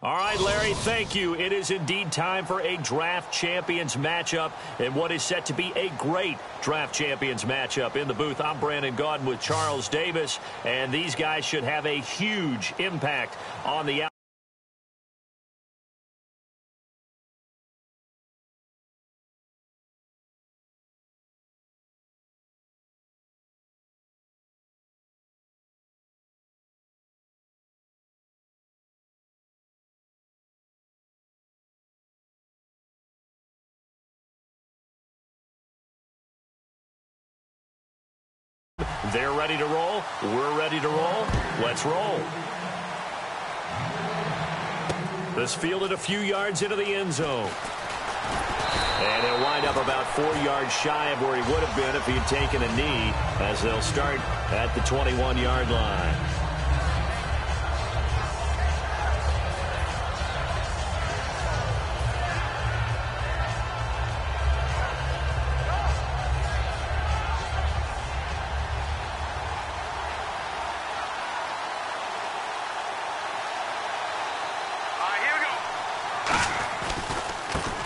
All right, Larry, thank you. It is indeed time for a draft champions matchup and what is set to be a great draft champions matchup. In the booth, I'm Brandon Gaudin with Charles Davis, and these guys should have a huge impact on the out. They're ready to roll. We're ready to roll. Let's roll. This fielded a few yards into the end zone. And he'll wind up about 4 yards shy of where he would have been if he had taken a knee, as they'll start at the 21-yard line.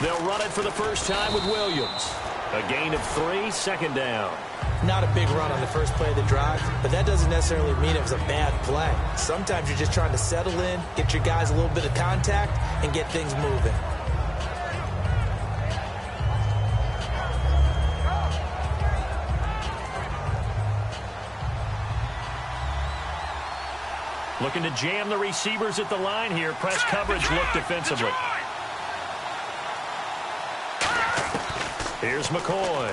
They'll run it for the first time with Williams. A gain of 3, second down. Not a big run on the first play of the drive, but that doesn't necessarily mean it was a bad play. Sometimes you're just trying to settle in, get your guys a little bit of contact, and get things moving. Looking to jam the receivers at the line here. Press coverage look defensively. Here's McCoy.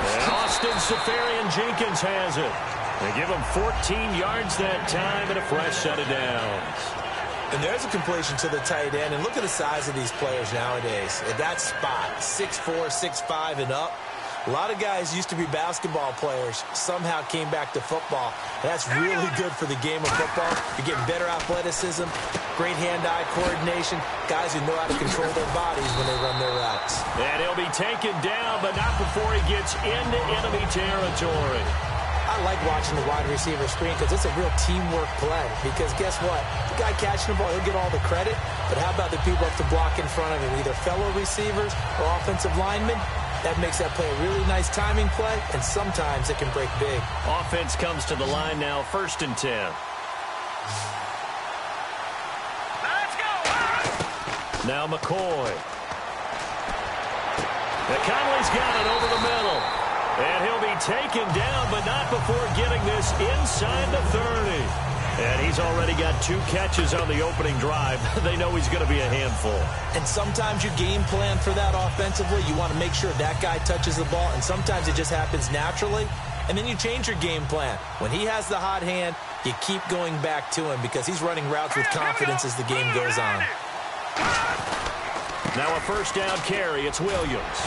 And Austin Seferian-Jenkins has it. They give him 14 yards that time and a fresh set of downs. And there's a completion to the tight end. And look at the size of these players nowadays. At that spot, 6'4", 6'5", and up. A lot of guys used to be basketball players, somehow came back to football. That's really good for the game of football. You're getting better athleticism, great hand-eye coordination, guys who know how to control their bodies when they run their routes. And he'll be taken down, but not before he gets into enemy territory. I like watching the wide receiver screen because it's a real teamwork play. Because guess what? The guy catching the ball, he'll get all the credit. But how about the people up to block in front of him, either fellow receivers or offensive linemen? That makes that play a really nice timing play, and sometimes it can break big. Offense comes to the line now, 1st and 10. Let's go! Now McCoy. Now Conley's got it over the middle. And he'll be taken down, but not before getting this inside the 30. And he's already got 2 catches on the opening drive. They know he's going to be a handful. And sometimes you game plan for that offensively. You want to make sure that guy touches the ball, and sometimes it just happens naturally. And then you change your game plan. When he has the hot hand, you keep going back to him because he's running routes with confidence as the game goes on. Now a first down carry. It's Williams.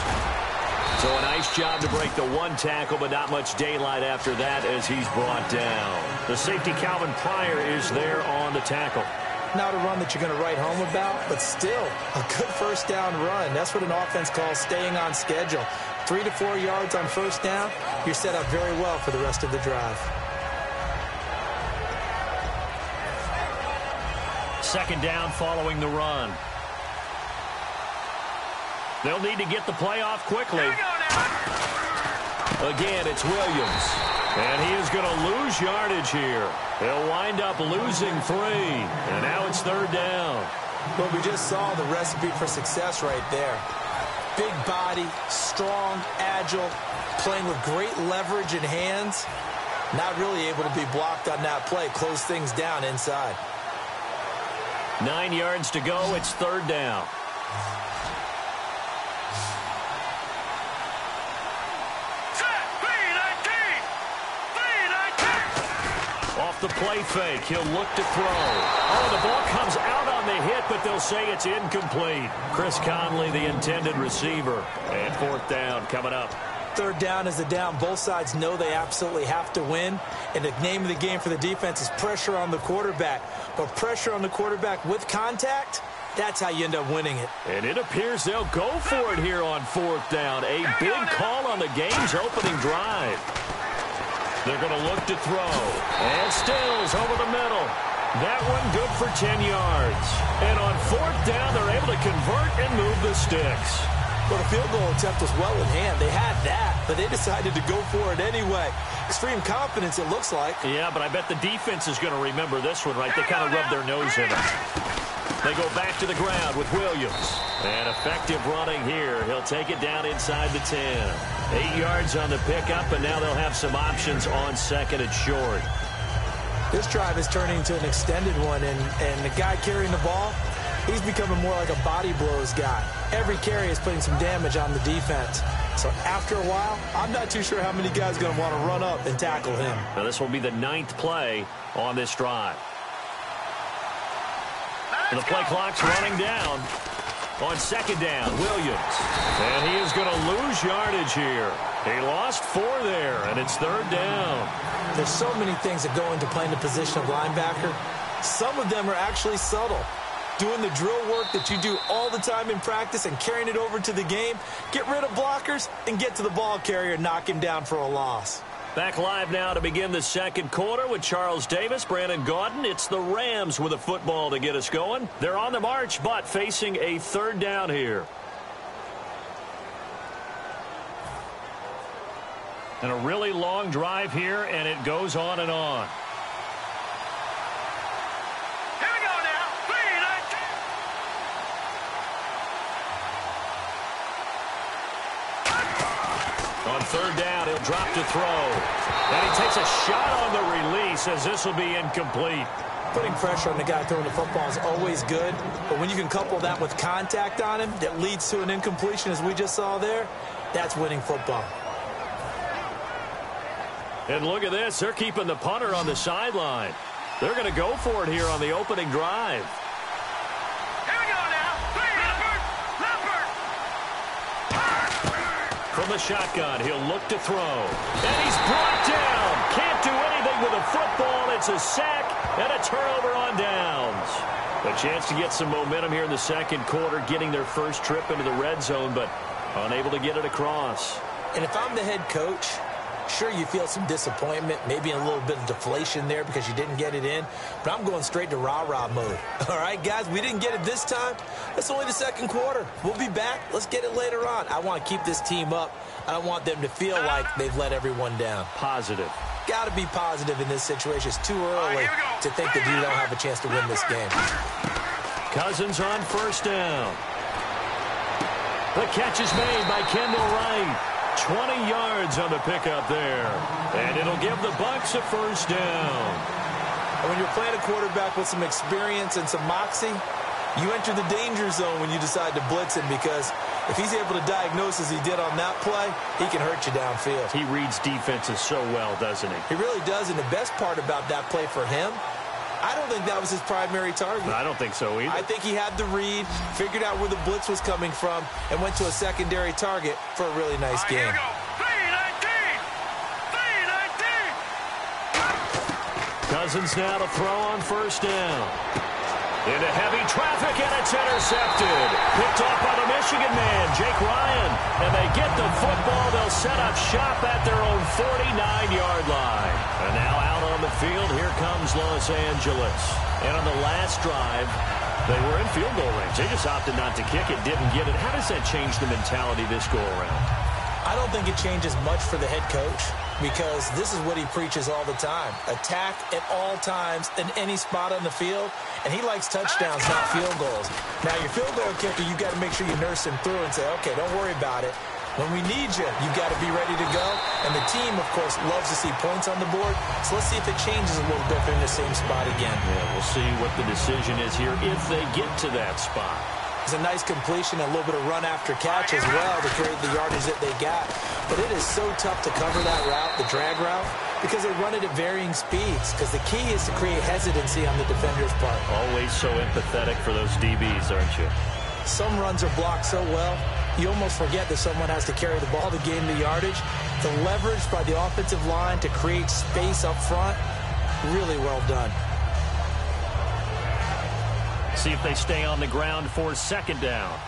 So a nice job to break the 1 tackle, but not much daylight after that as he's brought down. The safety, Calvin Pryor, is there on the tackle. Not a run that you're going to write home about, but still a good first down run. That's what an offense calls staying on schedule. 3 to 4 yards on first down, you're set up very well for the rest of the drive. Second down following the run. They'll need to get the play off quickly. Again, it's Williams. And he is going to lose yardage here. He'll wind up losing 3. And now it's 3rd down. Well, we just saw the recipe for success right there. Big body, strong, agile, playing with great leverage in hands. Not really able to be blocked on that play. Close things down inside. 9 yards to go. It's 3rd down. Off the play fake, he'll look to throw. Oh, the ball comes out on the hit, but they'll say it's incomplete. Chris Conley, the intended receiver. And 4th down coming up. 3rd down is the down. Both sides know they absolutely have to win. And the name of the game for the defense is pressure on the quarterback. But pressure on the quarterback with contact, that's how you end up winning it. And it appears they'll go for it here on 4th down. A big call on the game's opening drive. They're going to look to throw. And Stills over the middle. That one good for 10 yards. And on 4th down, they're able to convert and move the sticks. Well, the field goal attempt was well in hand. They had that, but they decided to go for it anyway. Extreme confidence, it looks like. Yeah, but I bet the defense is going to remember this one, right? They kind of rubbed their nose in it. They go back to the ground with Williams. And effective running here. He'll take it down inside the 10. 8 yards on the pickup, and now they'll have some options on 2nd and short. This drive is turning into an extended one, and the guy carrying the ball, he's becoming more like a body blows guy. Every carry is putting some damage on the defense. So after a while, I'm not too sure how many guys are going to want to run up and tackle him. Now this will be the 9th play on this drive. The play clock's running down. On 2nd down, Williams. And he is going to lose yardage here. He lost 4 there, and it's 3rd down. There's so many things that go into playing the position of linebacker. Some of them are actually subtle. Doing the drill work that you do all the time in practice and carrying it over to the game. Get rid of blockers and get to the ball carrier and knock him down for a loss. Back live now to begin the 2nd quarter with Charles Davis, Brandon Gaudin. It's the Rams with a football to get us going. They're on the march, but facing a 3rd down here. And a really long drive here, and it goes on and on. Here we go now. 3-19. On 3rd down, he'll drop to throw. And he takes a shot on the release as this will be incomplete. Putting pressure on the guy throwing the football is always good, but when you can couple that with contact on him that leads to an incompletion as we just saw there, that's winning football. And look at this. They're keeping the punter on the sideline. They're going to go for it here on the opening drive. Here we go now. From the shotgun, he'll look to throw. And he's brought down. Can't do anything with a football. It's a sack and a turnover on downs. A chance to get some momentum here in the 2nd quarter, getting their first trip into the red zone, but unable to get it across. And if I'm the head coach, sure, you feel some disappointment, maybe a little bit of deflation there because you didn't get it in, but I'm going straight to rah-rah mode. All right, guys, we didn't get it this time. That's only the 2nd quarter. We'll be back. Let's get it later on. I want to keep this team up. I don't want them to feel like they've let everyone down. Positive. Got to be positive in this situation. It's too early to think that you don't have a chance to win this game. Cousins on 1st down. The catch is made by Kendall Wright. 20 yards on the pickup there. And it'll give the Bucs a 1st down. And when you're playing a quarterback with some experience and some moxie, you enter the danger zone when you decide to blitz him, because if he's able to diagnose as he did on that play, he can hurt you downfield. He reads defenses so well, doesn't he? He really does, and the best part about that play for him, I don't think that was his primary target. I don't think so either. I think he had the read, figured out where the blitz was coming from, and went to a secondary target for a really nice game. Here we go. 3-19. Cousins now to throw on 1st down. Into heavy traffic, and it's intercepted. Picked off by the Michigan man, Jake Ryan. And they get the football. They'll set up shop at their own 49-yard line. And now out on the field, here comes Los Angeles. And on the last drive, they were in field goal range. They just opted not to kick it, didn't get it. How does that change the mentality this go-around? I don't think it changes much for the head coach, because this is what he preaches all the time. Attack at all times in any spot on the field, and he likes touchdowns, not field goals. Now, your field goal kicker, you've got to make sure you nurse him through and say, okay, don't worry about it. When we need you, you've got to be ready to go. And the team, of course, loves to see points on the board. So let's see if it changes a little bit in the same spot again. Yeah, we'll see what the decision is here if they get to that spot. It's a nice completion, a little bit of run after catch as well to create the yardage that they got. But it is so tough to cover that route, the drag route, because they run it at varying speeds. Because the key is to create hesitancy on the defender's part. Always so empathetic for those DBs, aren't you? Some runs are blocked so well, you almost forget that someone has to carry the ball to gain the yardage. The leverage by the offensive line to create space up front, really well done. See if they stay on the ground for 2nd down.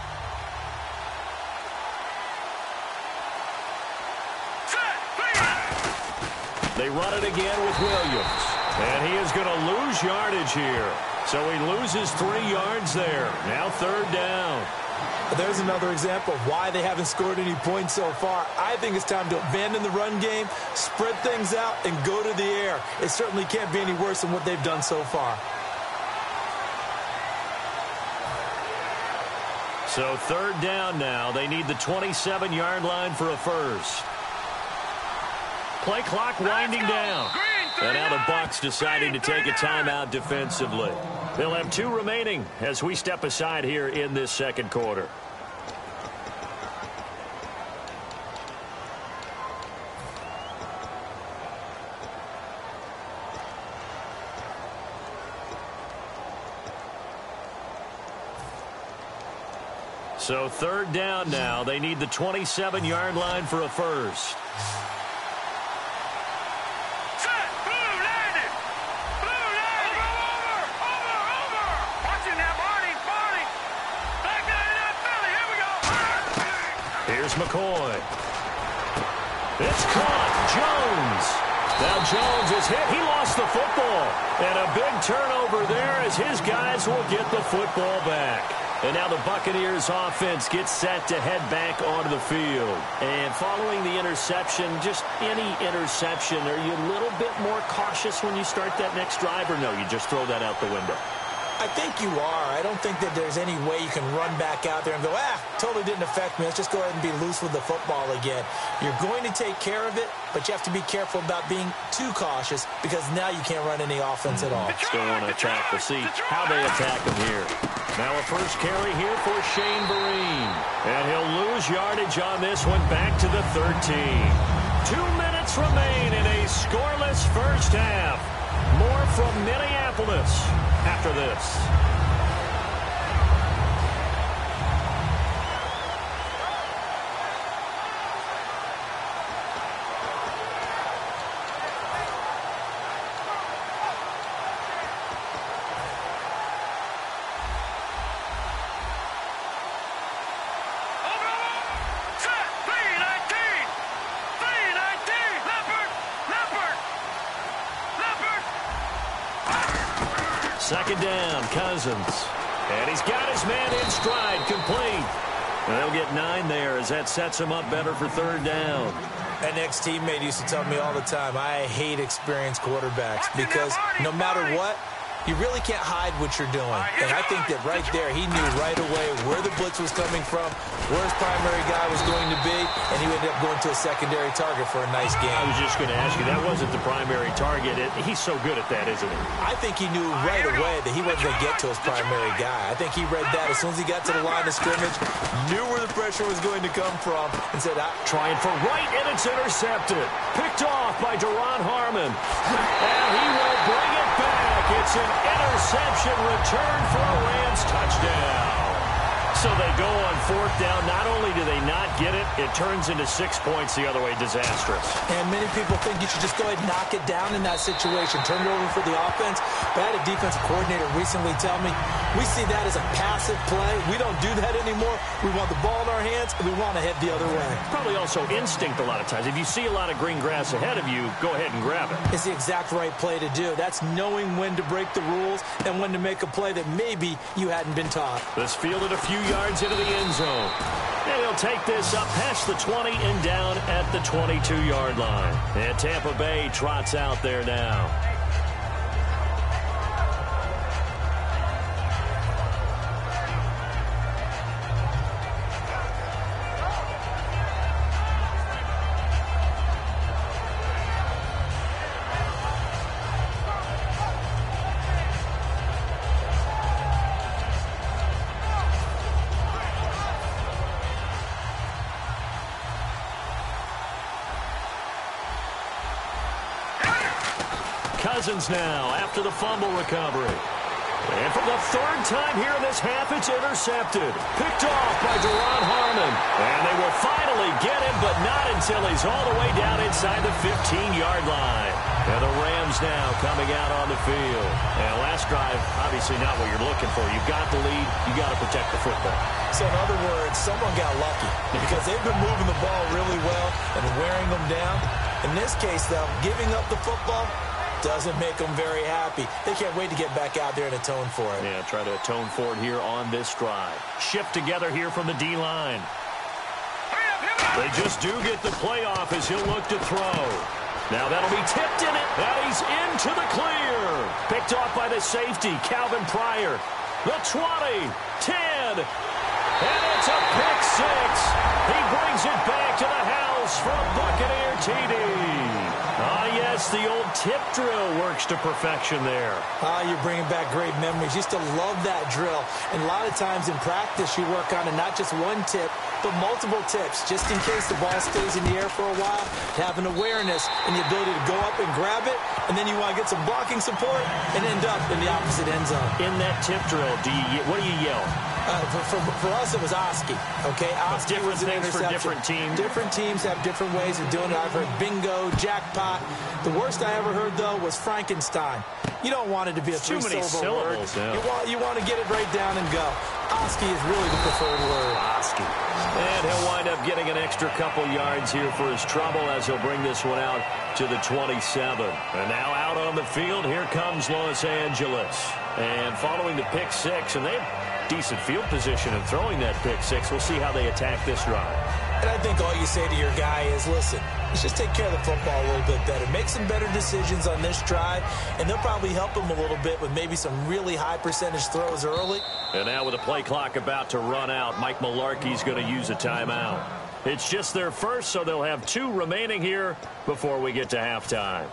They run it again with Williams. And he is going to lose yardage here. So he loses 3 yards there. Now 3rd down. There's another example of why they haven't scored any points so far. I think it's time to abandon the run game, spread things out, and go to the air. It certainly can't be any worse than what they've done so far. So 3rd down now. They need the 27-yard line for a first. Play clock winding down. And now the Bucks deciding to take a timeout defensively. They'll have 2 remaining as we step aside here in this 2nd quarter. So 3rd down now. They need the 27-yard line for a first. Here's McCoy. It's caught. Jones. Now Jones is hit. He lost the football. And a big turnover there as his guys will get the football back. And now the Buccaneers offense gets set to head back onto the field. And following the interception, just any interception, are you a little bit more cautious when you start that next drive, or no, you just throw that out the window? I think you are. I don't think that there's any way you can run back out there and go, totally didn't affect me. Let's just go ahead and be loose with the football again. You're going to take care of it, but you have to be careful about being too cautious because now you can't run any offense at all. Still want to attack. We'll see how they attack him here. Now a first carry here for Shane Vereen. And he'll lose yardage on this one back to the 13. 2 minutes remain in a scoreless first half. More from Minneapolis after this. Second down, Cousins. And he's got his man in stride, complete. And they'll get 9 there as that sets him up better for 3rd down. An ex-teammate used to tell me all the time, I hate experienced quarterbacks because no matter what, you really can't hide what you're doing. And I think that right there, he knew right away where the blitz was coming from, where his primary guy was going to be, and he ended up going to a secondary target for a nice game. I was just going to ask you, that wasn't the primary target. He's so good at that, isn't he? I think he knew right away that he wasn't going to get to his primary guy. I think he read that as soon as he got to the line of scrimmage, knew where the pressure was going to come from, and said, trying for right, and it's intercepted. Picked off by Duron Harmon. And he will bring it back. It's an interception return for a Rams touchdown. So they go on 4th down. Not only do they not get it, it turns into 6 points the other way. Disastrous. And many people think you should just go ahead and knock it down in that situation. Turn it over for the offense. But I had a defensive coordinator recently tell me, we see that as a passive play. We don't do that anymore. We want the ball in our hands, and we want to head the other way. Probably also instinct a lot of times. If you see a lot of green grass ahead of you, go ahead and grab it. It's the exact right play to do. That's knowing when to break the rules and when to make a play that maybe you hadn't been taught. This fielded a few yards into the end zone. And he'll take this up past the 20 and down at the 22-yard line. And Tampa Bay trots out there now. Cousins now after the fumble recovery. And for the 3rd time here in this half, it's intercepted. Picked off by Duron Harmon. And they will finally get him, but not until he's all the way down inside the 15-yard line. And the Rams now coming out on the field. And last drive, obviously not what you're looking for. You've got the lead. You've got to protect the football. So in other words, someone got lucky because they've been moving the ball really well and wearing them down. In this case, though, giving up the football, Doesn't make them very happy. They can't wait to get back out there and atone for it. Yeah, try to atone for it here on this drive. Shift together here from the D-line. They just do get the play off as he'll look to throw. Now that'll be tipped in it. And he's into the clear. Picked off by the safety, Calvin Pryor. The 20, 10, and it's a pick six. He brings it back to the house for a Buccaneer TD. Ah, yes, the old tip drill works to perfection there. Ah, you're bringing back great memories. Used to love that drill. And a lot of times in practice, you work on it, not just one tip, but multiple tips, just in case the ball stays in the air for a while. Have an awareness and the ability to go up and grab it, and then you want to get some blocking support and end up in the opposite end zone. In that tip drill, what do you yell? For us, it was Oski. Okay, Oski different was an things for interception. different teams. Different teams have different ways of doing it. I've heard bingo, jackpot. The worst I ever heard, though, was Frankenstein. You don't want it to be a three-syllable word. Yeah. You want to get it right down and go. Oski is really the preferred word. Oski. And he'll wind up getting an extra couple yards here for his trouble as he'll bring this one out to the 27. And now out on the field, here comes Los Angeles. And following the pick six, and they have decent field position in throwing that pick six. We'll see how they attack this drive. And I think all you say to your guy is, listen, let's just take care of the football a little bit better. Make some better decisions on this drive, and they'll probably help him a little bit with maybe some really high percentage throws early. And now with the play clock about to run out, Mike Mularkey's going to use a timeout. It's just their first, so they'll have 2 remaining here before we get to halftime.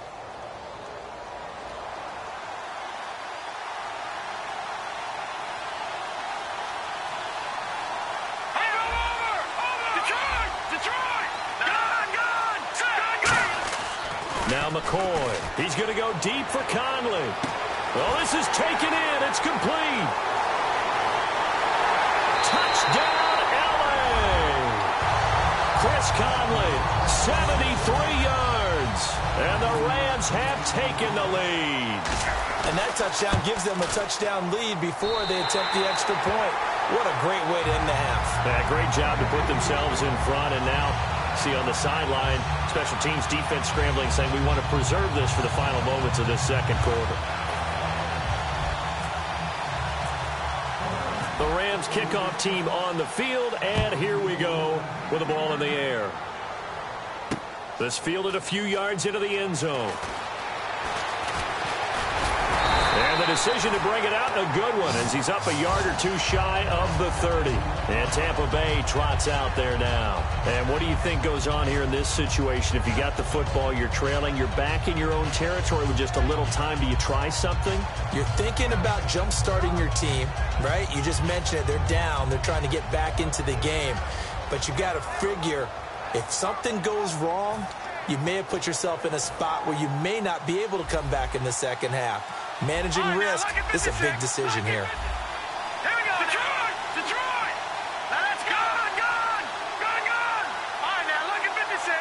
Now McCoy. He's going to go deep for Conley. Well, this is taken in. It's complete. Touchdown, L.A. Chris Conley, 73 yards. And the Rams have taken the lead. And that touchdown gives them a touchdown lead before they attempt the extra point. What a great way to end the half. Yeah, great job to put themselves in front. And now, see on the sideline, special teams defense scrambling, saying we want to preserve this for the final moments of this second quarter. The Rams kickoff team on the field, and here we go with the ball in the air. This fielded a few yards into the end zone. And the decision to bring it out, a good one, as he's up a yard or 2 shy of the 30. And Tampa Bay trots out there now. And what do you think goes on here in this situation? If you got the football, you're trailing, you're back in your own territory with just a little time. Do you try something? You're thinking about jump-starting your team, right? You just mentioned it. They're down. They're trying to get back into the game. But you got to figure, if something goes wrong, you may have put yourself in a spot where you may not be able to come back in the second half. Managing risk, this is a big decision here. Here we go. Detroit. Now that's gone. All right, now look at 56.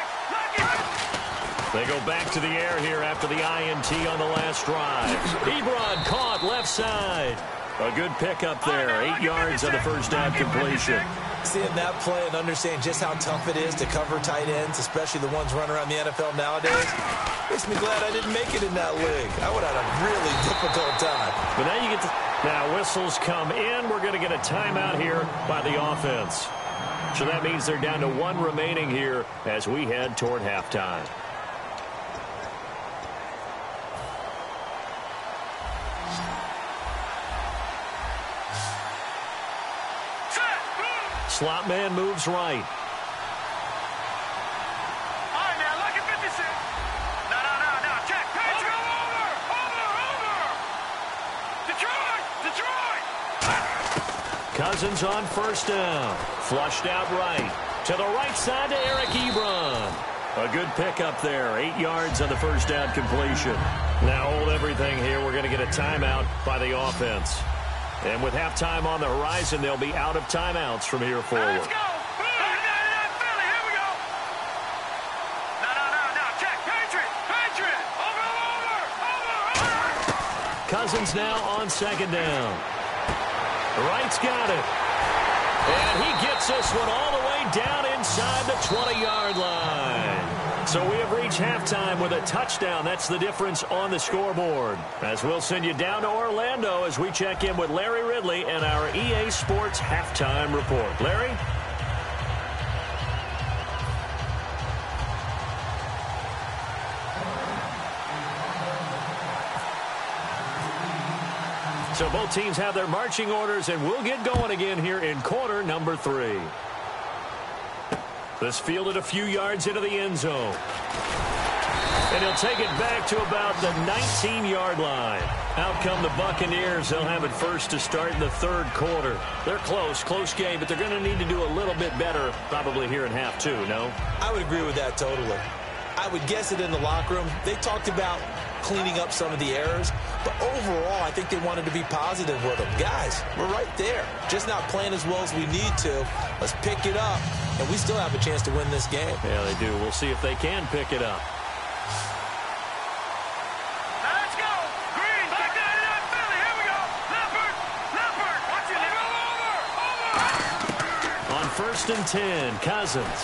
They go back to the air here after the INT on the last drive. Ebron caught left side. A good pickup there. 8 yards on the first down completion. Seeing that play and understanding just how tough it is to cover tight ends, especially the ones running around the NFL nowadays, makes me glad I didn't make it in that league. I would have had a really difficult time. But now you get to... Now whistles come in. We're going to get a timeout here by the offense. So that means they're down to 1 remaining here as we head toward halftime. Slot man moves right. All right, now look at 56. No. Check. Over. Detroit. Cousins on first down. Flushed out right. To the right side to Eric Ebron. A good pickup there. 8 yards on the first down completion. Now hold everything here. We're going to get a timeout by the offense. And with halftime on the horizon, they'll be out of timeouts from here forward. Let's go. Philly, here we go. No. Check. Patriot. Over. Cousins now on second down. Wright's got it. And he gets this one all the way down inside the 20-yard line. So we have reached halftime with a touchdown. That's the difference on the scoreboard. As we'll send you down to Orlando as we check in with Larry Ridley and our EA Sports Halftime Report. Larry? So both teams have their marching orders, and we'll get going again here in quarter number 3. This fielded a few yards into the end zone. And he'll take it back to about the 19-yard line. Out come the Buccaneers. They'll have it first to start in the third quarter. They're close game, but they're going to need to do a little bit better probably here in half 2, no? I would agree with that totally. I would guess it in the locker room. They talked about cleaning up some of the errors, but overall, I think they wanted to be positive with them. Guys, we're right there. Just not playing as well as we need to. Let's pick it up, and we still have a chance to win this game. Yeah, they do. We'll see if they can pick it up. Let's go. Griyind, back down in that Philly. Here we go. Leopard. Watch it. Over. On 1st and 10, Cousins.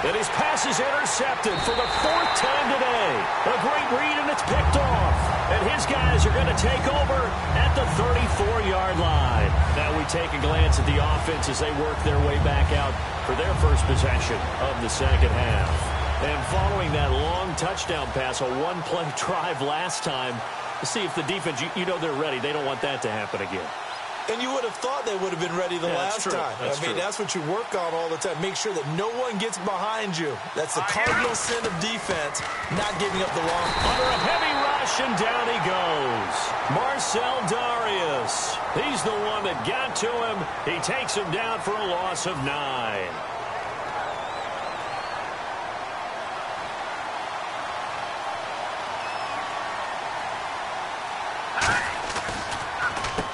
And his pass is intercepted for the 4th time today. A great read, and it's picked off. And his guys are going to take over at the 34-yard line. Now we take a glance at the offense as they work their way back out for their first possession of the second half. And following that long touchdown pass, a one-play drive last time, to see if the defense, you know they're ready. They don't want that to happen again. And you would have thought they would have been ready the last time. That's what you work on all the time. Make sure that no one gets behind you. That's the cardinal sin of defense, not giving up the long. Under a heavy rush, and down he goes. Marcel Darius. He's the one that got to him. He takes him down for a loss of 9.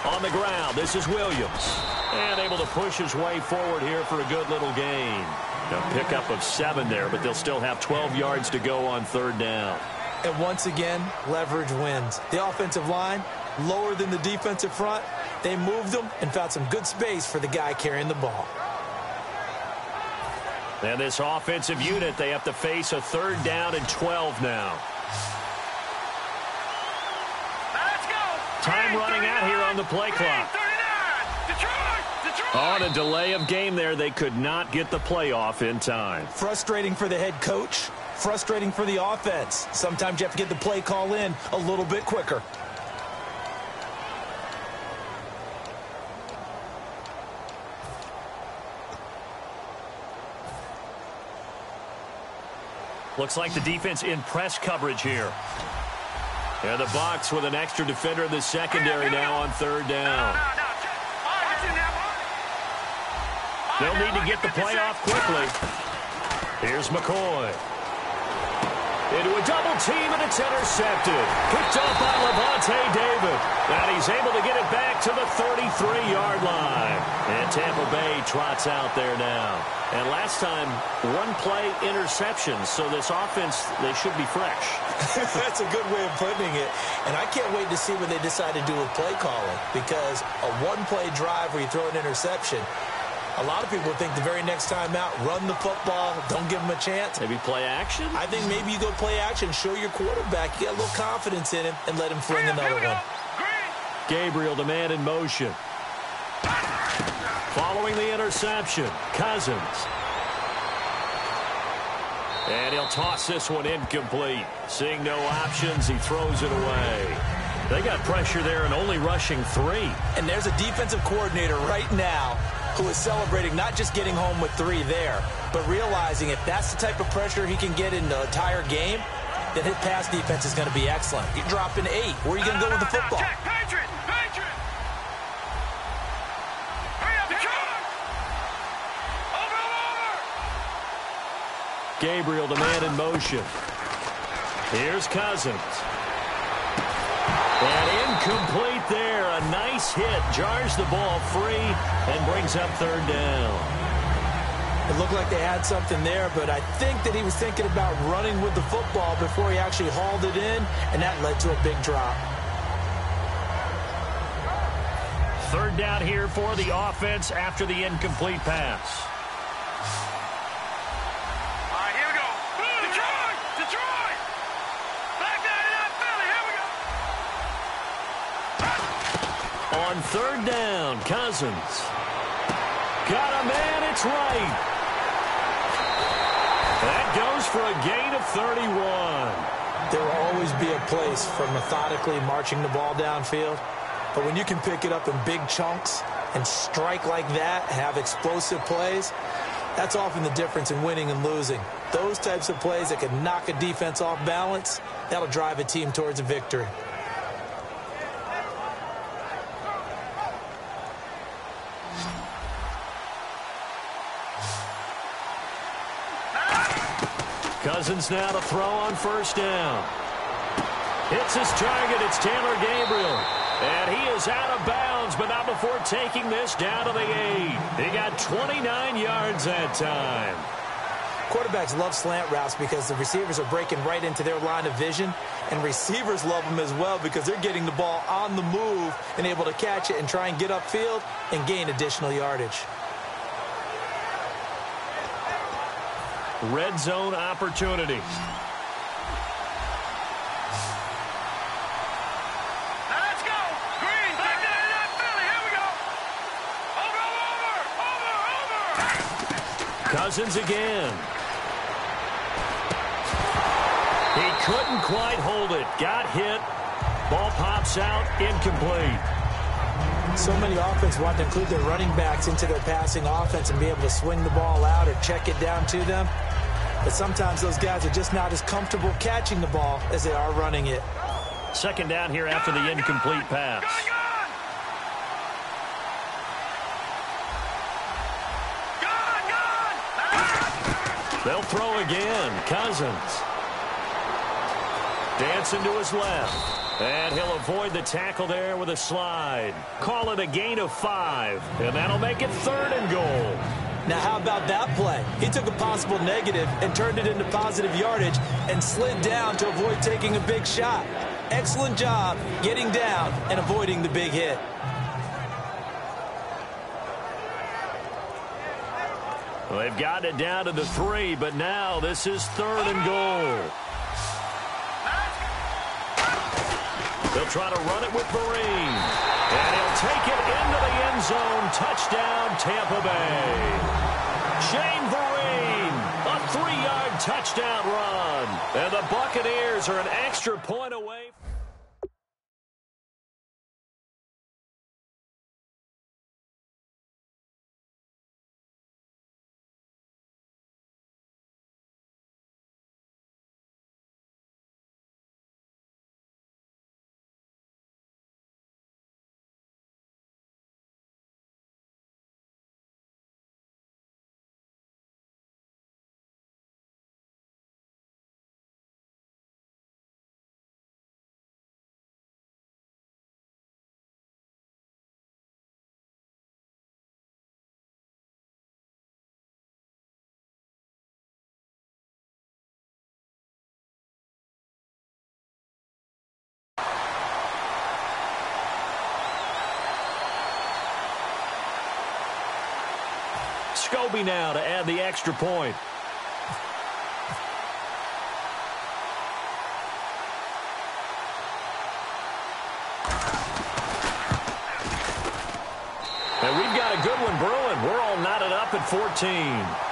On the ground, this is Williams. And able to push his way forward here for a good little gain. A pickup of 7 there, but they'll still have 12 yards to go on 3rd down. And once again, leverage wins. The offensive line, lower than the defensive front. They moved them and found some good space for the guy carrying the ball. And this offensive unit, they have to face a 3rd down and 12 now. Time running out here on the play clock. On a delay of game there, they could not get the play off in time. Frustrating for the head coach, frustrating for the offense. Sometimes you have to get the play call in a little bit quicker. Looks like the defense in press coverage here. And the Bucs with an extra defender in the secondary now on 3rd down. They'll need to get the play off quickly. Here's McCoy. Into a double team, and it's intercepted. Picked off by Levante David. And he's able to get it back to the 33-yard line. And Tampa Bay trots out there now. And last time, 1-play interception. So this offense, they should be fresh. That's a good way of putting it. And I can't wait to see what they decide to do with play calling. Because a 1-play drive where you throw an interception, a lot of people think the very next time out, run the football, don't give them a chance. Maybe play action? I think maybe you go play action, show your quarterback, you get a little confidence in him, and let him fling another one. Gabriel, the man in motion. Following the interception, Cousins. And he'll toss this one incomplete. Seeing no options, he throws it away. They got pressure there and only rushing 3. And there's a defensive coordinator right now who is celebrating not just getting home with 3 there, but realizing if that's the type of pressure he can get in the entire game, then his pass defense is going to be excellent. You're dropping 8. Where are you going to go with the football? Patriot! Hurry up, over! Gabriel, the man in motion. Here's Cousins. And incomplete there. A nice hit. Jars the ball free and brings up 3rd down. It looked like they had something there, but I think that he was thinking about running with the football before he actually hauled it in, and that led to a big drop. 3rd down here for the offense after the incomplete pass. All right, here we go. On third down, Cousins. Got a man, it's right. That goes for a gain of 31. There will always be a place for methodically marching the ball downfield. But when you can pick it up in big chunks and strike like that, have explosive plays, that's often the difference in winning and losing. Those types of plays that can knock a defense off balance, that'll drive a team towards a victory. Cousins now to throw on first down. Hits his target. It's Taylor Gabriel. And he is out of bounds, but not before taking this down to the 8. He got 29 yards that time. Quarterbacks love slant routes because the receivers are breaking right into their line of vision, and receivers love them as well because they're getting the ball on the move and able to catch it and try and get upfield and gain additional yardage. Red zone opportunity. Let's go. Green, back to that Philly. Here we go. Over. Cousins again. He couldn't quite hold it. Got hit. Ball pops out. Incomplete. So many offenses want to include their running backs into their passing offense and be able to swing the ball out or check it down to them. But sometimes those guys are just not as comfortable catching the ball as they are running it. Second down here after the incomplete pass. They'll throw again. Cousins. Dancing to his left. And he'll avoid the tackle there with a slide. Call it a gain of 5. And that'll make it 3rd and goal. Now, how about that play? He took a possible negative and turned it into positive yardage and slid down to avoid taking a big shot. Excellent job getting down and avoiding the big hit. Well, they've gotten it down to the 3, but now this is 3rd and goal. They'll try to run it with Marine. And he'll take it into the end zone. Touchdown, Tampa Bay. Shane Vereen, a 3-yard touchdown run. And the Buccaneers are an extra point away. Scobie now to add the extra point. And we've got a good one brewing. We're all knotted up at 14.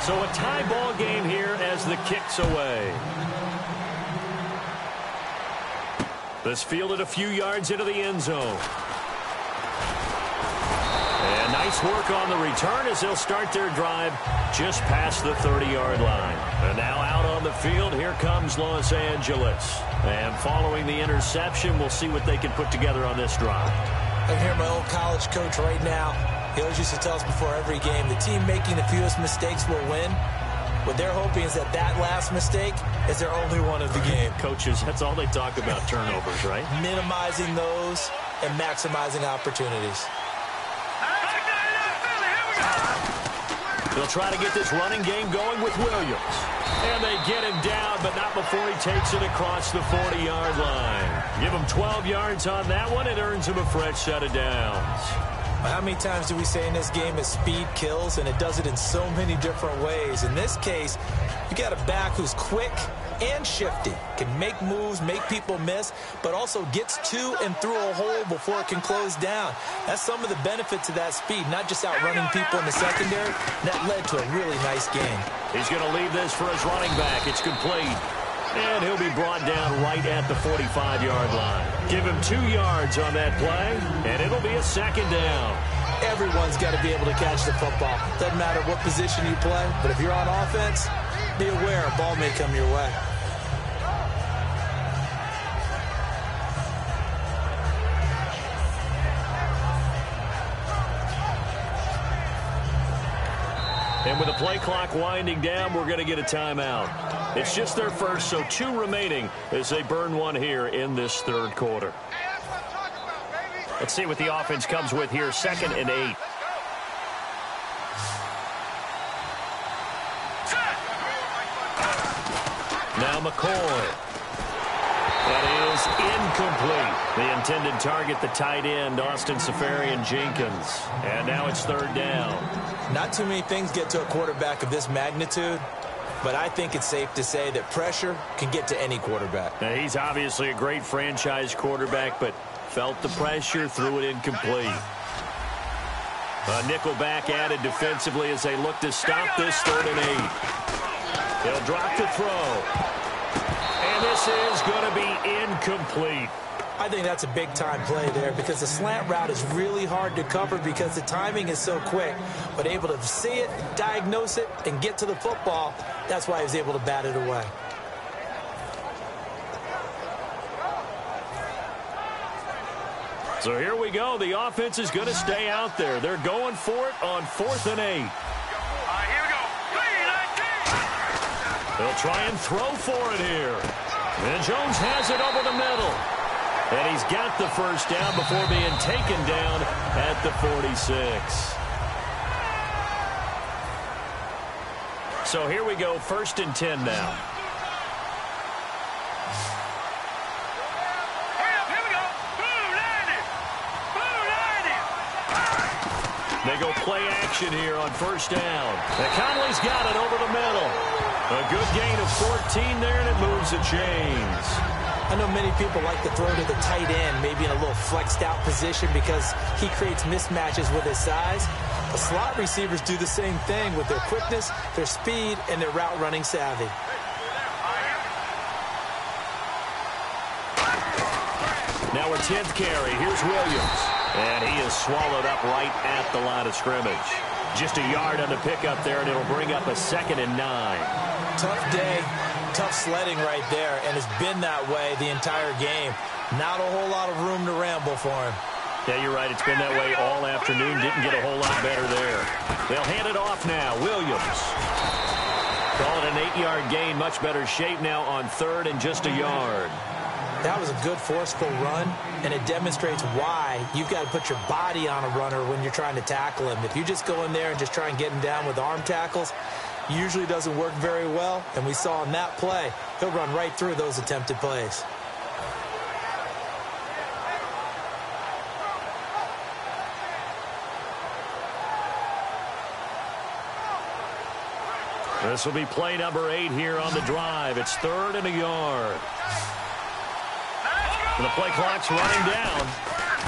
So a tie ball game here as the kick's away. This fielded a few yards into the end zone. And nice work on the return as they'll start their drive just past the 30-yard line. And now out on the field, here comes Los Angeles. And following the interception, we'll see what they can put together on this drive. I hear my old college coach right now. He always used to tell us before every game, the team making the fewest mistakes will win. What they're hoping is that that last mistake is their only one of the game. Coaches, that's all they talk about, turnovers, right? Minimizing those and maximizing opportunities. They'll try to get this running game going with Williams. And they get him down, but not before he takes it across the 40-yard line. Give him 12 yards on that one. It earns him a fresh set of downs. How many times do we say in this game that speed kills, and it does it in so many different ways? In this case, you got a back who's quick and shifty, can make moves, make people miss, but also gets to and through a hole before it can close down. That's some of the benefits of that speed, not just outrunning people in the secondary. That led to a really nice game. He's going to leave this for his running back. It's complete. And he'll be brought down right at the 45-yard line. Give him 2 yards on that play, and it'll be a second down. Everyone's got to be able to catch the football. Doesn't matter what position you play, but if you're on offense, be aware a ball may come your way. And with the play clock winding down, we're going to get a timeout. It's just their first, so 2 remaining as they burn one here in this third quarter. Let's see what the offense comes with here. 2nd and 8. Now McCoy. That is incomplete. The intended target, the tight end, Austin Safarian-Jenkins. And now it's 3rd down. Not too many things get to a quarterback of this magnitude, but I think it's safe to say that pressure can get to any quarterback. Now, he's obviously a great franchise quarterback, but felt the pressure, threw it incomplete. A nickel back added defensively as they look to stop this 3rd and 8. They'll drop the throw. And this is going to be incomplete. I think that's a big-time play there because the slant route is really hard to cover because the timing is so quick. But able to see it, diagnose it, and get to the football, that's why he was able to bat it away. So here we go. The offense is going to stay out there. They're going for it on 4th and 8. Here we go. They'll try and throw for it here. And Jones has it over the middle. And he's got the first down before being taken down at the 46. So here we go, 1st and 10 now. Here we go. They go play action here on 1st down. And Conley's got it over the middle. A good gain of 14 there, and it moves the chains. I know many people like to throw to the tight end, maybe in a little flexed out position because he creates mismatches with his size. The slot receivers do the same thing with their quickness, their speed, and their route running savvy. Now a 10th carry. Here's Williams. And he is swallowed up right at the line of scrimmage. Just a yard on the pickup there, and it'll bring up a 2nd and 9. Tough day, tough sledding right there, and it's been that way the entire game. Not a whole lot of room to ramble for him. Yeah, you're right. It's been that way all afternoon. Didn't get a whole lot better there. They'll hand it off now. Williams. Call it an 8-yard gain. Much better shape now on 3rd and just a yard. That was a good forceful run, and it demonstrates why you've got to put your body on a runner when you're trying to tackle him. If you just go in there and just try and get him down with arm tackles, usually doesn't work very well, and we saw in that play, he'll run right through those attempted plays. This will be play number 8 here on the drive. It's 3rd and a yard. And the play clock's running down.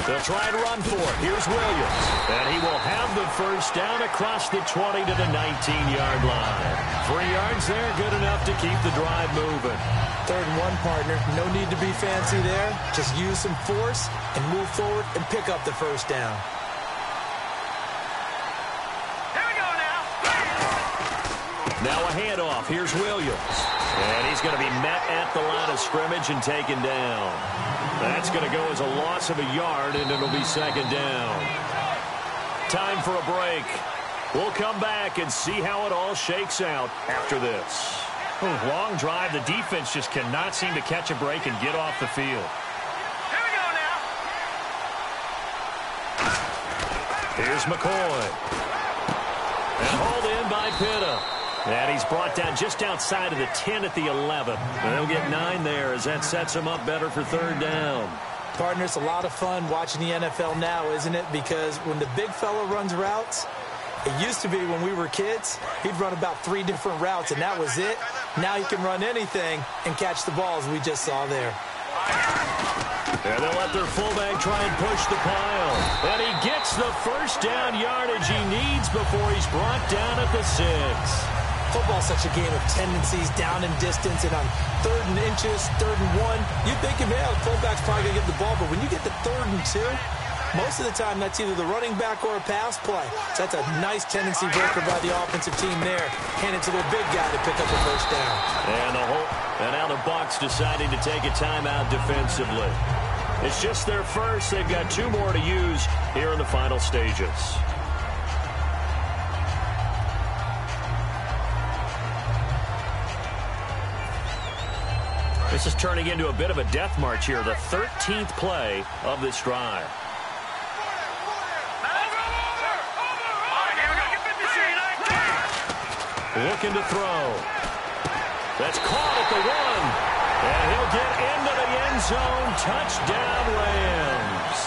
They'll try and run for it. Here's Williams. And he will have the first down across the 20 to the 19-yard line. 3 yards there, good enough to keep the drive moving. 3rd and 1, partner. No need to be fancy there. Just use some force and move forward and pick up the first down. Here we go now. Now a handoff. Here's Williams. And he's going to be met at the line of scrimmage and taken down. That's going to go as a loss of a yard, and it'll be 2nd down. Time for a break. We'll come back and see how it all shakes out after this. Long drive. The defense just cannot seem to catch a break and get off the field. Here we go now. Here's McCoy. And hauled in by Pitta. And he's brought down just outside of the 10 at the 11. And they'll get 9 there as that sets him up better for 3rd down. Partner, it's a lot of fun watching the NFL now, isn't it? Because when the big fella runs routes, it used to be when we were kids, he'd run about 3 different routes, and that was it. Now he can run anything and catch the ball, as we just saw there. And they'll let their fullback try and push the pile. And he gets the first down yardage he needs before he's brought down at the 6. Football's such a game of tendencies, down and distance, and on 3rd and inches, 3rd and 1, you think, yeah, the fullback's probably going to get the ball, but when you get to 3rd and 2, most of the time that's either the running back or a pass play. So that's a nice tendency breaker by the offensive team there. Hand it to the big guy to pick up a first down. And now the Bucs deciding to take a timeout defensively. It's just their first. They've got 2 more to use here in the final stages. This is turning into a bit of a death march here, the 13th play of this drive. Looking to throw. That's caught at the 1. And he'll get into the end zone. Touchdown, Rams.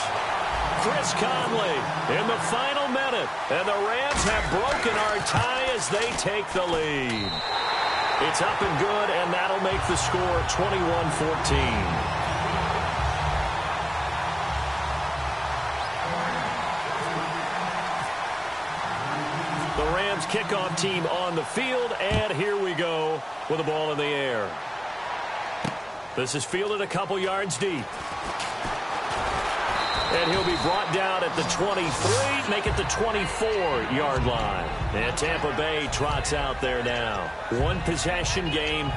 Chris Conley in the final minute. And the Rams have broken our tie as they take the lead. It's up and good, and that'll make the score 21-14. The Rams kickoff team on the field, and here we go with the ball in the air. This is fielded a couple yards deep. And he'll be brought down at the 23, make it the 24-yard line. And Tampa Bay trots out there now. 1 possession game,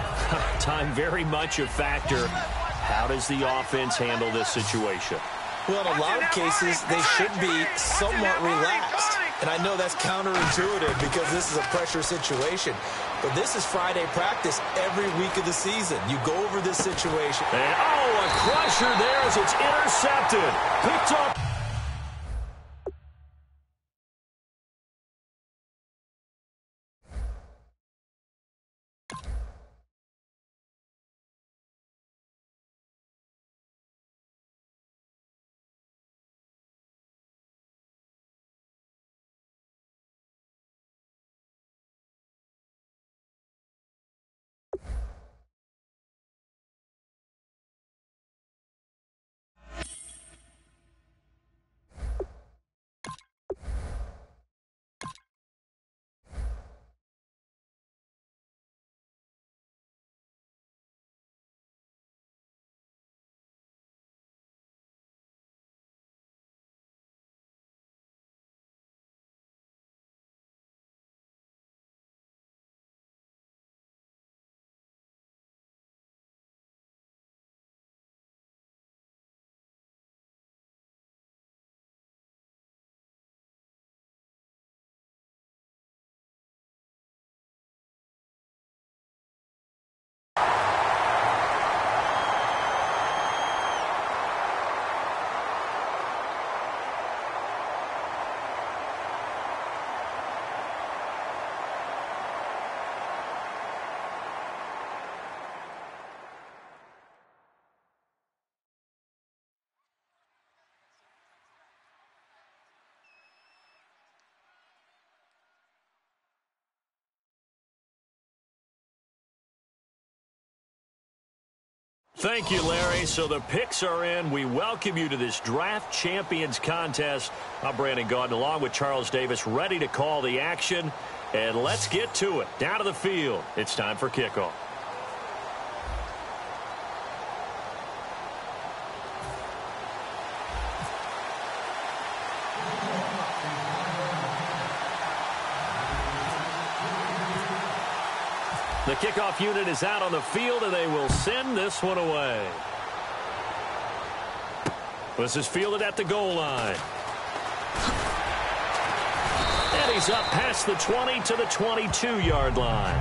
time very much a factor. How does the offense handle this situation? Well, in a lot of cases, they should be somewhat relaxed. And I know that's counterintuitive because this is a pressure situation. But this is Friday practice every week of the season. You go over this situation. And, oh, a crusher there as it's intercepted. Picked up. Thank you, Larry. So the picks are in. We welcome you to this Draft Champions contest. I'm Brandon Gaudin along with Charles Davis, ready to call the action. And let's get to it. Down to the field. It's time for kickoff. The kickoff unit is out on the field, and they will send this one away. This is fielded at the goal line. And he's up past the 20 to the 22-yard line.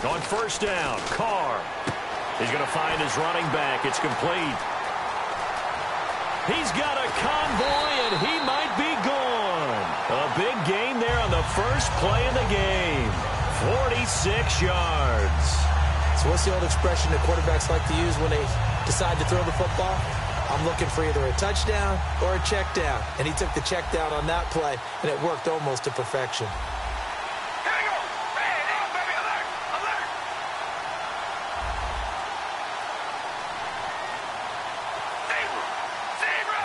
On first down, Carr. He's going to find his running back. It's complete. He's got a convoy, and he might be gone. A big gain there on the first play of the game. 46 yards. So what's the old expression that quarterbacks like to use when they decide to throw the football? I'm looking for either a touchdown or a check down. And he took the check down on that play, and it worked almost to perfection. Here we go. Hey, now, baby, alert, alert. Zebra.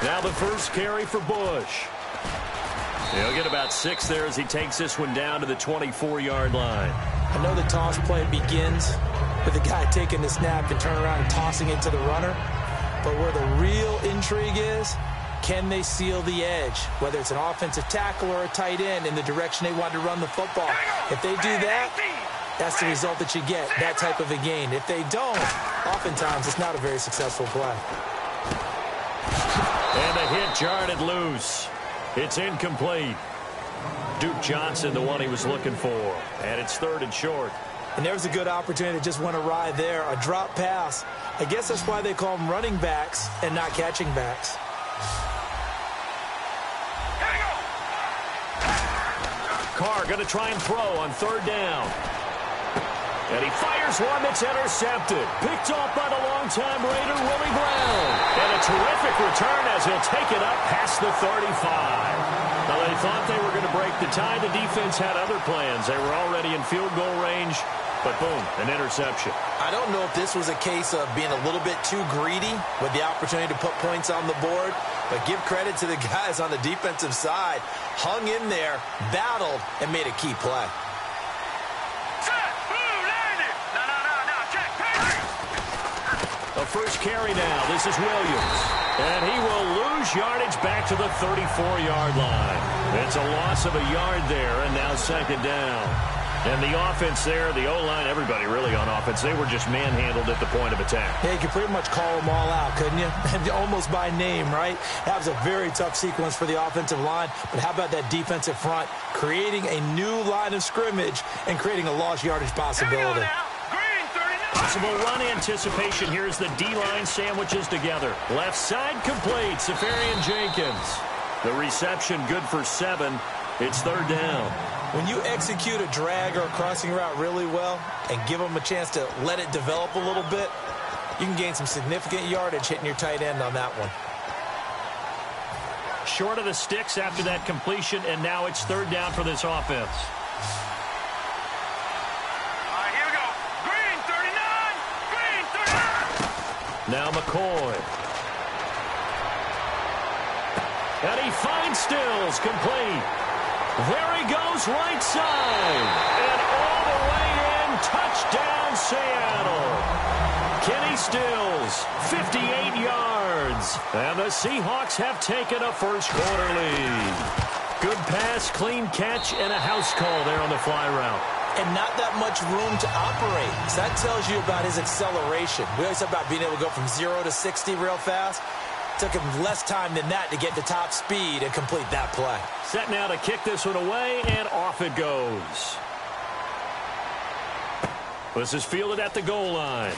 Now the first carry for Bush. He'll get about 6 there as he takes this one down to the 24-yard line. I know the toss play begins with the guy taking the snap and turning around and tossing it to the runner. But where the real intrigue is, can they seal the edge? Whether it's an offensive tackle or a tight end in the direction they want to run the football. If they do that, that's the result that you get, that type of a gain. If they don't, oftentimes it's not a very successful play. And the hit jarred it loose. It's incomplete. Duke Johnson, the one he was looking for. And it's 3rd and short. And there's a good opportunity to just went awry there. A drop pass. I guess that's why they call them running backs and not catching backs. Here we go. Carr going to try and throw on 3rd down. And he fires one that's intercepted. Picked off by the longtime Raider, Willie Brown. And a terrific return as he'll take it up past the 35. Now, they thought they were going to break the tie. The defense had other plans. They were already in field goal range. But, boom, an interception. I don't know if this was a case of being a little bit too greedy with the opportunity to put points on the board. But give credit to the guys on the defensive side. Hung in there, battled, and made a key play. A first carry now. This is Williams. And he will lose yardage back to the 34-yard line. It's a loss of a yard there, and now 2nd down. And the offense there, the O-line, everybody really on offense, they were just manhandled at the point of attack. Yeah, you could pretty much call them all out, couldn't you? Almost by name, right? That was a very tough sequence for the offensive line. But how about that defensive front creating a new line of scrimmage and creating a lost yardage possibility? Possible run anticipation here as the D-line sandwiches together. Left side complete, Safarian Jenkins. The reception good for 7. It's 3rd down. When you execute a drag or a crossing route really well and give them a chance to let it develop a little bit, you can gain some significant yardage hitting your tight end on that one. Short of the sticks after that completion, and now it's 3rd down for this offense. Now McCoy. And he finds Stills, complete. There he goes, right side. And all the way in, touchdown Seattle. Kenny Stills, 58 yards. And the Seahawks have taken a first-quarter lead. Good pass, clean catch, and a house call there on the fly route. And not that much room to operate. So that tells you about his acceleration. We always talk about being able to go from 0 to 60 real fast. Took him less time than that to get to top speed and complete that play. Set now to kick this one away, and off it goes. This is fielded at the goal line.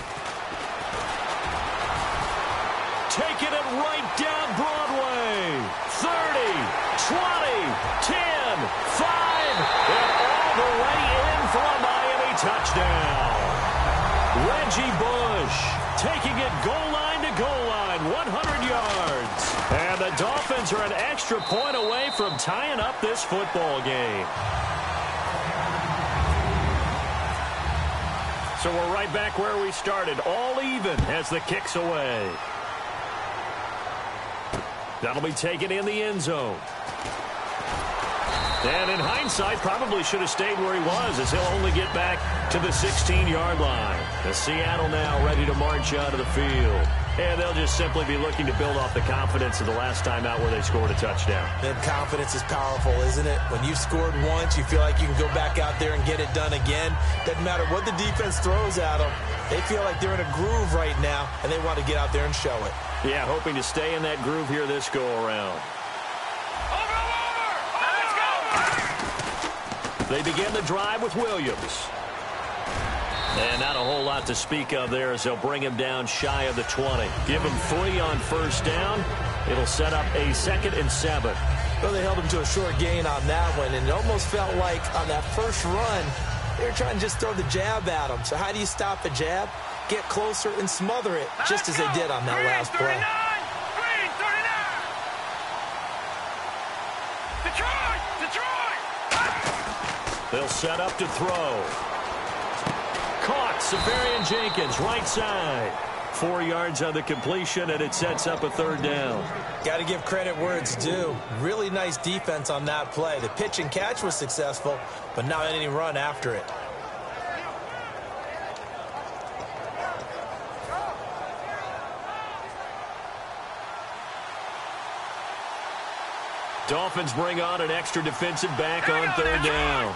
Taking it right down Broadway. 30, 20, 10, 5, and all the way in for a Miami touchdown. Reggie Bush taking it goal line to goal line, 100 yards. And the Dolphins are an extra point away from tying up this football game. So we're right back where we started, all even as the kick's away. That'll be taken in the end zone. And in hindsight, probably should have stayed where he was, as he'll only get back to the 16-yard line. The Seattle now ready to march out of the field. And they'll just simply be looking to build off the confidence of the last time out where they scored a touchdown. And confidence is powerful, isn't it? When you've scored once, you feel like you can go back out there and get it done again. Doesn't matter what the defense throws at them. They feel like they're in a groove right now, and they want to get out there and show it. Yeah, hoping to stay in that groove here this go-around. They begin the drive with Williams. And not a whole lot to speak of there as they'll bring him down shy of the 20. Give him 3 on first down. It'll set up a 2nd and 7. Well, they held him to a short gain on that one, and it almost felt like on that first run, they were trying to just throw the jab at him. So how do you stop a jab? Get closer and smother it, just as they did on that last play. Green 39! Detroit! They'll set up to throw. Caught. Safarian Jenkins, right side. 4 yards on the completion, and it sets up a 3rd down. Got to give credit where it's due. Really nice defense on that play. The pitch and catch was successful, but not any run after it. Dolphins bring on an extra defensive back on 3rd down.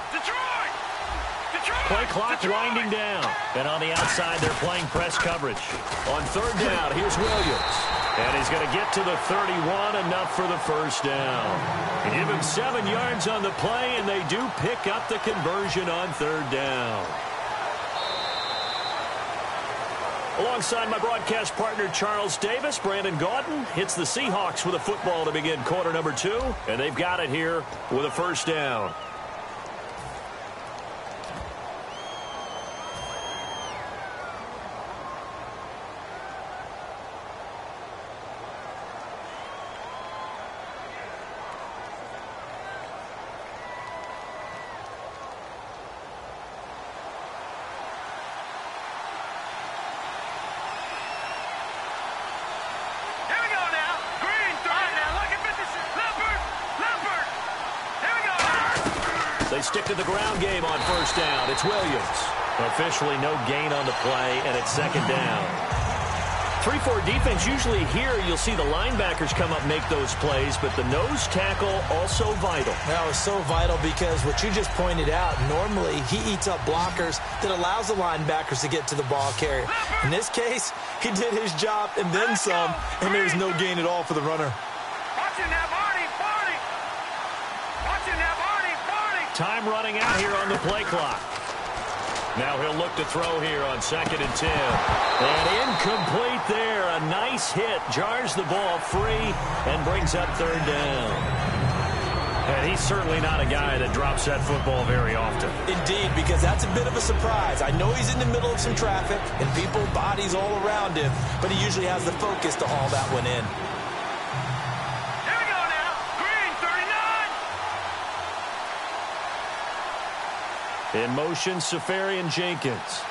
Play clock winding down. And on the outside, they're playing press coverage. On 3rd down, here's Williams. And he's going to get to the 31, enough for the 1st down. Give him 7 yards on the play, and they do pick up the conversion on 3rd down. Alongside my broadcast partner, Charles Davis, Brandon Gaudin hits the Seahawks with a football to begin quarter number 2, and they've got it here with a 1st down. They stick to the ground game on 1st down. It's Williams. Officially no gain on the play, and it's 2nd down. 3-4 defense, usually here you'll see the linebackers come up and make those plays, but the nose tackle also vital. That was so vital because what you just pointed out, normally he eats up blockers that allows the linebackers to get to the ball carrier. In this case, he did his job and then some, and there was no gain at all for the runner. Time running out here on the play clock. Now he'll look to throw here on 2nd and 10. And incomplete there. A nice hit. Jars the ball free and brings up 3rd down. And he's certainly not a guy that drops that football very often. Indeed, because that's a bit of a surprise. I know he's in the middle of some traffic and people, bodies all around him, but he usually has the focus to haul that one in. In motion, Safarian Jenkins.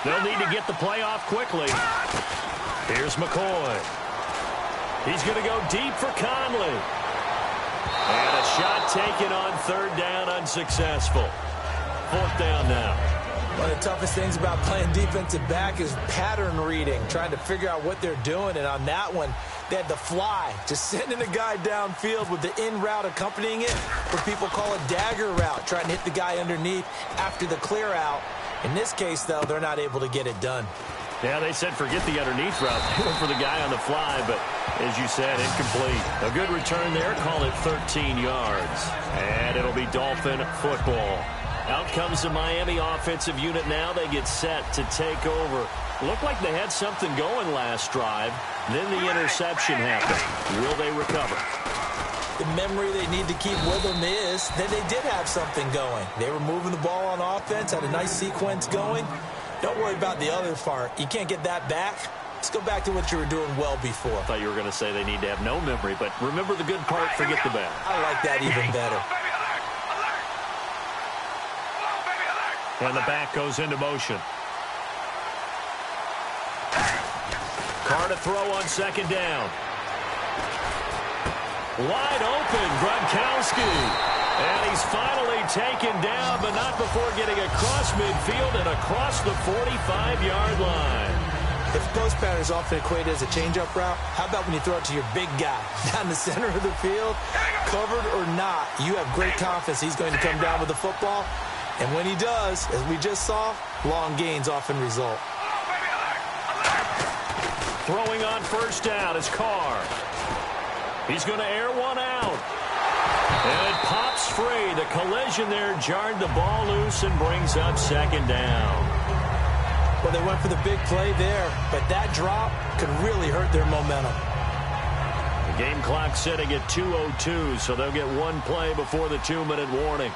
They'll need to get the play off quickly. Here's McCoy. He's going to go deep for Conley. And a shot taken on 3rd down, unsuccessful. 4th down now. One of the toughest things about playing defensive back is pattern reading, trying to figure out what they're doing. And on that one, they had the fly, just sending a guy downfield with the in route accompanying it, what people call a dagger route, trying to hit the guy underneath after the clear out. In this case, though, they're not able to get it done. Yeah, they said forget the underneath route. They went for the guy on the fly, but as you said, incomplete. A good return there, call it 13 yards. And it'll be Dolphin football. Out comes the Miami offensive unit now. They get set to take over. Looked like they had something going last drive. Then the interception happened. Will they recover? The memory they need to keep with them is that they did have something going. They were moving the ball on offense, had a nice sequence going. Don't worry about the other part. You can't get that back. Let's go back to what you were doing well before. I thought you were going to say they need to have no memory, but remember the good part, forget the bad. I like that even better. And the back goes into motion. Carr to throw on 2nd down. Wide open, Gronkowski. And he's finally taken down, but not before getting across midfield and across the 45-yard line. If post pattern is often equated as a change-up route, how about when you throw it to your big guy down the center of the field? Covered or not, you have great confidence he's going to come down with the football. And when he does, as we just saw, long gains often result. Throwing on 1st down is Carr. He's going to air one out. And it pops free. The collision there jarred the ball loose and brings up second down. Well, they went for the big play there, but that drop could really hurt their momentum. The game clock sitting at 2:02, so they'll get one play before the 2-minute warning.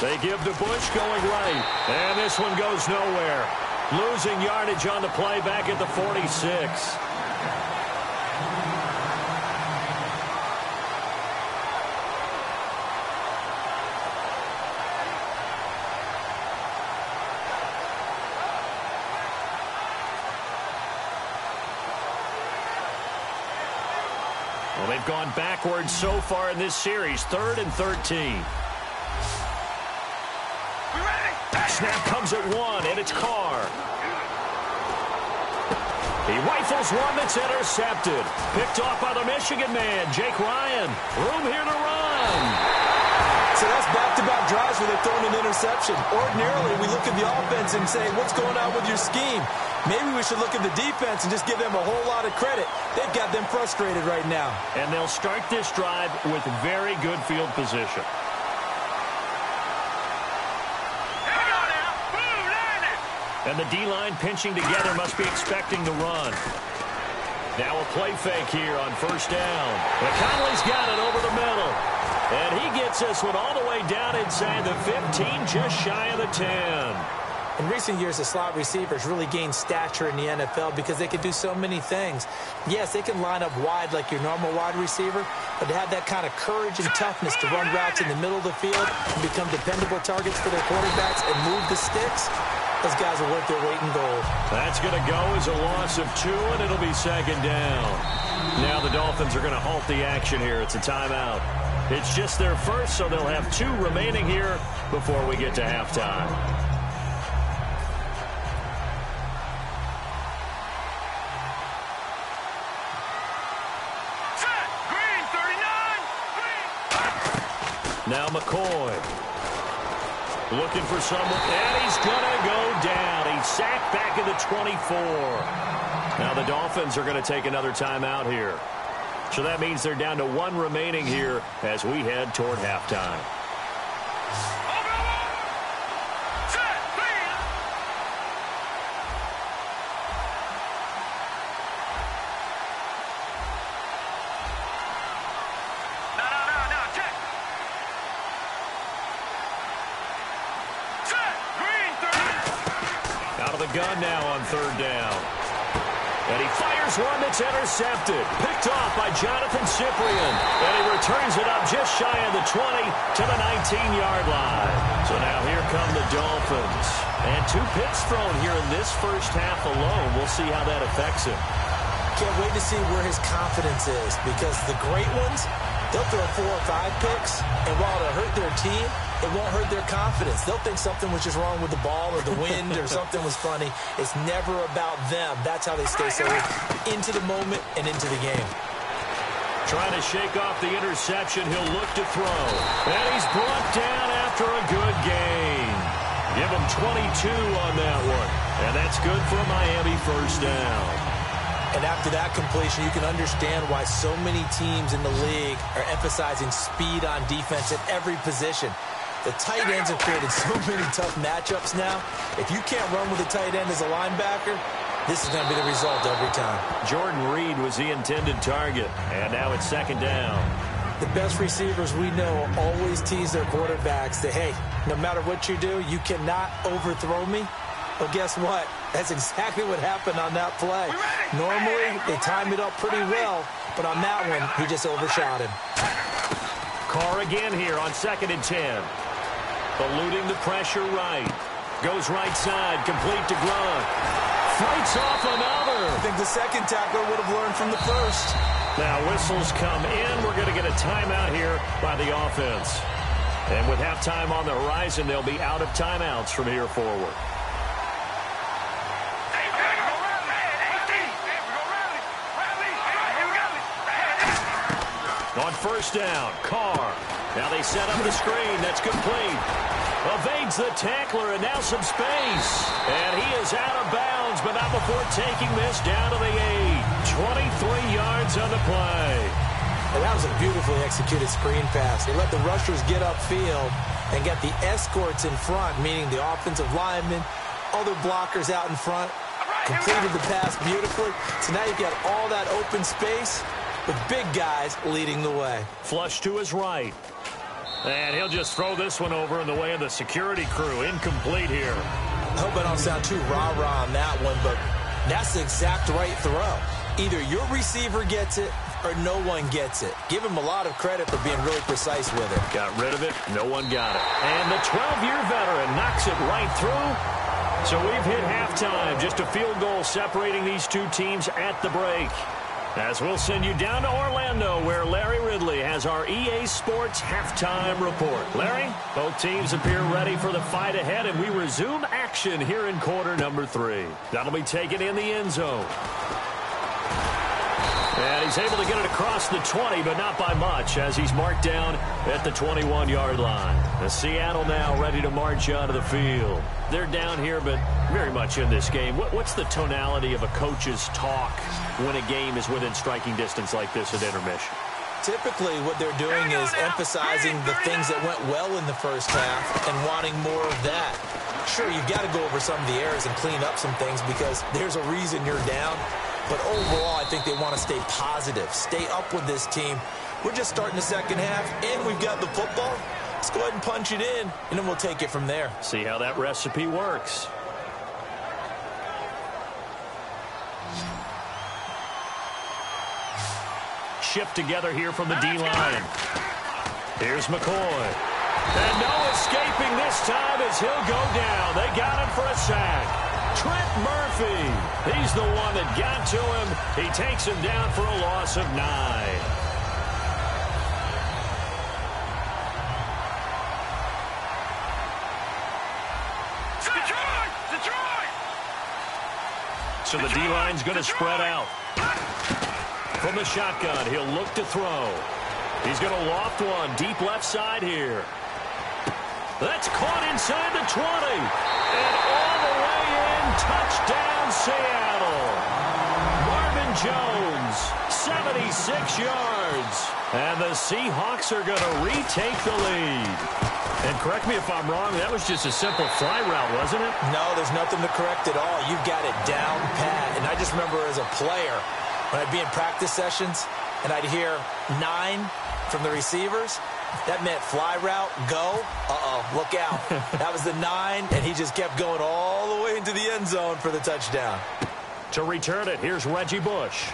They give to Bush going right, and this one goes nowhere. Losing yardage on the play back at the 46. Well, they've gone backwards so far in this series. 3rd and 13. Snap comes at 1, and it's Carr. He rifles one that's intercepted. Picked off by the Michigan man, Jake Ryan. Room here to run. So that's back-to-back drives where they've thrown an interception. Ordinarily, we look at the offense and say, what's going on with your scheme? Maybe we should look at the defense and just give them a whole lot of credit. They've got them frustrated right now. And they'll start this drive with very good field position. And the D-line pinching together must be expecting the run. Now a play fake here on first down. McConnelly's got it over the middle. And he gets this one all the way down inside the 15, just shy of the 10. In recent years, the slot receivers really gained stature in the NFL because they can do so many things. Yes, they can line up wide like your normal wide receiver, but to have that kind of courage and toughness to run routes in the middle of the field and become dependable targets for their quarterbacks and move the sticks, those guys are worth their weight in gold. That's going to go as a loss of 2, and it'll be second down. Now the Dolphins are going to halt the action here. It's a timeout. It's just their first, so they'll have 2 remaining here before we get to halftime. Now McCoy. Looking for someone, and he's going to go down. He's sacked back at the 24. Now the Dolphins are going to take another timeout here. So that means they're down to 1 remaining here as we head toward halftime. Gun now on third down. And he fires one that's intercepted. Picked off by Jonathan Cyprien. And he returns it up just shy of the 20 to the 19-yard line. So now here come the Dolphins. And 2 picks thrown here in this first half alone. We'll see how that affects him. Can't wait to see where his confidence is, because the great ones, they'll throw 4 or 5 picks, and while it'll hurt their team, it won't hurt their confidence. They'll think something was just wrong with the ball or the wind or something was funny. It's never about them. That's how they stay so into the moment and into the game. Trying to shake off the interception. He'll look to throw. And he's brought down after a good gain. Give him 22 on that one. And that's good for a Miami first down. And after that completion, you can understand why so many teams in the league are emphasizing speed on defense at every position. The tight ends have created so many tough matchups now. If you can't run with a tight end as a linebacker, this is going to be the result every time. Jordan Reed was the intended target, and now it's second down. The best receivers we know always tease their quarterbacks that, hey, no matter what you do, you cannot overthrow me. Well, guess what? That's exactly what happened on that play. Normally, they time it up pretty well, but on that one, he just overshot him. Carr again here on 2nd and 10. Eluding the pressure right. Goes right side, complete to Grunt. Fights off another. I think the second tackler would have learned from the first. Now whistles come in. We're going to get a timeout here by the offense. And with halftime on the horizon, they'll be out of timeouts from here forward. On first down, Carr. Now they set up the screen. That's complete. Evades the tackler, and now some space. And he is out of bounds, but not before taking this down to the 8. 23 yards on the play. And that was a beautifully executed screen pass. They let the rushers get upfield and get the escorts in front, meaning the offensive linemen, other blockers out in front, completed the pass beautifully. So now you've got all that open space with big guys leading the way. Flush to his right. And he'll just throw this one over in the way of the security crew. Incomplete here. I hope I don't sound too rah-rah on that one, but that's the exact right throw. Either your receiver gets it or no one gets it. Give him a lot of credit for being really precise with it. Got rid of it. No one got it. And the 12-year veteran knocks it right through. So we've hit halftime. Just a field goal separating these two teams at the break. As we'll send you down to Orlando, where Larry Ridley has our EA Sports halftime report. Larry, both teams appear ready for the fight ahead, and we resume action here in quarter number 3. That'll be taken in the end zone. And he's able to get it across the 20, but not by much, as he's marked down at the 21-yard line. The Seattle now ready to march onto the field. They're down here, but very much in this game. What's the tonality of a coach's talk when a game is within striking distance like this at intermission? Typically, what they're doing is emphasizing the things that went well in the first half and wanting more of that. Sure, you've got to go over some of the errors and clean up some things because there's a reason you're down. But overall, I think they want to stay positive, stay up with this team. We're just starting the second half, and we've got the football. Let's go ahead and punch it in, and then we'll take it from there. See how that recipe works. Shift together here from the D-line. Here's McCoy. And no escaping this time as he'll go down. They got him for a sack. Trent Murphy. He's the one that got to him. He takes him down for a loss of 9. Detroit! So the D-line's going to spread out. From the shotgun, he'll look to throw. He's going to loft one deep left side here. That's caught inside the 20. And all the way in, touchdown Seattle. Marvin Jones, 76 yards. And the Seahawks are going to retake the lead. And correct me if I'm wrong, that was just a simple fly route, wasn't it? No, there's nothing to correct at all. You've got it down pat. And I just remember as a player, when I'd be in practice sessions and I'd hear 9 from the receivers, that meant fly route, go, look out. That was the 9, and he just kept going all the way into the end zone for the touchdown. To return it, here's Reggie Bush.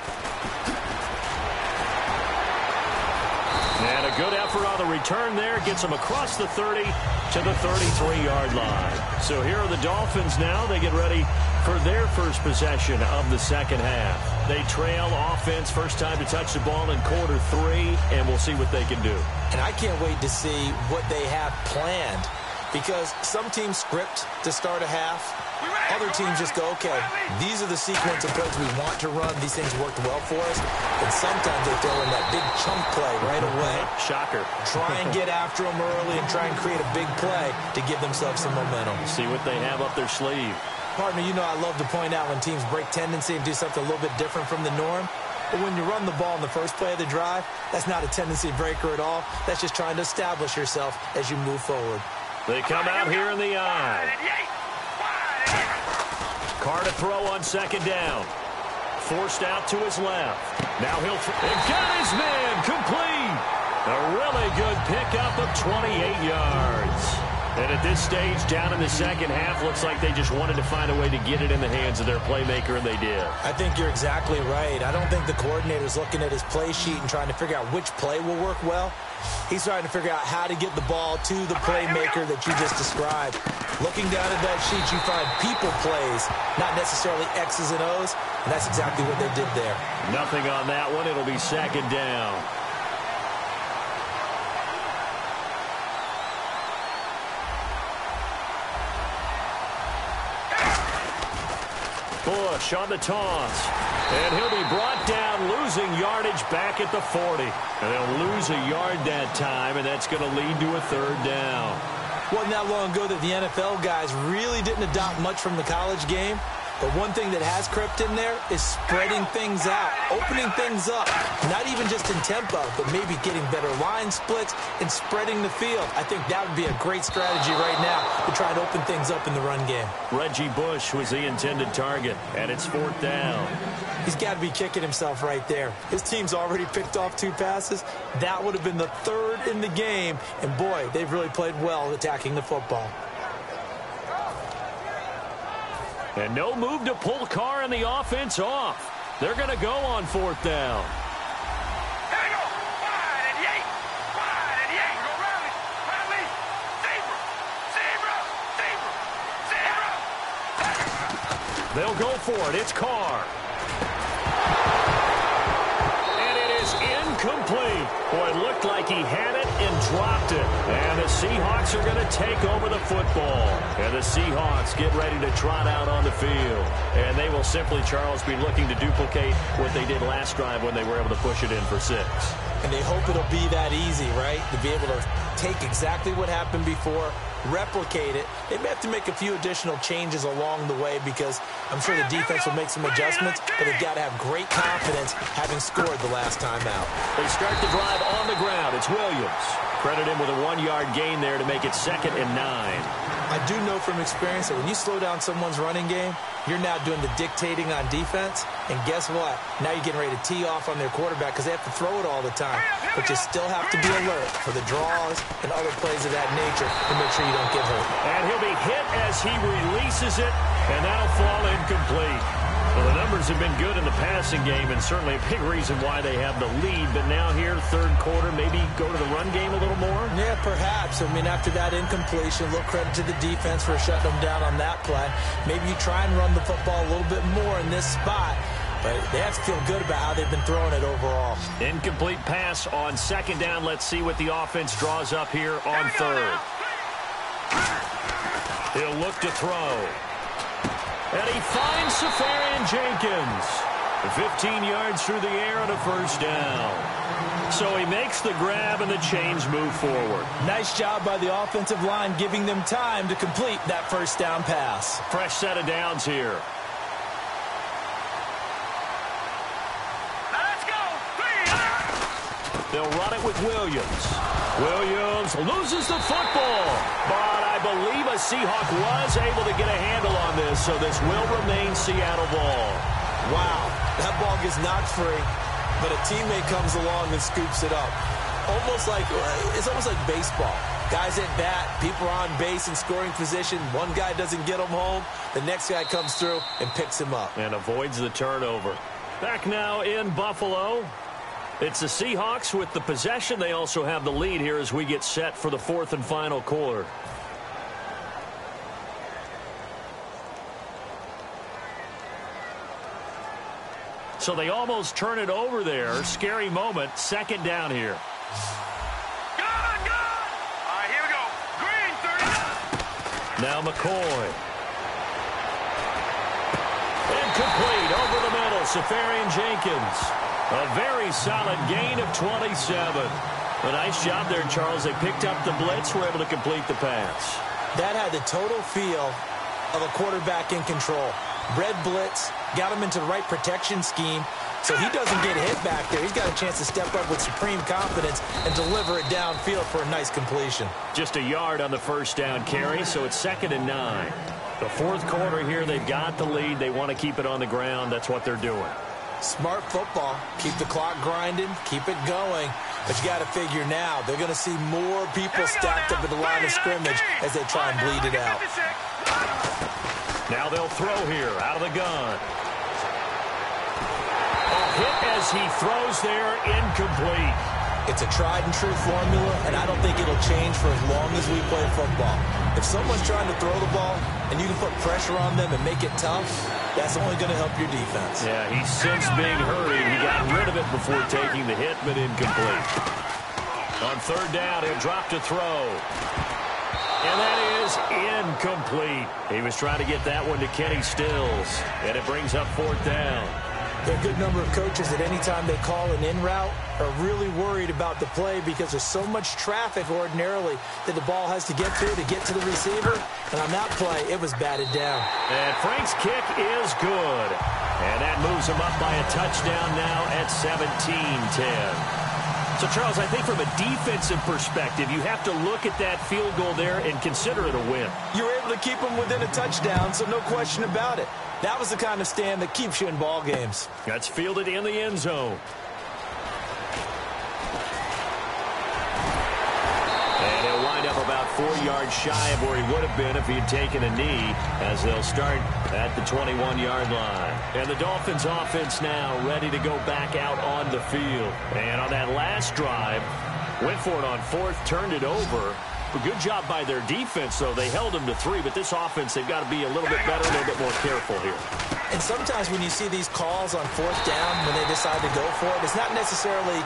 And a good effort on the return there. Gets him across the 30 to the 33-yard line. So here are the Dolphins now. They get ready for their first possession of the second half. They trail offense, first time to touch the ball in quarter 3, and we'll see what they can do. And I can't wait to see what they have planned, because some teams script to start a half. Other teams just go, okay, these are the sequence of plays we want to run. These things worked well for us. And sometimes they throw in that big chunk play right away. Shocker. Try and get after them early and try and create a big play to give themselves some momentum. See what they have up their sleeve. Partner, you know I love to point out when teams break tendency and do something a little bit different from the norm. But when you run the ball in the first play of the drive, that's not a tendency breaker at all. That's just trying to establish yourself as you move forward. They come out here in the eye. Carr to throw on second down. Forced out to his left. Now he'll got his man complete. A really good pickup of 28 yards. And at this stage, down in the second half, looks like they just wanted to find a way to get it in the hands of their playmaker, and they did. I think you're exactly right. I don't think the coordinator's looking at his play sheet and trying to figure out which play will work well. He's trying to figure out how to get the ball to the playmaker that you just described. Looking down at that sheet, you find people plays, not necessarily X's and O's, and that's exactly what they did there. Nothing on that one. It'll be second down. Bush on the toss. And he'll be brought down, losing yardage back at the 40. And they'll lose a yard that time, and that's going to lead to a third down. Wasn't that long ago that the NFL guys really didn't adopt much from the college game. But one thing that has crept in there is spreading things out, opening things up, not even just in tempo, but maybe getting better line splits and spreading the field. I think that would be a great strategy right now to try and open things up in the run game. Reggie Bush was the intended target, and it's 4th down. He's got to be kicking himself right there. His team's already picked off 2 passes. That would have been the 3rd in the game. And, boy, they've really played well attacking the football. And no move to pull Carr and the offense off. They're going to go on 4th down. Here we go. Wide and yank. Wide and yank. We go rally. Rally. Zebra. Zebra. Zebra. Zebra. They'll go for it. It's Carr. And it is incomplete. Boy, it looked like he had it and dropped it. And the Seahawks are going to take over the football. And the Seahawks get ready to trot out on the field. And they will simply, Charles, be looking to duplicate what they did last drive when they were able to push it in for 6. And they hope it'll be that easy, right? To be able to take exactly what happened before, replicate it. They may have to make a few additional changes along the way because I'm sure the defense will make some adjustments, but they've got to have great confidence having scored the last time out. They start the drive on the ground. It's Williams. Credit him with a 1-yard gain there to make it 2nd and 9. I do know from experience that when you slow down someone's running game, you're now doing the dictating on defense. And guess what? Now you're getting ready to tee off on their quarterback because they have to throw it all the time. But you still have to be alert for the draws and other plays of that nature to make sure you don't get hurt. And he'll be hit as he releases it, and that'll fall incomplete. Well, the numbers have been good in the passing game, and certainly a big reason why they have the lead. But now here, 3rd quarter, maybe go to the run game a little more? Yeah, perhaps. I mean, after that incompletion, a little credit to the defense for shutting them down on that play. Maybe you try and run the football a little bit more in this spot. But they have to feel good about how they've been throwing it overall. Incomplete pass on 2nd down. Let's see what the offense draws up here on 3rd. He'll look to throw. And he finds Safarian Jenkins. 15 yards through the air on a 1st down. So he makes the grab and the chains move forward. Nice job by the offensive line giving them time to complete that 1st down pass. Fresh set of downs here. Now let's go. 3. They'll run it with Williams. Williams loses the football, but I believe a Seahawk was able to get a handle on this, so this will remain Seattle ball. Wow, that ball gets knocked free, but a teammate comes along and scoops it up. It's almost like baseball. Guys at bat, people are on base in scoring position. One guy doesn't get him home. The next guy comes through and picks him up. And avoids the turnover. Back now in Buffalo. It's the Seahawks with the possession. They also have the lead here as we get set for the 4th and final quarter. So they almost turn it over there. Scary moment. 2nd down here. Good, good. All right, here we go. Green, 39. Now McCoy. Incomplete over the middle. Safarian Jenkins. A very solid gain of 27. A nice job there, Charles. They picked up the blitz, were able to complete the pass. That had the total feel of a quarterback in control. Red blitz, got him into the right protection scheme, so he doesn't get hit back there. He's got a chance to step up with supreme confidence and deliver it downfield for a nice completion. Just a yard on the 1st down carry, so it's 2nd and 9. The 4th quarter here, they've got the lead. They want to keep it on the ground. That's what they're doing. Smart football. Keep the clock grinding. Keep it going. But you got to figure now, they're going to see more people stacked up at the line of scrimmage as they try and bleed it out. Now they'll throw here out of the gun. A hit as he throws there, incomplete. It's a tried and true formula, and I don't think it'll change for as long as we play football. If someone's trying to throw the ball and you can put pressure on them and make it tough, that's only going to help your defense. Yeah, he's since being hurried. He got rid of it before taking the hit, but incomplete. On 3rd down, he'll drop to throw. And that is incomplete. He was trying to get that one to Kenny Stills, and it brings up 4th down. There are a good number of coaches that anytime they call an in route are really worried about the play because there's so much traffic ordinarily that the ball has to get through to get to the receiver. And on that play, it was batted down. And Frank's kick is good. And that moves him up by a touchdown now at 17-10. So, Charles, I think from a defensive perspective, you have to look at that field goal there and consider it a win. You were able to keep them within a touchdown, so no question about it. That was the kind of stand that keeps you in ball games. That's fielded in the end zone. And he'll wind up about 4 yards shy of where he would have been if he had taken a knee, as they'll start at the 21-yard line. And the Dolphins offense now ready to go back out on the field. And on that last drive, went for it on fourth, turned it over. A good job by their defense, though. They held them to 3, but this offense, they've got to be a little bit better, a little bit more careful here. And sometimes when you see these calls on fourth down, when they decide to go for it, it's not necessarily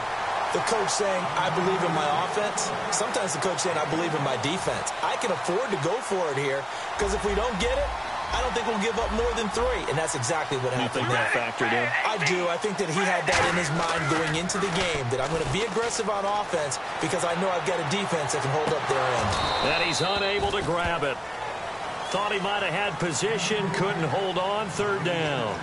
the coach saying, I believe in my offense. Sometimes the coach saying, I believe in my defense. I can afford to go for it here because if we don't get it, I don't think we'll give up more than 3. And that's exactly what happened. You think that factored in? I do. I think that he had that in his mind going into the game, that I'm going to be aggressive on offense because I know I've got a defense that can hold up their end. And he's unable to grab it. Thought he might have had position, couldn't hold on, third down.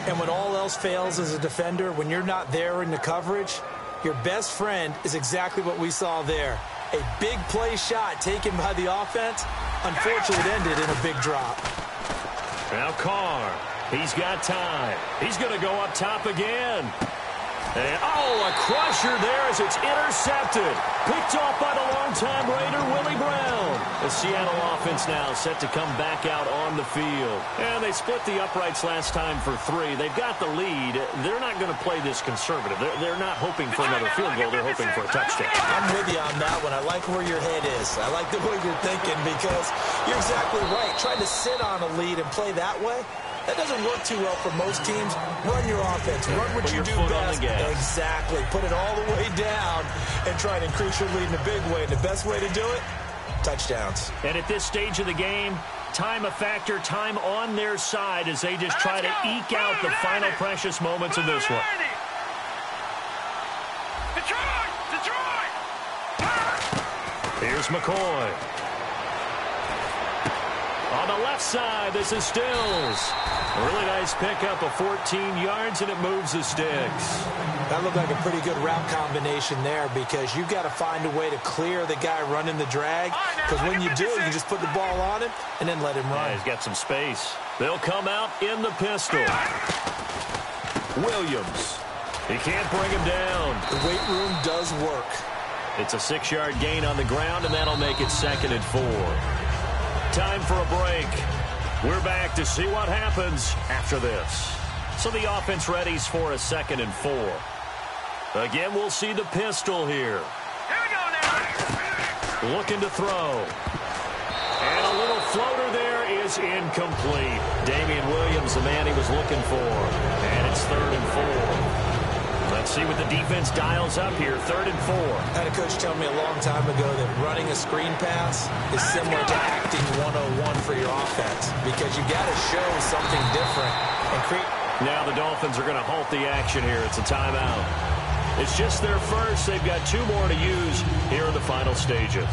And when all else fails as a defender, when you're not there in the coverage, your best friend is exactly what we saw there. A big play shot taken by the offense. Unfortunately, it ended in a big drop. Now Carr, he's got time. He's going to go up top again. And, a crusher there as it's intercepted. Picked off by the longtime Raider, Willie Brown. The Seattle offense now set to come back out on the field. And they split the uprights last time for 3. They've got the lead. They're not going to play this conservative. They're not hoping for another field goal. They're hoping for a touchdown. I'm with you on that one. I like where your head is. I like the way you're thinking because you're exactly right. Trying to sit on a lead and play that way, that doesn't work too well for most teams. Run your offense. Run what you do best. Exactly. Put it all the way down and try and increase your lead in a big way. And the best way to do it, touchdowns. And at this stage of the game, time a factor, time on their side as they just try to eke out the final precious moments of this one. Detroit! Here's McCoy. On the left side, this is Stills. A really nice pickup of 14 yards, and it moves the sticks. That looked like a pretty good route combination there because you've got to find a way to clear the guy running the drag. Because when you do, you just put the ball on him and then let him run. Yeah, he's got some space. They'll come out in the pistol. Williams. He can't bring him down. The weight room does work. It's a 6-yard gain on the ground, and that'll make it 2nd and 4. Time for a break. We're back to see what happens after this. So the offense readies for a 2nd and 4. Again, we'll see the pistol here. Here we go now. Looking to throw. And a little floater there is incomplete. Damian Williams, the man he was looking for. And it's 3rd and 4. Let's see what the defense dials up here. 3rd and 4. I had a coach tell me a long time ago that running a screen pass is similar to acting 101 for your offense because you got to show something different and create. Now the Dolphins are going to halt the action here. It's a timeout. It's just their first. They've got 2 more to use here in the final stages.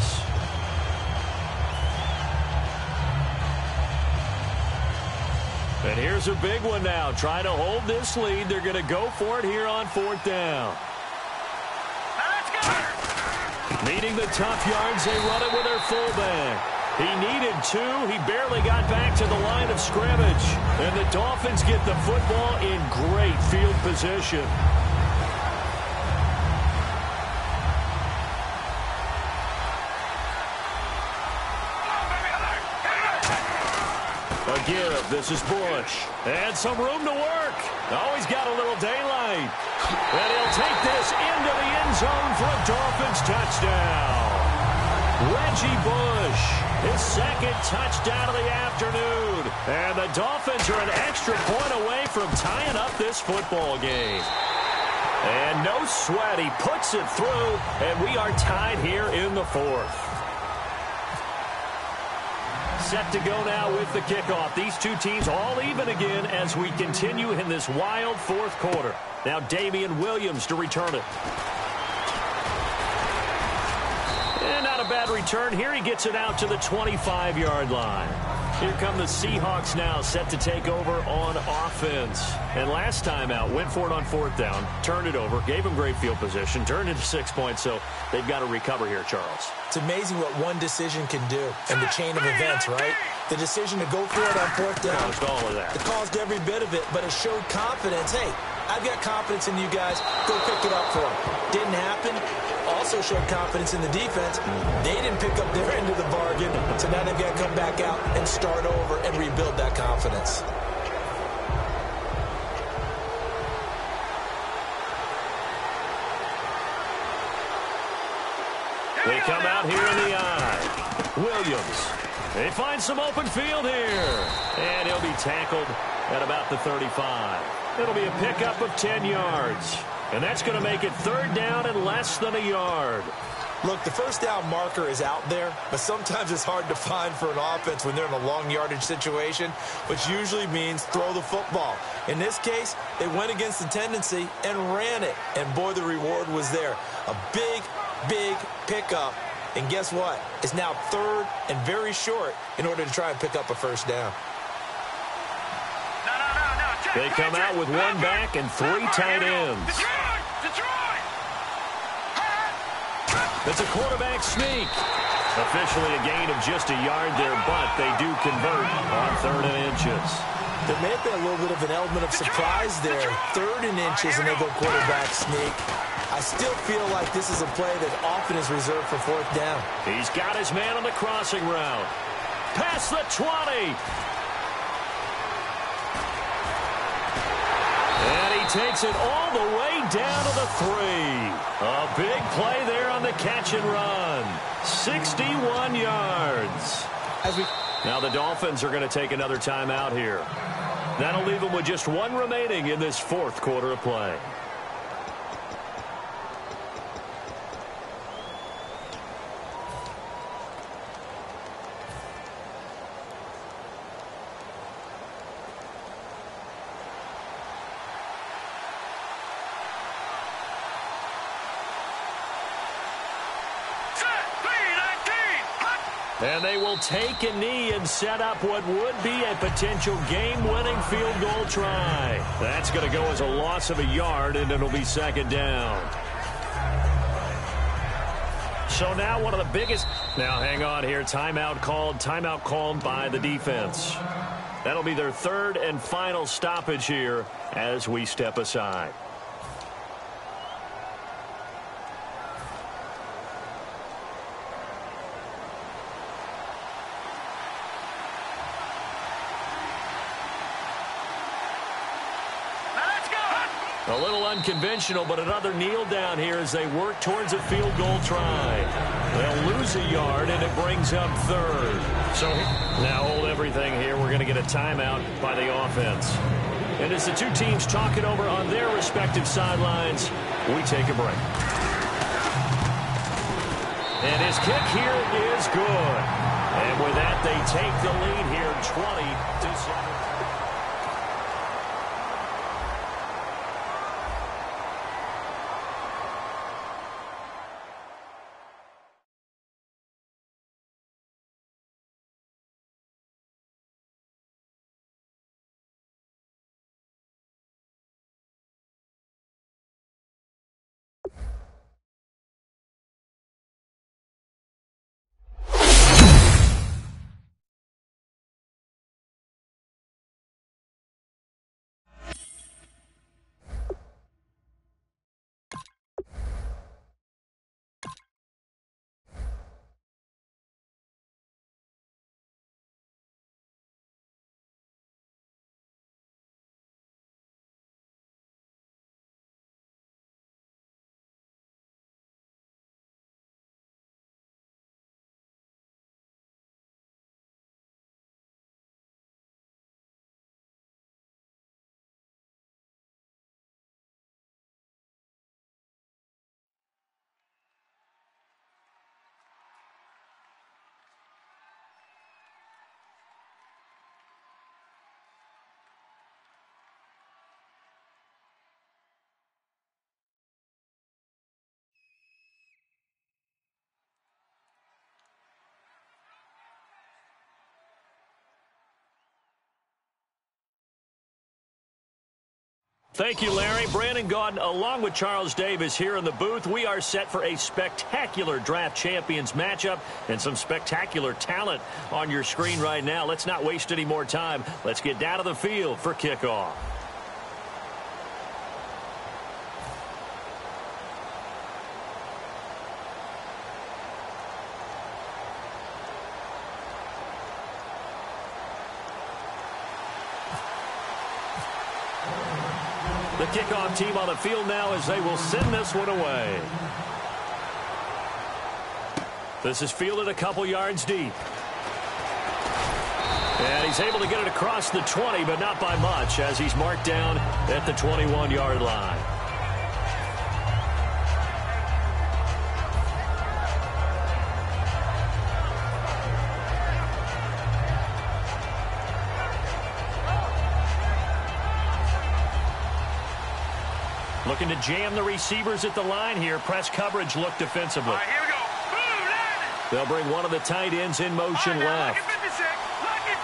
And here's a big one now. Trying to hold this lead. They're going to go for it here on 4th down. Now let's go. Needing the tough yards, they run it with their fullback. He needed 2. He barely got back to the line of scrimmage. And the Dolphins get the football in great field position. Again, this is Bush. And some room to work. Always got a little daylight. And he'll take this into the end zone for a Dolphins touchdown. Reggie Bush, his 2nd touchdown of the afternoon. And the Dolphins are an extra point away from tying up this football game. And no sweat, he puts it through, and we are tied here in the 4th. set to go now with the kickoff. These two teams all even again as we continue in this wild fourth quarter. Now Damian Williams to return it. And not a bad return. Here he gets it out to the 25-yard line. Here come the Seahawks now, set to take over on offense. And last time out, went for it on fourth down, turned it over, gave him great field position, turned into 6 points, so they've got to recover here, Charles. It's amazing what one decision can do in the chain of events, right? The decision to go for it on fourth down. Caused all of that. It caused every bit of it, but it showed confidence. Hey, I've got confidence in you guys. Go pick it up for them. Didn't happen. Also showed confidence in the defense. They didn't pick up their end of the bargain, so now they've got to come back out and start over and rebuild that confidence. They come out here in the eye. Williams. They find some open field here. And he'll be tackled at about the 35. It'll be a pickup of 10 yards. And that's going to make it third down and less than a yard. Look, the first down marker is out there, but sometimes it's hard to find for an offense when they're in a long yardage situation, which usually means throw the football. In this case, they went against the tendency and ran it. And, boy, the reward was there. A big, big pickup. And guess what? It's now third and very short in order to try and pick up a first down. They come out with one back and three tight ends. It's a quarterback sneak. Officially a gain of just a yard there, but they do convert on 3rd and inches. There may have been a little bit of an element of surprise there. 3rd and inches, and they go quarterback sneak. I still feel like this is a play that often is reserved for fourth down. He's got his man on the crossing route. Past the 20. And he takes it all the way down to the 3. A big play there on the catch and run. 61 yards. Now the Dolphins are going to take another timeout here. That'll leave them with just one remaining in this fourth quarter of play. And they will take a knee and set up what would be a potential game-winning field goal try. That's going to go as a loss of a yard, and it'll be second down. So now one of the biggest... Now hang on here. Timeout called by the defense. That'll be their third and final stoppage here as we step aside. A little unconventional, but another kneel down here as they work towards a field goal try. They'll lose a yard, and it brings up third. So now hold everything here. We're going to get a timeout by the offense. And as the two teams talk it over on their respective sidelines, we take a break. And his kick here is good. And with that, they take the lead here 20-7. Thank you, Larry. Brandon Gaudin, along with Charles Davis here in the booth. We are set for a spectacular draft champions matchup and some spectacular talent on your screen right now. Let's not waste any more time. Let's get down to the field for kickoff. The kickoff team on the field now as they will send this one away. This is fielded a couple yards deep. And he's able to get it across the 20, but not by much as he's marked down at the 21-yard line. Looking to jam the receivers at the line here. Press coverage look defensively. All right, here we go. Boom, landed. They'll bring one of the tight ends in motion left. Lucky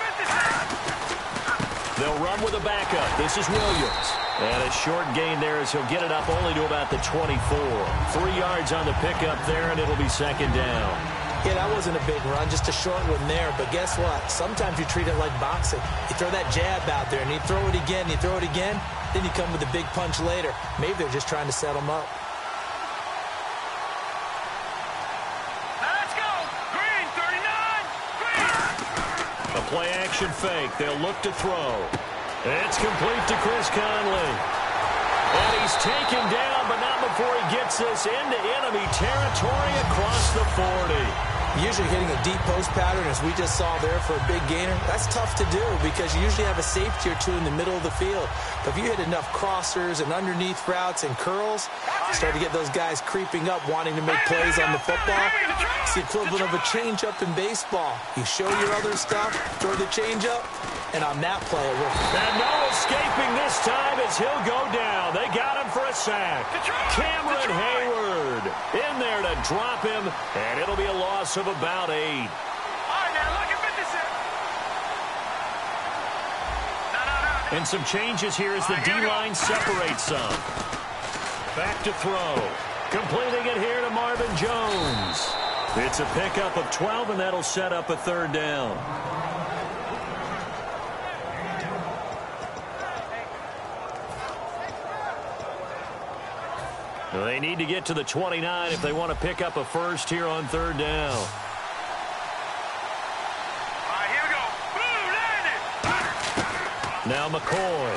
56. They'll run with a backup. This is Williams. And a short gain there as he'll get it up only to about the 24. 3 yards on the pickup there, and it'll be second down. Yeah, that wasn't a big run, just a short one there. But guess what? Sometimes you treat it like boxing. You throw that jab out there, and you throw it again, you throw it again, then you come with a big punch later. Maybe they're just trying to set them up. Let's go. Green, 39. Green. A play-action fake. They'll look to throw. It's complete to Chris Conley. And he's taken down, but not before he gets this into enemy territory across the 40. Usually hitting a deep post pattern, as we just saw there for a big gainer, that's tough to do because you usually have a safety or two in the middle of the field. But if you hit enough crossers and underneath routes and curls, you start to get those guys creeping up, wanting to make plays on the football. It's the equivalent of a changeup in baseball. You show your other stuff, throw the changeup, and on that play it worked. And no escaping this time as he'll go down. They got him for a sack. Cameron Hayward in there to drop him, and it'll be a loss of about 8. All right, now look at 56. No. And some changes here as the D-line separates some. Back to throw. Completing it here to Marvin Jones. It's a pickup of 12, and that'll set up a third down. They need to get to the 29 if they want to pick up a first here on third down. All right, here we go. Boom, landed. Now McCoy.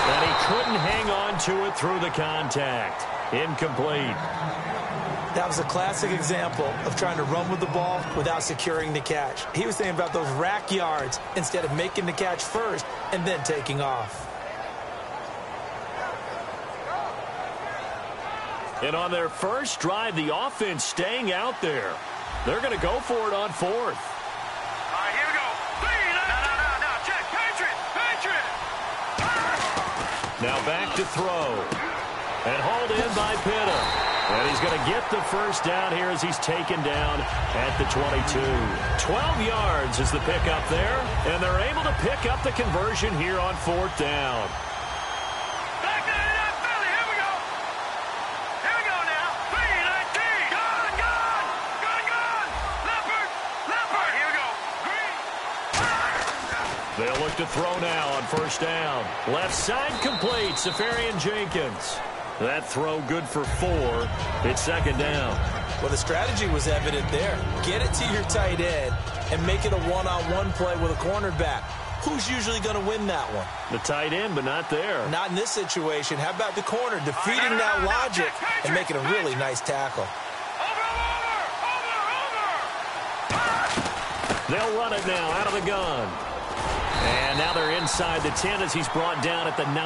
And he couldn't hang on to it through the contact. Incomplete. That was a classic example of trying to run with the ball without securing the catch. He was thinking about those rack yards instead of making the catch first and then taking off. And on their first drive, the offense staying out there. They're going to go for it on fourth. All right, here we go. No. Check. Patriot. Now back to throw. And hauled in by Pitta. And he's going to get the first down here as he's taken down at the 22. 12 yards is the pickup there. And they're able to pick up the conversion here on fourth down. They'll look to throw now on first down. Left side complete, Safarian Jenkins. That throw good for 4. It's second down. Well, the strategy was evident there. Get it to your tight end and make it a one-on-one play with a cornerback. Who's usually going to win that one? The tight end, but not there. Not in this situation. How about the corner defeating that logic and making a really nice tackle? They'll run it now out of the gun. And now they're inside the 10 as he's brought down at the 9.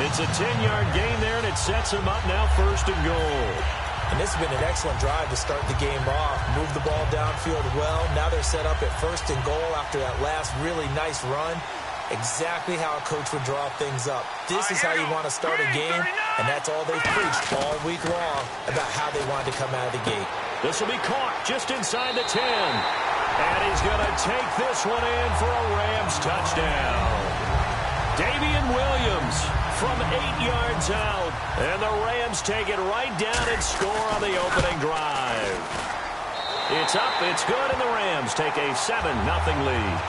It's a 10-yard gain there, and it sets him up now first and goal. And this has been an excellent drive to start the game off. Move the ball downfield well. Now they're set up at first and goal after that last really nice run. Exactly how a coach would draw things up. This is how you want to start a game, and that's all they've preached all week long about how they wanted to come out of the gate. This will be caught just inside the 10. And he's going to take this one in for a Rams touchdown. Williams from 8 yards out. And the Rams take it right down and score on the opening drive. It's up, it's good, and the Rams take a 7-0 lead.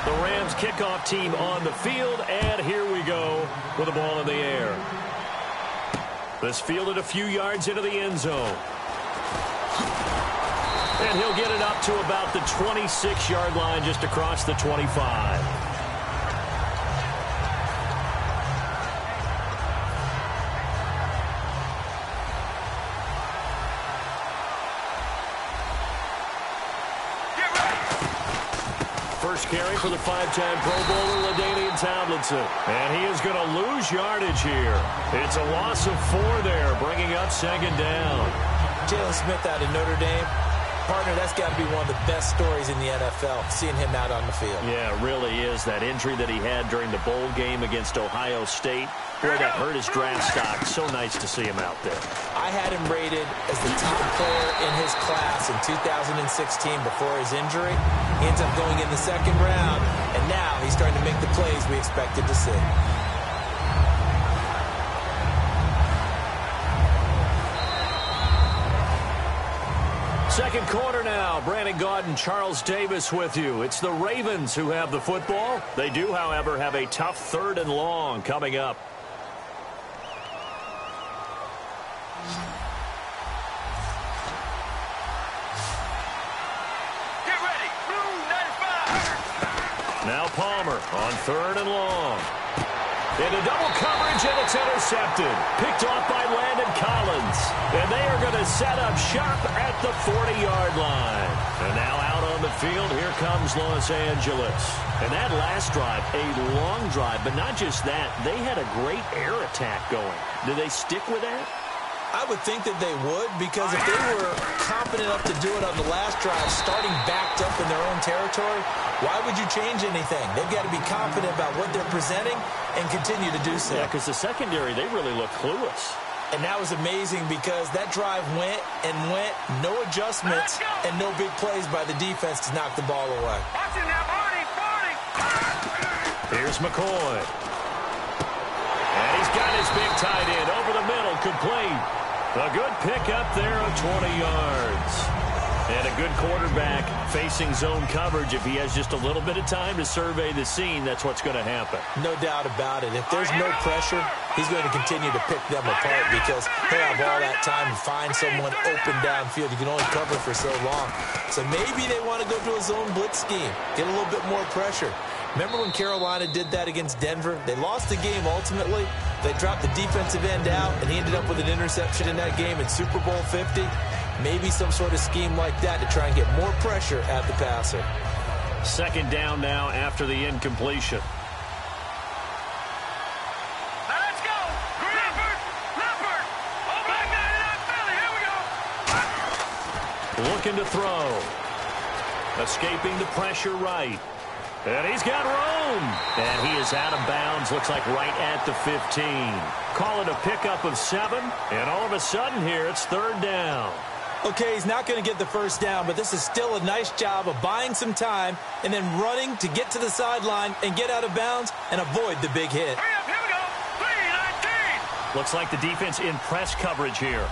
The Rams kickoff team on the field, and here we go with the ball in the air. This fielded a few yards into the end zone. And he'll get it up to about the 26-yard line, just across the 25. First carry for the 5-time Pro Bowler, LaDainian Tomlinson. And he is going to lose yardage here. It's a loss of 4 there, bringing up second down. Jalen Smith out of Notre Dame. Partner, that's got to be one of the best stories in the NFL, seeing him out on the field. Yeah, it really is. That injury that he had during the bowl game against Ohio State, boy, that hurt his draft stock. So nice to see him out there. I had him rated as the top player in his class in 2016 before his injury. He ends up going in the second round, and now he's starting to make the plays we expected to see. Second quarter now. Brandon Gaud and Charles Davis with you. It's the Ravens who have the football. They do, however, have a tough 3rd and long coming up. Get ready. Blue 95. Now Palmer on 3rd and long. Into double coverage, and it's intercepted. Picked off by Landon Collins. And they are going to set up shop at the 40-yard line. And now out on the field, here comes Los Angeles. And that last drive, a long drive, but not just that. They had a great air attack going. Do they stick with that? I would think that they would, because if they were confident enough to do it on the last drive, starting backed up in their own territory, why would you change anything? They've got to be confident about what they're presenting and continue to do so. Yeah, because the secondary, they really look clueless. And that was amazing because that drive went and went, no adjustments, and no big plays by the defense to knock the ball away. Watching now, Barney. Here's McCoy. And he's got his big tight end over the middle, complete. A good pickup there of 20 yards. And a good quarterback facing zone coverage. If he has just a little bit of time to survey the scene, that's what's going to happen. No doubt about it. If there's no pressure, he's going to continue to pick them apart because he'll have all that time to find someone open downfield. You can only cover for so long. So maybe they want to go to a zone blitz scheme, get a little bit more pressure. Remember when Carolina did that against Denver? They lost the game ultimately. They dropped the defensive end out, and he ended up with an interception in that game in Super Bowl 50. Maybe some sort of scheme like that to try and get more pressure at the passer. Second down now after the incompletion. Now let's go. Leopard. Oh, back 99 Philly. Here we go. Looking to throw. Escaping the pressure right. And he's got room. And he is out of bounds. Looks like right at the 15. Call it a pickup of 7. And all of a sudden here, it's 3rd down. Okay, he's not going to get the first down, but this is still a nice job of buying some time and then running to get to the sideline and get out of bounds and avoid the big hit. Hurry up. Here we go. 3-19. Looks like the defense in press coverage here.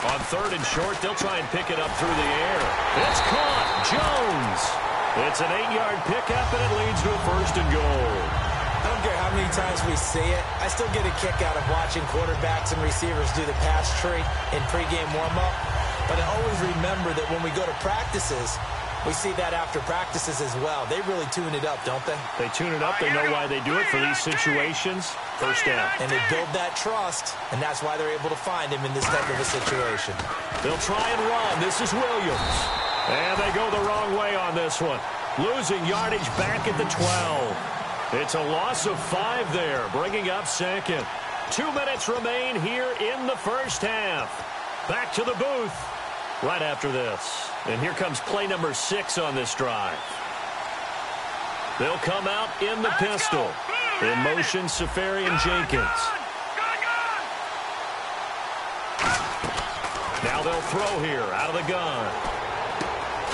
On 3rd and short, they'll try and pick it up through the air. It's caught. Jones. It's an 8-yard pickup, and it leads to a 1st and goal. I don't care how many times we see it. I still get a kick out of watching quarterbacks and receivers do the pass tree in pregame warm-up. But I always remember that when we go to practices, we see that after practices as well. They really tune it up, don't they? They tune it up. They know why they do it for these situations. First down. And they build that trust, and that's why they're able to find him in this type of a situation. They'll try and run. This is Williams. And they go the wrong way on this one. Losing yardage back at the 12. It's a loss of 5 there, bringing up second. 2 minutes remain here in the first half. Back to the booth right after this. And here comes play number 6 on this drive. They'll come out in the pistol. In motion, Safarian Jenkins. they'll throw here out of the gun.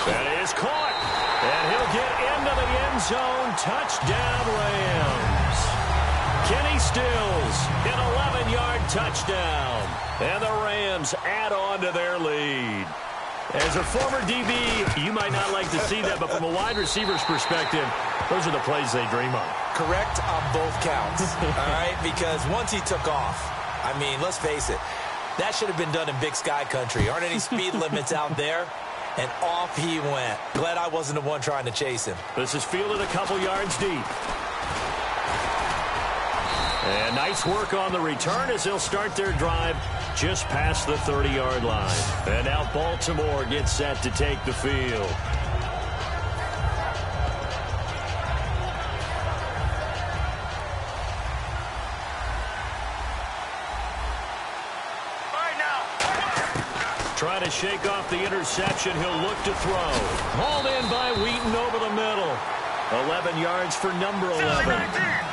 That is caught. And he'll get into the end zone. Touchdown, Rams. Kenny Stills, an 11-yard touchdown. And the Rams add on to their lead. As a former DB, you might not like to see that, but from a wide receiver's perspective, those are the plays they dream of. Correct on both counts, all right? Because once he took off, I mean, let's face it, that should have been done in Big Sky country. Aren't any speed limits out there? And off he went. Glad I wasn't the one trying to chase him. This is fielded a couple yards deep. And nice work on the return as they'll start their drive just past the 30-yard line. And now Baltimore gets set to take the field. Trying to shake off the interception. He'll look to throw. Hauled in by Wheaton over the middle. 11 yards for number 11.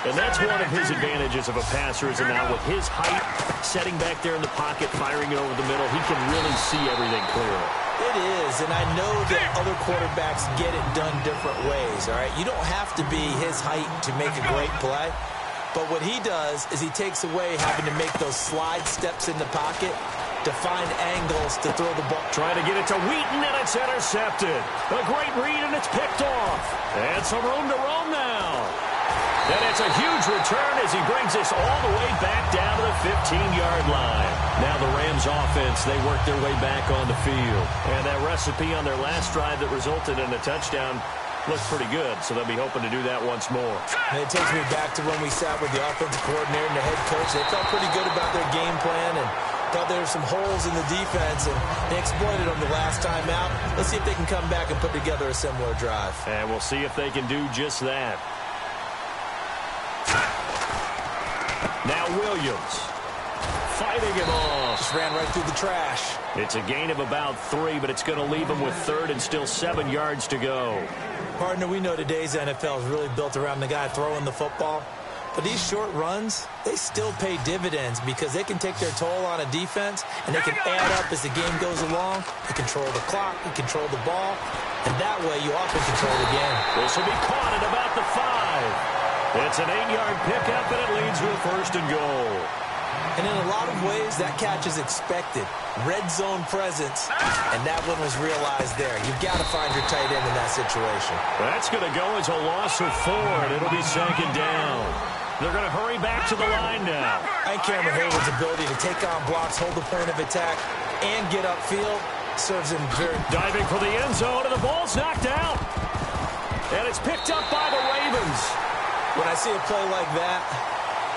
And that's one of his advantages of a passer is now with his height, setting back there in the pocket, firing it over the middle, he can really see everything clearly. It is, and I know that other quarterbacks get it done different ways, all right? You don't have to be his height to make a great play. But what he does is he takes away having to make those slide steps in the pocket to find angles to throw the ball. Trying to get it to Wheaton, and it's intercepted. A great read, and it's picked off. And some room to roam now. And it's a huge return as he brings this all the way back down to the 15-yard line. Now the Rams offense, they work their way back on the field. And that recipe on their last drive that resulted in a touchdown looks pretty good, so they'll be hoping to do that once more. And it takes me back to when we sat with the offensive coordinator and the head coach. They felt pretty good about their game plan and thought there were some holes in the defense, and they exploited them the last time out. Let's see if they can come back and put together a similar drive. And we'll see if they can do just that. Now Williams fighting him off. Just ran right through the trash. It's a gain of about 3, but it's going to leave him with third and still 7 yards to go. Partner, we know today's NFL is really built around the guy throwing the football. But these short runs, they still pay dividends because they can take their toll on a defense and they can add up as the game goes along. They control the clock, they control the ball, and that way you often control the game. This will be caught at about the 5. It's an 8-yard pickup, and it leads to a first and goal. And in a lot of ways, that catch is expected. Red zone presence, and that one was realized there. You've got to find your tight end in that situation. That's going to go as a loss of 4, and it'll be second down. They're going to hurry back to the line now. I think Cameron Hayward's ability to take on blocks, hold the point of attack, and get upfield serves him very... Diving for the end zone, and the ball's knocked out. And it's picked up by the Ravens. When I see a play like that,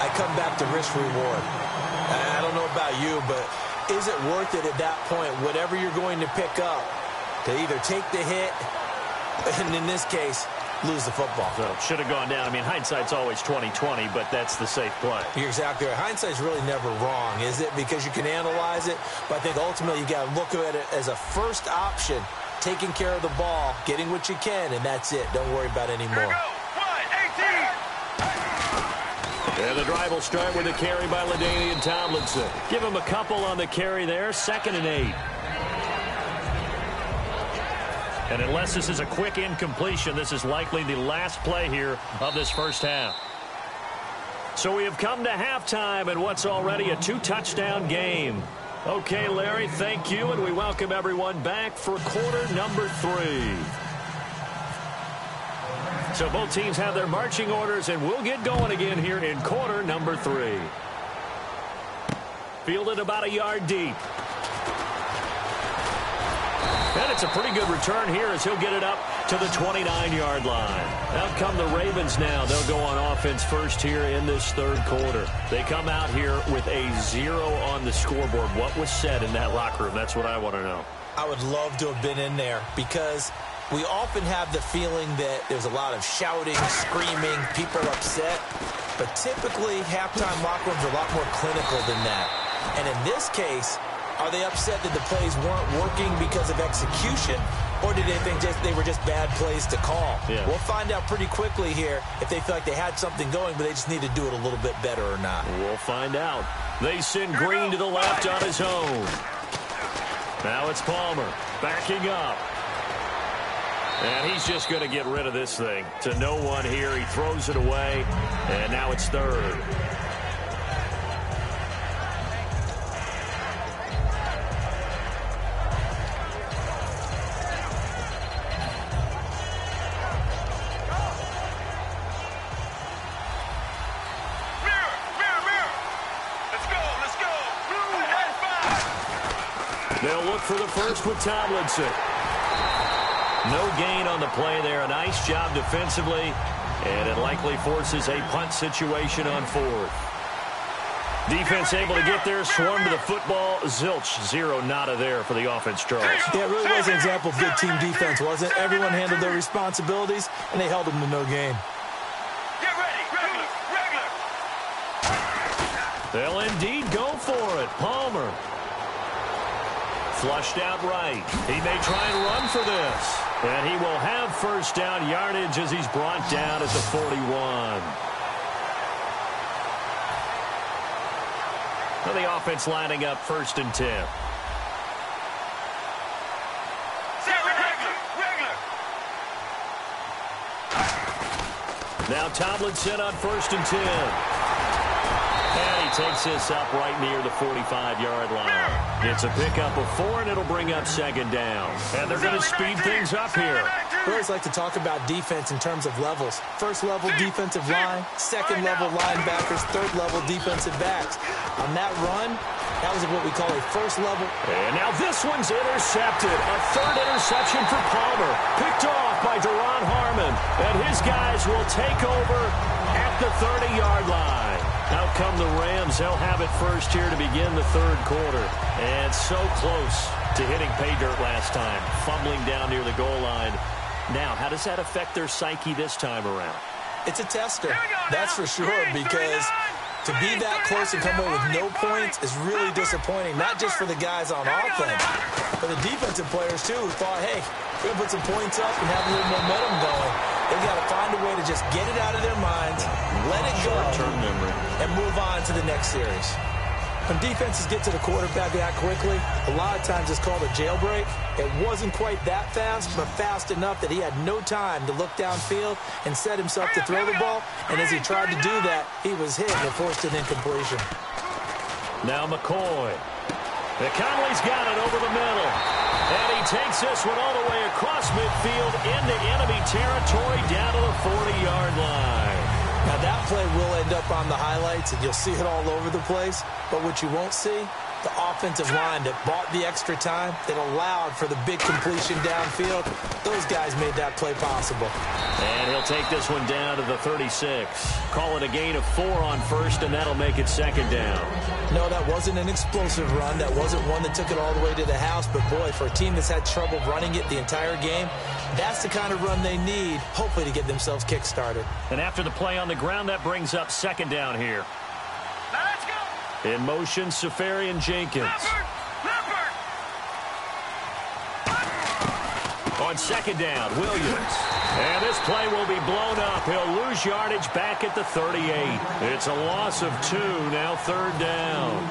I come back to risk-reward. I don't know about you, but is it worth it at that point, whatever you're going to pick up, to either take the hit, and in this case, lose the football? So should have gone down. I mean, hindsight's always 20/20, but that's the safe play. You're exactly right. Hindsight's really never wrong, is it? Because you can analyze it, but I think ultimately you got to look at it as a first option, taking care of the ball, getting what you can, and that's it. Don't worry about any more. And the drive will start with a carry by LaDainian Tomlinson. Give him a couple on the carry there. 2nd and 8. And unless this is a quick incompletion, this is likely the last play here of this first half. So we have come to halftime in what's already a 2-touchdown game. Okay, Larry, thank you, and we welcome everyone back for quarter number 3. So both teams have their marching orders, and we'll get going again here in quarter number 3. Fielded about a yard deep. And it's a pretty good return here as he'll get it up to the 29-yard line. Out come the Ravens now. They'll go on offense first here in this third quarter. They come out here with a 0 on the scoreboard. What was said in that locker room? That's what I want to know. I would love to have been in there because we often have the feeling that there's a lot of shouting, screaming, people are upset. But typically, halftime locker rooms are a lot more clinical than that. And in this case, are they upset that the plays weren't working because of execution, or did they think they were just bad plays to call? Yeah. We'll find out pretty quickly here if they feel like they had something going, but they just need to do it a little bit better or not. We'll find out. They send Green to the left on his own. Now it's Palmer backing up. And he's just going to get rid of this thing. To no one here. He throws it away. And now it's third. They'll look for the first with Tomlinson. No gain on the play there. A nice job defensively. And it likely forces a punt situation on fourth. Defense able to get there, swarm to the football. Zilch, zero nada there for the offense, Charles. Yeah, it really was an example of good team defense, wasn't it? Everyone handled their responsibilities, and they held them to no gain. Get ready. Regular. They'll indeed go for it. Palmer. Flushed out right. He may try and run for this. And he will have first down yardage as he's brought down at the 41. Well, the offense lining up 1st and 10. Regular. Now Tomlinson on 1st and 10. And he takes this up right near the 45-yard line. It's a pickup of 4, and it'll bring up 2nd down. And they're going to speed things up here. We always like to talk about defense in terms of levels. 1st level defensive line, 2nd level linebackers, 3rd level defensive backs. On that run, that was what we call a 1st level. And now this one's intercepted. A 3rd interception for Palmer. Picked off by Duron Harmon. And his guys will take over at the 30-yard line. Out come the Rams. They'll have it first here to begin the 3rd quarter. And so close to hitting pay dirt last time. Fumbling down near the goal line. Now, how does that affect their psyche this time around? It's a tester. That's for sure, because to be that close and come away with no points is really disappointing, not just for the guys on offense, but the defensive players, too, who thought, hey, we're going to put some points up and have a little momentum going. They've got to find a way to just get it out of their minds, let it go, short-term memory, and move on to the next series. When defenses get to the quarterback that quickly, a lot of times it's called a jailbreak. It wasn't quite that fast, but fast enough that he had no time to look downfield and set himself to throw the ball. And as he tried to do that, he was hit and forced an incompletion. Now McCoy. Conley's got it over the middle. And he takes this one all the way across midfield into enemy territory down to the 40-yard line. Now, that play will end up on the highlights, and you'll see it all over the place. But what you won't see, the offensive line that bought the extra time, that allowed for the big completion downfield, those guys made that play possible. And he'll take this one down to the 36. Call it a gain of 4 on 1st, and that'll make it 2nd down. No, that wasn't an explosive run. That wasn't one that took it all the way to the house. But, boy, for a team that's had trouble running it the entire game, that's the kind of run they need, hopefully, to get themselves kick-started. And after the play on the ground, that brings up 2nd down here. Now let's go. In motion, Safarian Jenkins. Leopard. On 2nd down, Williams. And this play will be blown up. He'll lose yardage back at the 38. It's a loss of 2, now 3rd down.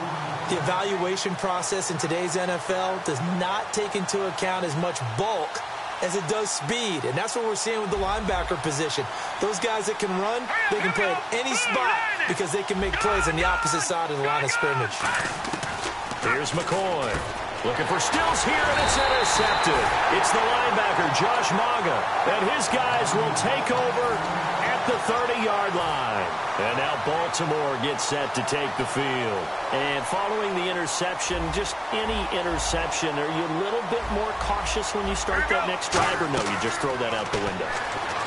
The evaluation process in today's NFL does not take into account as much bulk as it does speed, and that's what we're seeing with the linebacker position. Those guys that can run, they can play at any spot because they can make plays on the opposite side of the line of scrimmage. Here's McCoy. Looking for Stills here, and it's intercepted. It's the linebacker, Josh Maga, and his guys will take over at the 30-yard line. And now Baltimore gets set to take the field. And following the interception, just any interception, are you a little bit more cautious when you start that next drive, or no, you just throw that out the window?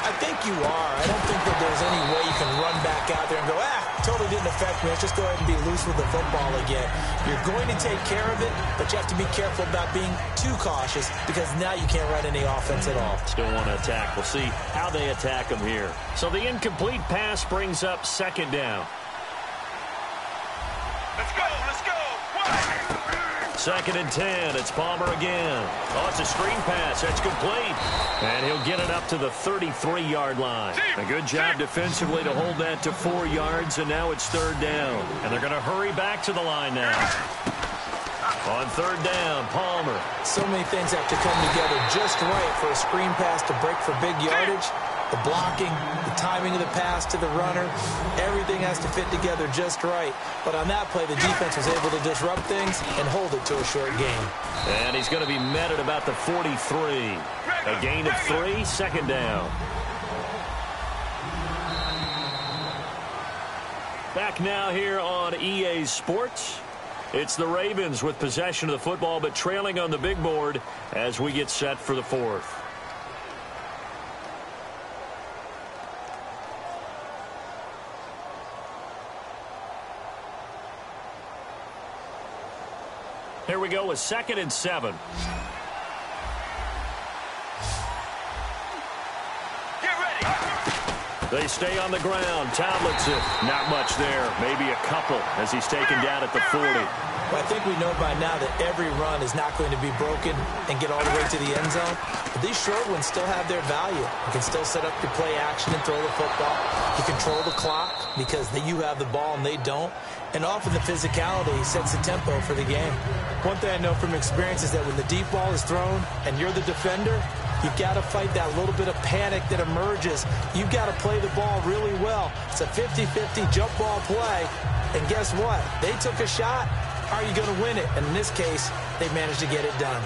I think you are. I don't think that there's any way you can run back out there and go, totally didn't affect me. Let's just go ahead and be loose with the football again. You're going to take care of it, but you have to be careful about being too cautious because now you can't run any offense at all. Still want to attack. We'll see how they attack them here. So the incomplete pass brings up 2nd down. Let's go. 2nd and 10. It's Palmer again. Oh, it's a screen pass. That's complete. And he'll get it up to the 33-yard line. A good job defensively to hold that to 4 yards, and now it's 3rd down. And they're going to hurry back to the line now. On third down, Palmer. So many things have to come together just right for a screen pass to break for big yardage. The blocking, the timing of the pass to the runner, everything has to fit together just right. But on that play, the defense was able to disrupt things and hold it to a short gain. And he's going to be met at about the 43. A gain of 3, second down. Back now here on EA Sports. It's the Ravens with possession of the football, but trailing on the big board as we get set for the fourth. Here we go with 2nd and 7. Get ready. They stay on the ground. Tablets it. Not much there. Maybe a couple as he's taken down at the 40. Well, I think we know by now that every run is not going to be broken and get all the way to the end zone. But these short ones still have their value. You can still set up your play action and throw the football. You control the clock because you have the ball and they don't. And often the physicality sets the tempo for the game. One thing I know from experience is that when the deep ball is thrown and you're the defender, you've got to fight that little bit of panic that emerges. You've got to play the ball really well. It's a 50-50 jump ball play. And guess what? They took a shot. Are you going to win it? And in this case, they managed to get it done.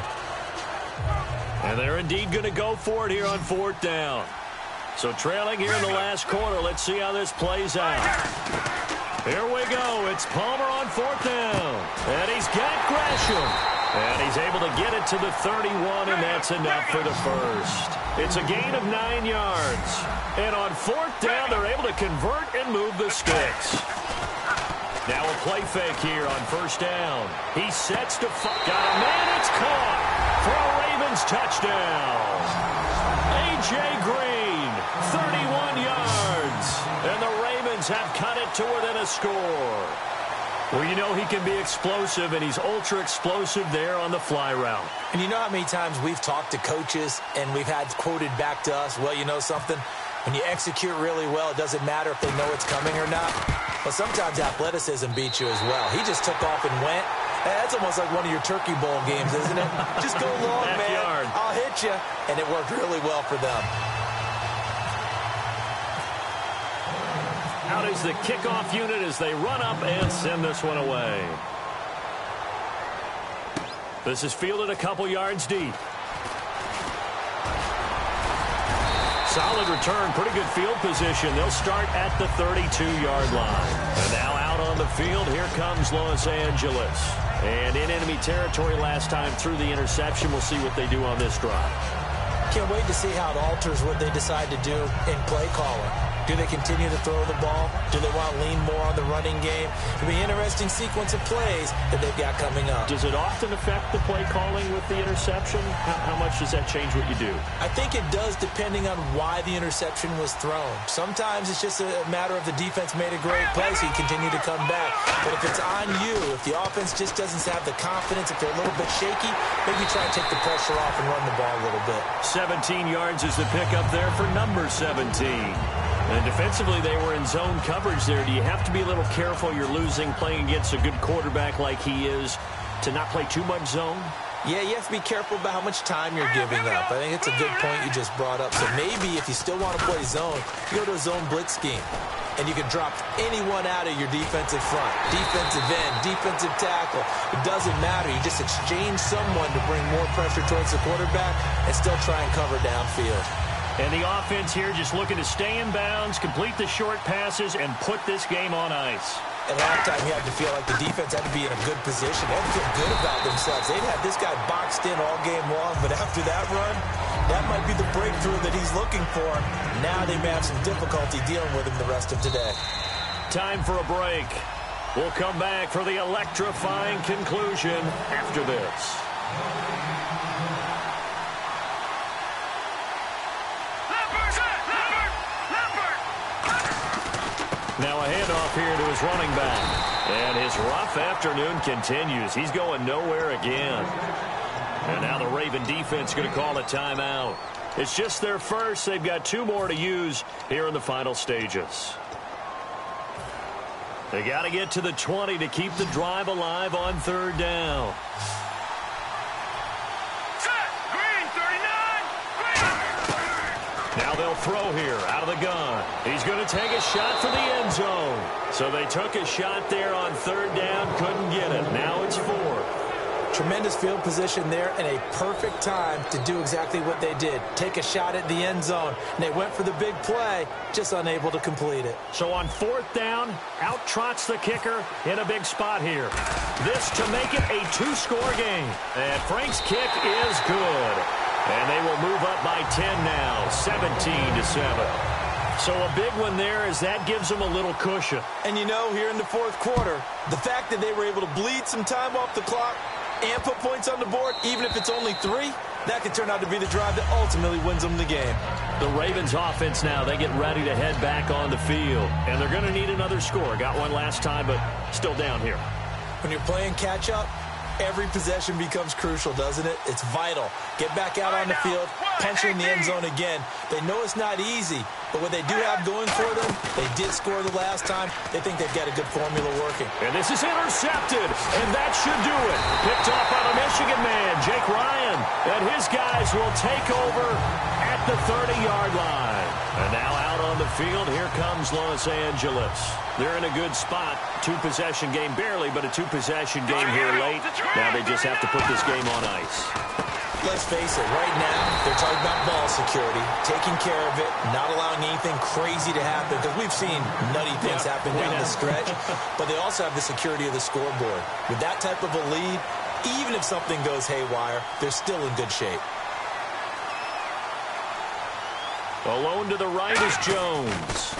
And they're indeed going to go for it here on 4th down. So trailing here in the last quarter. Let's see how this plays out. Here we go. It's Palmer on 4th down. And he's got Gresham. And he's able to get it to the 31, and that's enough for the first. It's a gain of 9 yards. And on 4th down, they're able to convert and move the sticks. Now a play fake here on 1st down. He sets to got a man. It's caught for a Ravens touchdown. A.J. Green, 31 yards. And the Ravens have cut it to within a score. Well, you know he can be explosive, and he's ultra-explosive there on the fly route. And you know how many times we've talked to coaches and we've had quoted back to us, well, you know something? When you execute really well, it doesn't matter if they know it's coming or not. But sometimes athleticism beats you as well. He just took off and went. That's almost like one of your Turkey Bowl games, isn't it? Just go long, man. I'll hit you. And it worked really well for them. Out is the kickoff unit as they run up and send this one away. This is fielded a couple yards deep. Solid return, pretty good field position. They'll start at the 32-yard line. And now out on the field, here comes Los Angeles. And in enemy territory last time through the interception. We'll see what they do on this drive. Can't wait to see how it alters what they decide to do in play calling. Do they continue to throw the ball? Do they want to lean more on the running game? It'll be an interesting sequence of plays that they've got coming up. Does it often affect the play calling with the interception? How much does that change what you do? I think it does depending on why the interception was thrown. Sometimes it's just a matter of the defense made a great play, so you continue to come back. But if it's on you, if the offense just doesn't have the confidence, if they're a little bit shaky, maybe try and take the pressure off and run the ball a little bit. 17 yards is the pickup there for number 17. And defensively, they were in zone coverage there. Do you have to be a little careful? You're losing, playing against a good quarterback like he is, to not play too much zone? Yeah, you have to be careful about how much time you're giving up. I think it's a good point you just brought up. So maybe if you still want to play zone, you go to a zone blitz scheme. And you can drop anyone out of your defensive front, defensive end, defensive tackle. It doesn't matter. You just exchange someone to bring more pressure towards the quarterback and still try and cover downfield. And the offense here just looking to stay in bounds, complete the short passes, and put this game on ice. At halftime, you had to feel like the defense had to be in a good position. They had to feel good about themselves. They'd had this guy boxed in all game long, but after that run, that might be the breakthrough that he's looking for. Now they may have some difficulty dealing with him the rest of today. Time for a break. We'll come back for the electrifying conclusion after this. Now a handoff here to his running back. And his rough afternoon continues. He's going nowhere again. And now the Raven defense going to call a timeout. It's just their first. They've got 2 more to use here in the final stages. They got to get to the 20 to keep the drive alive on 3rd down. Set. Green, 39. Green. Now they'll throw here out of the gun. He's going to take a shot for the end zone. So they took a shot there on 3rd down, couldn't get it. Now it's 4. Tremendous field position there and a perfect time to do exactly what they did. Take a shot at the end zone. And they went for the big play, just unable to complete it. So on 4th down, out trots the kicker in a big spot here. This to make it a 2-score game. And Frank's kick is good. And they will move up by 10 now, 17-7. So a big one there as that gives them a little cushion. And you know, here in the 4th quarter, the fact that they were able to bleed some time off the clock and put points on the board, even if it's only 3, that could turn out to be the drive that ultimately wins them the game. The Ravens offense now, they get ready to head back on the field. And they're going to need another score. Got one last time, but still down here. When you're playing catch-up, every possession becomes crucial, doesn't it? It's vital. Get back out on the field, punch in the end zone again. They know it's not easy, but what they do have going for them, they did score the last time. They think they've got a good formula working. And this is intercepted, and that should do it. Picked off by the Michigan man, Jake Ryan. And his guys will take over at the 30-yard line. And now out on the field, here comes Los Angeles. They're in a good spot. 2-possession game, barely, but a 2-possession game here late. Now they just have to put this game on ice. Let's face it, right now, they're talking about ball security, taking care of it, not allowing anything crazy to happen, because we've seen nutty things happen down the stretch, but they also have the security of the scoreboard. With that type of a lead, even if something goes haywire, they're still in good shape. Alone to the right is Jones.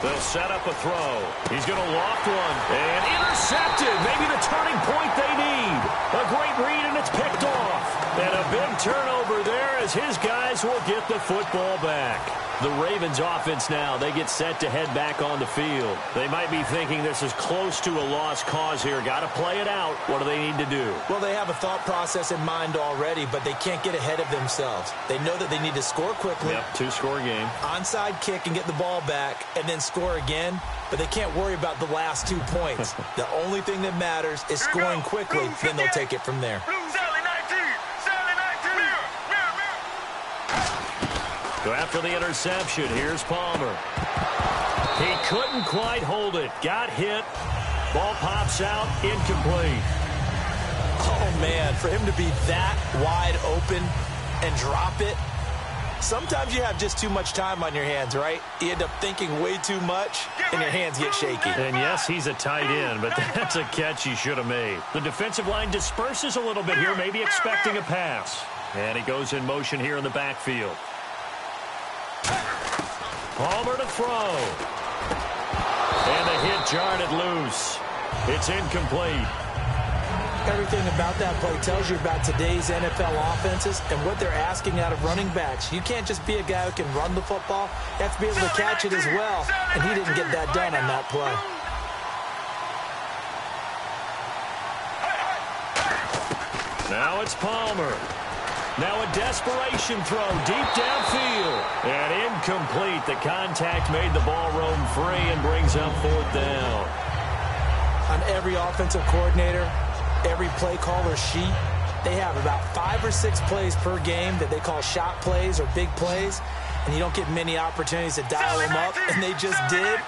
They'll set up a throw. He's going to loft one. And intercepted. Maybe the turning point they need. A great read, and it's picked off. And a big turnover there as his guys will get the football back. The Ravens offense now, they get set to head back on the field. They might be thinking this is close to a lost cause here. Got to play it out. What do they need to do? Well, they have a thought process in mind already, but they can't get ahead of themselves. They know that they need to score quickly. Yep, 2-score game. Onside kick and get the ball back and then score again, but they can't worry about the last 2 points. The only thing that matters is scoring quickly, then they'll take it from there. So after the interception, here's Palmer. He couldn't quite hold it. Got hit. Ball pops out, incomplete. Oh, man, for him to be that wide open and drop it, sometimes you have just too much time on your hands, right? You end up thinking way too much, and your hands get shaky. And yes, he's a tight end, but that's a catch he should have made. The defensive line disperses a little bit here, maybe expecting a pass. And he goes in motion here in the backfield. Palmer to throw. And the hit jarred it loose. It's incomplete. Everything about that play tells you about today's NFL offenses and what they're asking out of running backs. You can't just be a guy who can run the football. You have to be able to catch it as well, and he didn't get that done on that play. Now it's Palmer. Now a desperation throw deep downfield. And incomplete. The contact made the ball roam free and brings up 4th down. On every offensive coordinator, every play caller sheet, they have about 5 or 6 plays per game that they call shot plays or big plays, and you don't get many opportunities to dial them up, and they just did,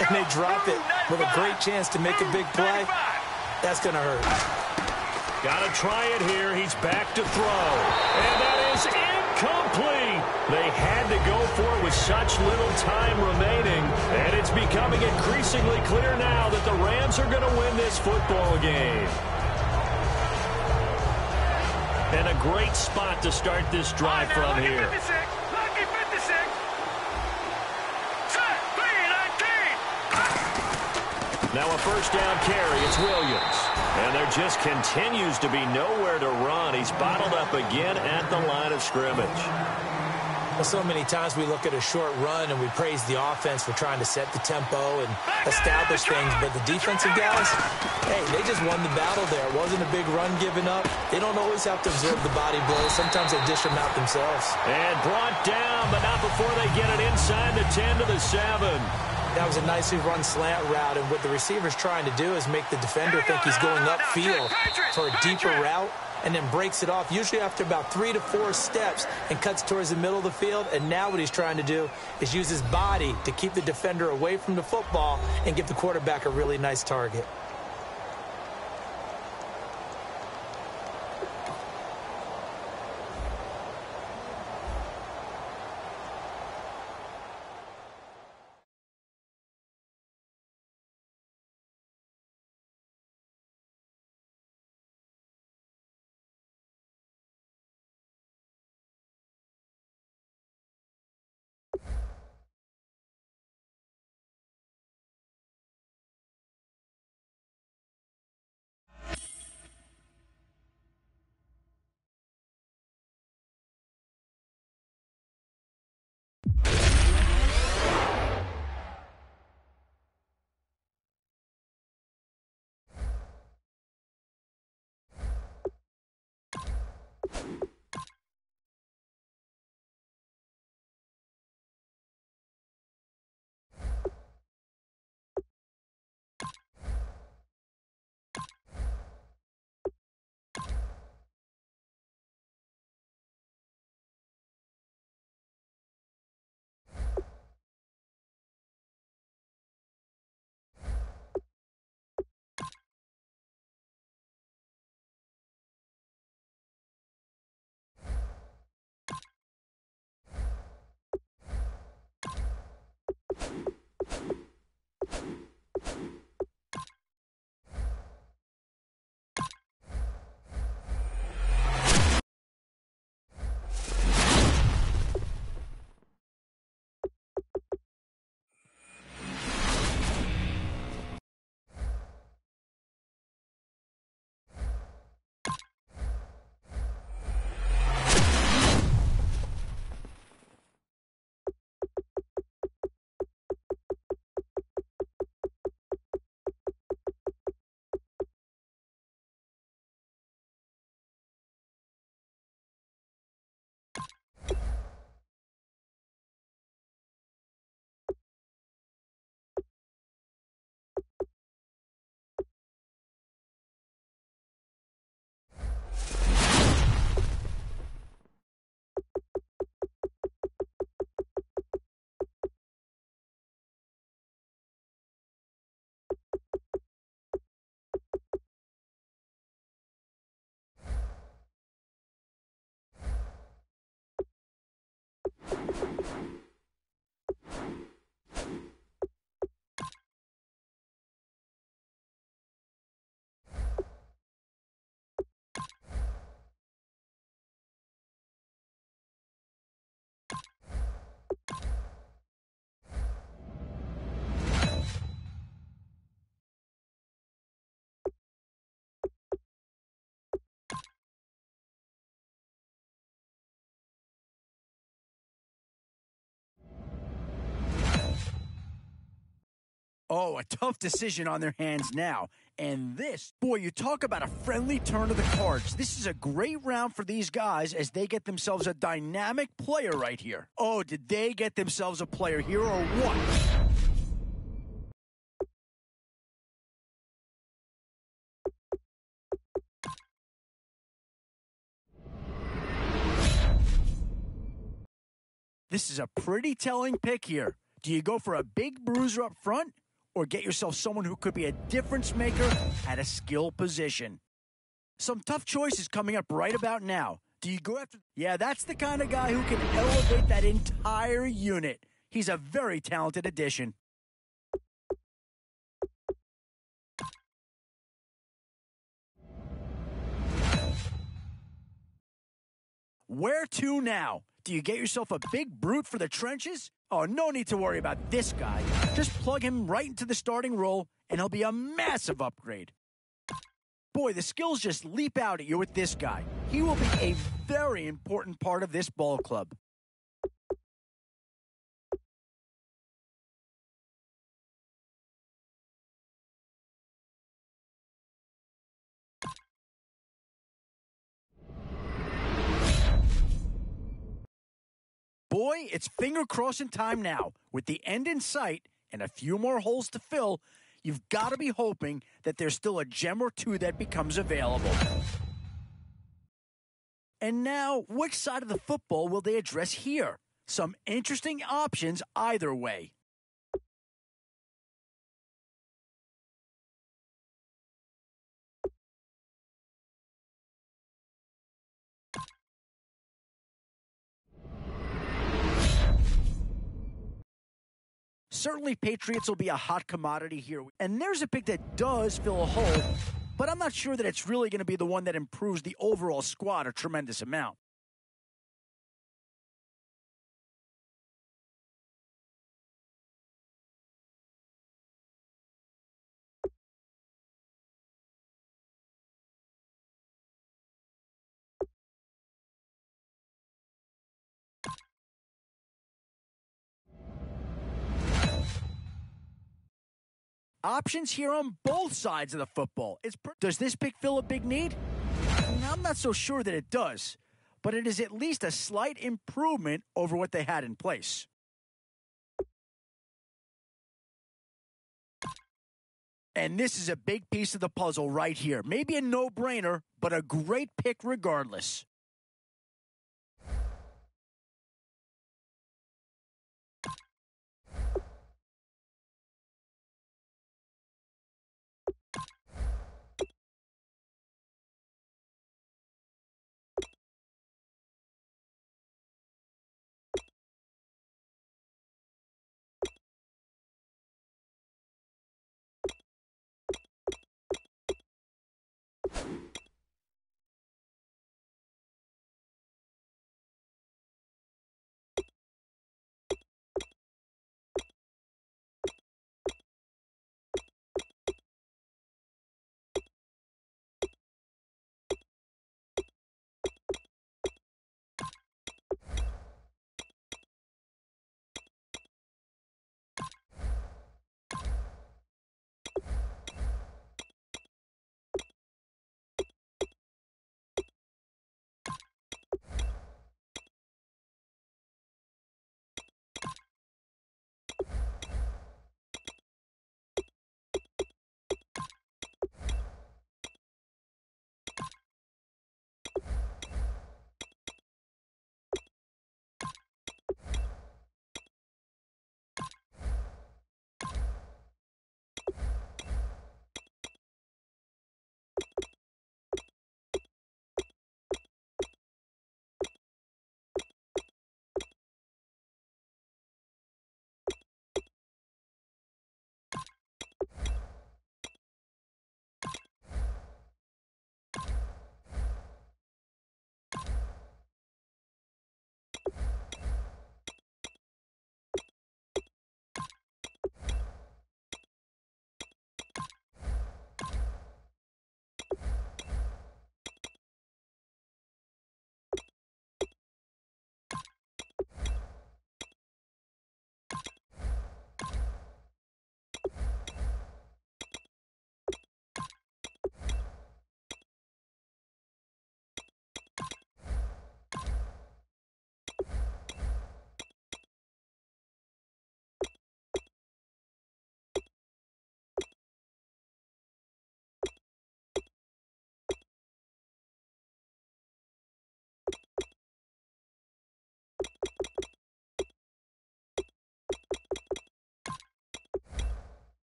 and they drop it with a great chance to make a big play. That's going to hurt. Got to try it here. He's back to throw. And that is incomplete. They had to go for it with such little time remaining. And it's becoming increasingly clear now that the Rams are going to win this football game. And a great spot to start this drive from here. Lucky 56. Set. 3-19. Now a first down carry. It's Williams. And there just continues to be nowhere to run. He's bottled up again at the line of scrimmage. Well, so many times we look at a short run and we praise the offense for trying to set the tempo and establish things. But the defensive guys, hey, they just won the battle there. It wasn't a big run given up. They don't always have to absorb the body blows. Sometimes they dish them out themselves. And brought down, but not before they get it inside the 10 to the 7. That was a nicely run slant route, and what the receiver's trying to do is make the defender think he's going upfield for a deeper route, and then breaks it off, usually after about 3 to 4 steps, and cuts towards the middle of the field. And now what he's trying to do is use his body to keep the defender away from the football and give the quarterback a really nice target. Oh, a tough decision on their hands now. And this, boy, you talk about a friendly turn of the cards. This is a great round for these guys as they get themselves a dynamic player right here. Oh, did they get themselves a player here or what? This is a pretty telling pick here. Do you go for a big bruiser up front or get yourself someone who could be a difference maker at a skill position? Some tough choices coming up right about now. Do you go after... Yeah, that's the kind of guy who can elevate that entire unit. He's a very talented addition. Where to now? Do you get yourself a big brute for the trenches? Oh, no need to worry about this guy. Just plug him right into the starting role, and he'll be a massive upgrade. Boy, the skills just leap out at you with this guy. He will be a very important part of this ball club. Boy, it's finger-crossing time now. With the end in sight, and a few more holes to fill, you've got to be hoping that there's still a gem or two that becomes available. And now, which side of the football will they address here? Some interesting options either way. Certainly, Patriots will be a hot commodity here. And there's a pick that does fill a hole, but I'm not sure that it's really going to be the one that improves the overall squad a tremendous amount. Options here on both sides of the football. Does this pick fill a big need? I'm not so sure that it does, but it is at least a slight improvement over what they had in place. And this is a big piece of the puzzle right here. Maybe a no-brainer, but a great pick regardless.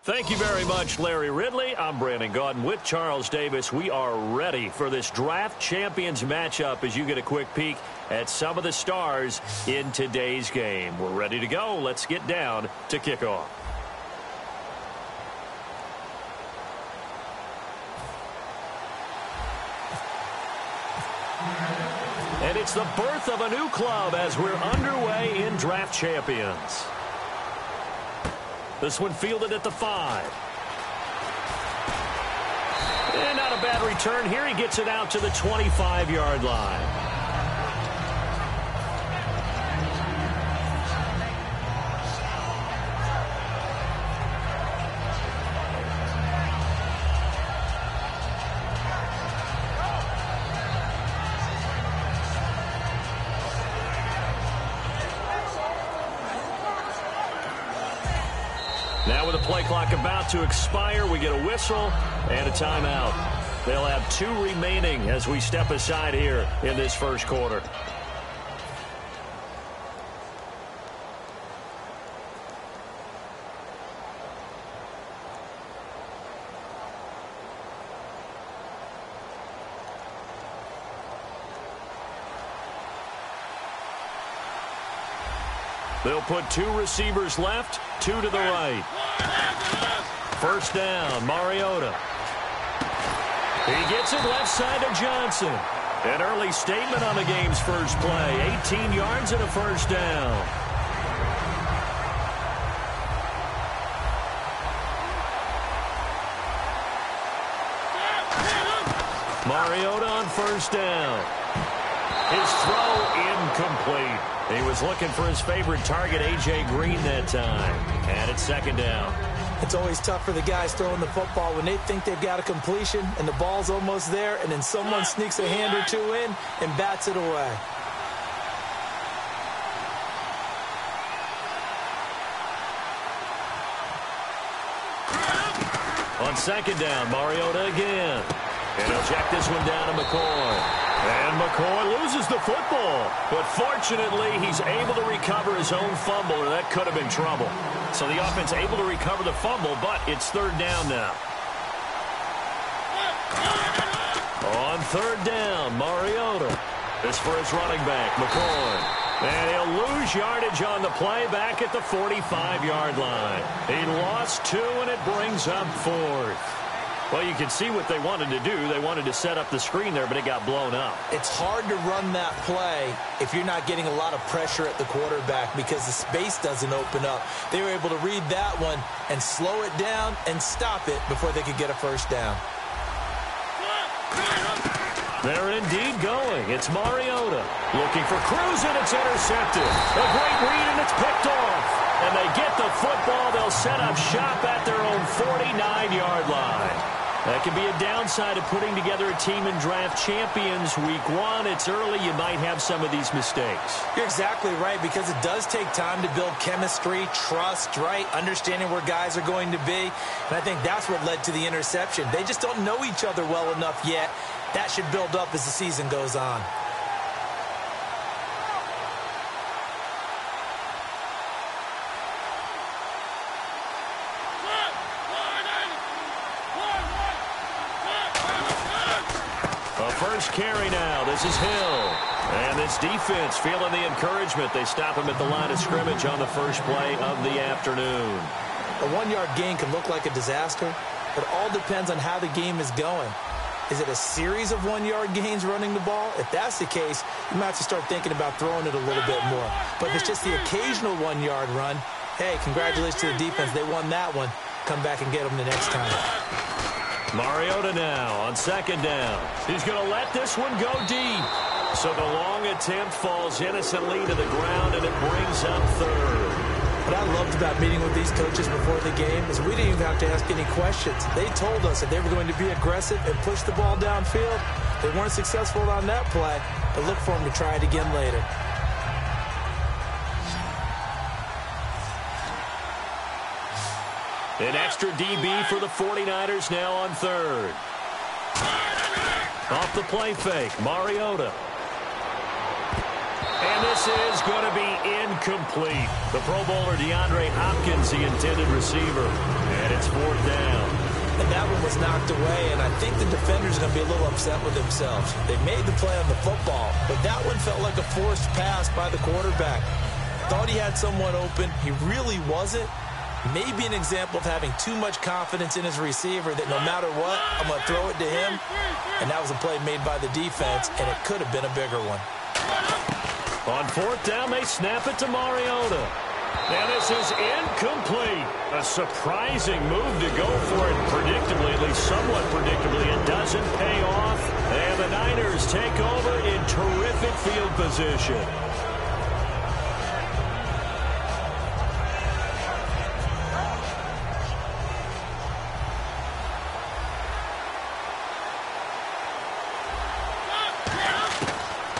Thank you very much, Larry Ridley. I'm Brandon Gaudin with Charles Davis. We are ready for this draft champions matchup as you get a quick peek at some of the stars in today's game. We're ready to go. Let's get down to kickoff. And it's the birth of a new club as we're underway in draft champions. This one fielded at the 5. And not a bad return here. He gets it out to the 25-yard line. Now with the play clock about to expire, we get a whistle and a timeout. They'll have 2 remaining as we step aside here in this first quarter. They'll put 2 receivers left, 2 to the right. First down, Mariota. He gets it left side to Johnson. An early statement on the game's first play. 18 yards and a first down. Mariota on first down. His throw incomplete. He was looking for his favorite target, A.J. Green, that time. And it's second down. It's always tough for the guys throwing the football when they think they've got a completion and the ball's almost there, and then someone sneaks a hand or 2 in and bats it away. On second down, Mariota again. And he'll check this one down to McCoy. And McCoy loses the football. But fortunately, he's able to recover his own fumble, or that could have been trouble. So the offense able to recover the fumble, but it's third down now. On third down, Mariota. This for his running back, McCoy. And he'll lose yardage on the play back at the 45-yard line. He lost 2, and it brings up 4th. Well, you can see what they wanted to do. They wanted to set up the screen there, but it got blown up. It's hard to run that play if you're not getting a lot of pressure at the quarterback because the space doesn't open up. They were able to read that one and slow it down and stop it before they could get a first down. They're indeed going. It's Mariota looking for Cruz, and it's intercepted. A great read, and it's picked off. And they get the football. They'll set up shop at their own 49-yard line. That can be a downside of putting together a team in draft champions week 1. It's early. You might have some of these mistakes. You're exactly right, because it does take time to build chemistry, trust, right? Understanding where guys are going to be. And I think that's what led to the interception. They just don't know each other well enough yet. That should build up as the season goes on. First carry now. This is Hill. And this defense feeling the encouragement. They stop him at the line of scrimmage on the first play of the afternoon. A 1-yard gain can look like a disaster. It all depends on how the game is going. Is it a series of 1-yard gains running the ball? If that's the case, you might have to start thinking about throwing it a little bit more. But if it's just the occasional 1-yard run, hey, congratulations to the defense. They won that one. Come back and get them the next time. Mariota now on second down. He's going to let this one go deep. So the long attempt falls innocently to the ground, and it brings up third. What I loved about meeting with these coaches before the game is we didn't even have to ask any questions. They told us that they were going to be aggressive and push the ball downfield. They weren't successful on that play, but look for them to try it again later. An extra DB for the 49ers now on third. Off the play fake, Mariota. And this this is going to be incomplete. The Pro Bowler DeAndre Hopkins, the intended receiver. And it's 4th down. And that one was knocked away, and I think the defender's going to be a little upset with themselves. They made the play on the football, but that one felt like a forced pass by the quarterback. Thought he had someone open. He really wasn't. Maybe an example of having too much confidence in his receiver that no matter what, I'm going to throw it to him. And that was a play made by the defense, and it could have been a bigger one. On 4th down, they snap it to Mariota. Now this is incomplete. A surprising move to go for it predictably, at least somewhat predictably. It doesn't pay off. And the Niners take over in terrific field position.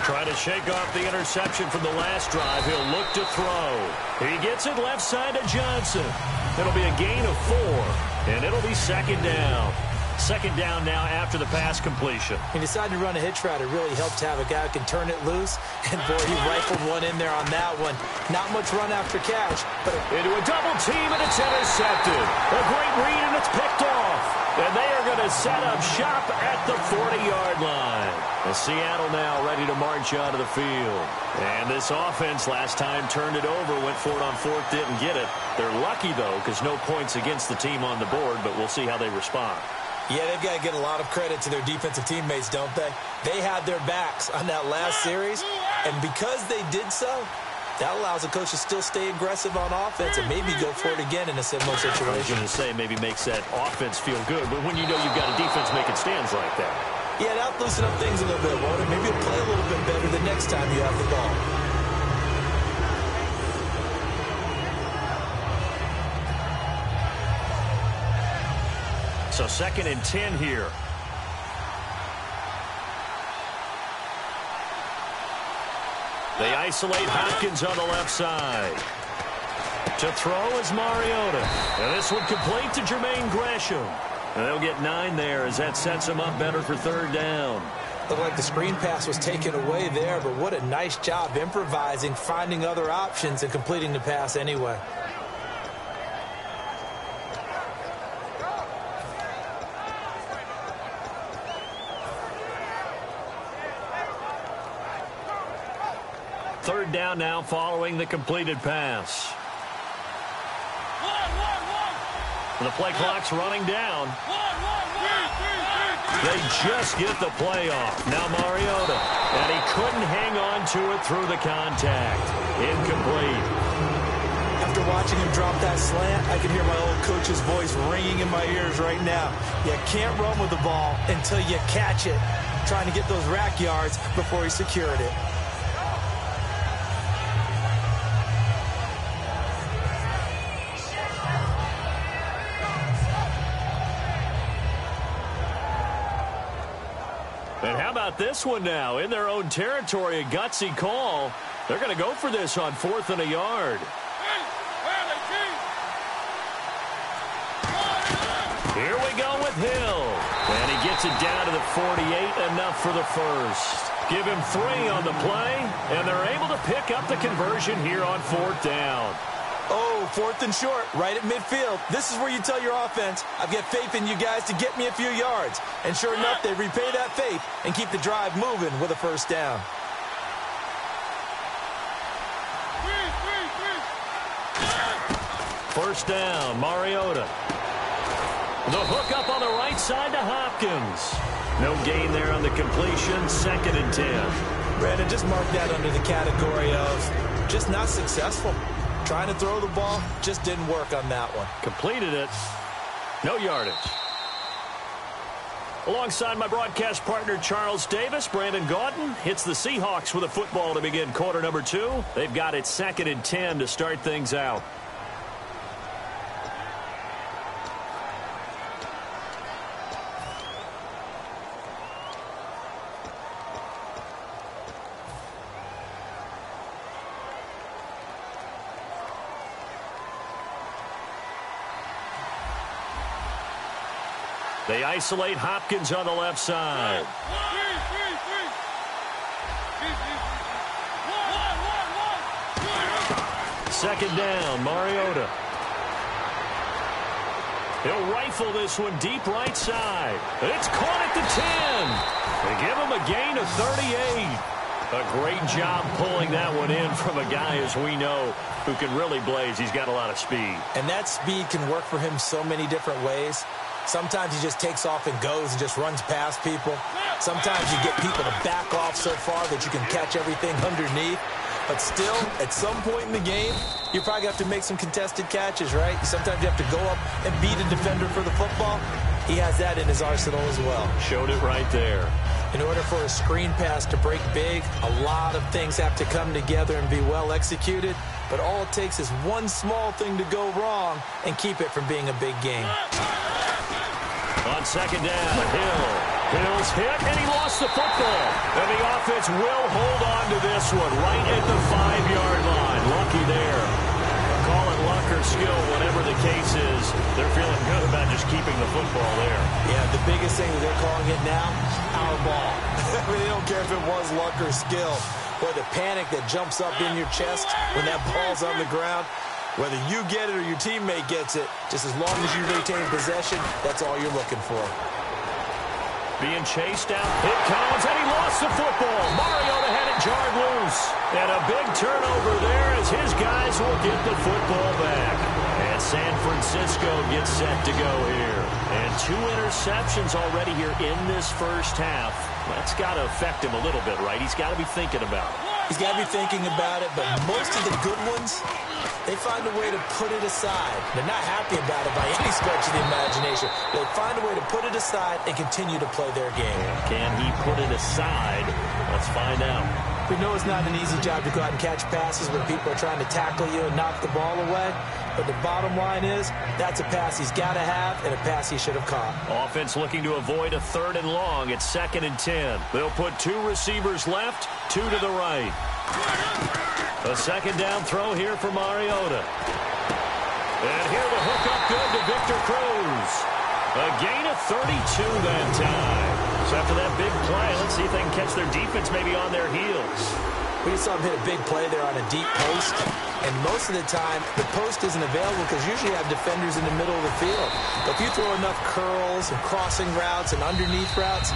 Trying to shake off the interception from the last drive. He'll look to throw. He gets it left side to Johnson. It'll be a gain of 4, and it'll be 2nd down. 2nd down now after the pass completion. He decided to run a hitch route. It really helped to have a guy who can turn it loose. And, boy, he rifled one in there on that one. Not much run after catch. But into a double team, and it's intercepted. A great read, and it's picked off. And they are going to set up shop at the 40-yard line. And Seattle now ready to march out of the field. And this offense last time turned it over, went for it on 4th, didn't get it. They're lucky, though, because no points against the team on the board, but we'll see how they respond. Yeah, they've got to get a lot of credit to their defensive teammates, don't they? They had their backs on that last series, and because they did so, that allows the coach to still stay aggressive on offense and maybe go for it again in a similar situation. I was going to say maybe makes that offense feel good, but when you know you've got a defense making stands like that. Yeah, that'll loosen up things a little bit, won't it? Maybe you'll play a little bit better the next time you have the ball. So 2nd and 10 here. They isolate Hopkins on the left side. To throw is Mariota. And this one complete to Jermaine Gresham. And they'll get 9 there as that sets them up better for 3rd down. Looked like the screen pass was taken away there, but what a nice job improvising, finding other options, and completing the pass anyway. Third down now following the completed pass. And the play clock's running down. They just get the play off. Now Mariota. And he couldn't hang on to it through the contact. Incomplete. After watching him drop that slant, I can hear my old coach's voice ringing in my ears right now. You can't run with the ball until you catch it. Trying to get those rack yards before he secured it. And how about this one now? In their own territory, a gutsy call. They're going to go for this on 4th and a yard. Here we go with Hill. And he gets it down to the 48, enough for the first. Give him 3 on the play, and they're able to pick up the conversion here on 4th down. Oh, 4th and short, right at midfield. This is where you tell your offense, I've got faith in you guys to get me a few yards. And sure enough, they repay that faith and keep the drive moving with a first down. First down, Mariota. The hook up on the right side to Hopkins. No gain there on the completion, 2nd and 10. Brandon, just mark that under the category of just not successful. Trying to throw the ball, just didn't work on that one. Completed it. No yardage. Alongside my broadcast partner, Charles Davis, Brandon Gaudin hits the Seahawks with a football to begin quarter number 2. They've got it 2nd and 10 to start things out. They isolate Hopkins on the left side. second down, Mariota. He'll rifle this one deep right side. It's caught at the 10. They give him a gain of 38. A great job pulling that one in from a guy, as we know, who can really blaze. He's got a lot of speed. And that speed can work for him so many different ways. Sometimes he just takes off and goes and just runs past people. Sometimes you get people to back off so far that you can catch everything underneath. But still, at some point in the game, you probably have to make some contested catches, right? Sometimes you have to go up and beat a defender for the football. He has that in his arsenal as well. Showed it right there. In order for a screen pass to break big, a lot of things have to come together and be well executed. But all it takes is one small thing to go wrong and keep it from being a big game. On second down, Hill's hit, and he lost the football. And the offense will hold on to this one right at the 5-yard line. Lucky there. Call it luck or skill, whatever the case is. They're feeling good about just keeping the football there. Yeah, the biggest thing that they're calling it now, our ball. I mean, they don't care if it was luck or skill. Or the panic that jumps up in your chest when that ball's on the ground. Whether you get it or your teammate gets it, just as long as you retain possession, that's all you're looking for. Being chased out. It comes, and he lost the football. Mariota had it jarred loose. And a big turnover there as his guys will get the football back. And San Francisco gets set to go here. And 2 interceptions already here in this first half. That's got to affect him a little bit, right? He's got to be thinking about it. He's got to be thinking about it, but most of the good ones, they find a way to put it aside. They're not happy about it by any stretch of the imagination. They find a way to put it aside and continue to play their game. Can he put it aside? Let's find out. We know it's not an easy job to go out and catch passes when people are trying to tackle you and knock the ball away. But the bottom line is, that's a pass he's got to have and a pass he should have caught. Offense looking to avoid a 3rd and long. It's 2nd and 10. They'll put 2 receivers left, 2 to the right. A second down throw here for Mariota. And here the hook up good to Victor Cruz. A gain of 32 that time. So after that big play, let's see if they can catch their defense maybe on their heels. We saw him hit a big play there on a deep post. And most of the time, the post isn't available because usually you have defenders in the middle of the field. But if you throw enough curls and crossing routes and underneath routes,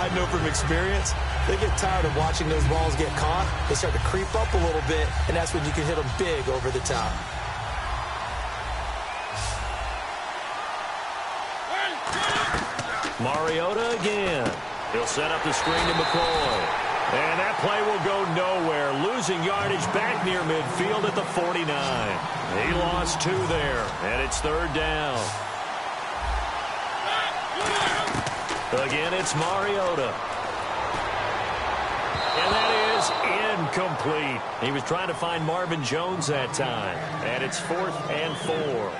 I know from experience, they get tired of watching those balls get caught. They start to creep up a little bit, and that's when you can hit them big over the top. Mariota again. He'll set up the screen to McCoy. And that play will go nowhere. Losing yardage back near midfield at the 49. He lost 2 there, and it's 3rd down. Again, it's Mariota. And that is incomplete. He was trying to find Marvin Jones that time. And it's 4th and 4.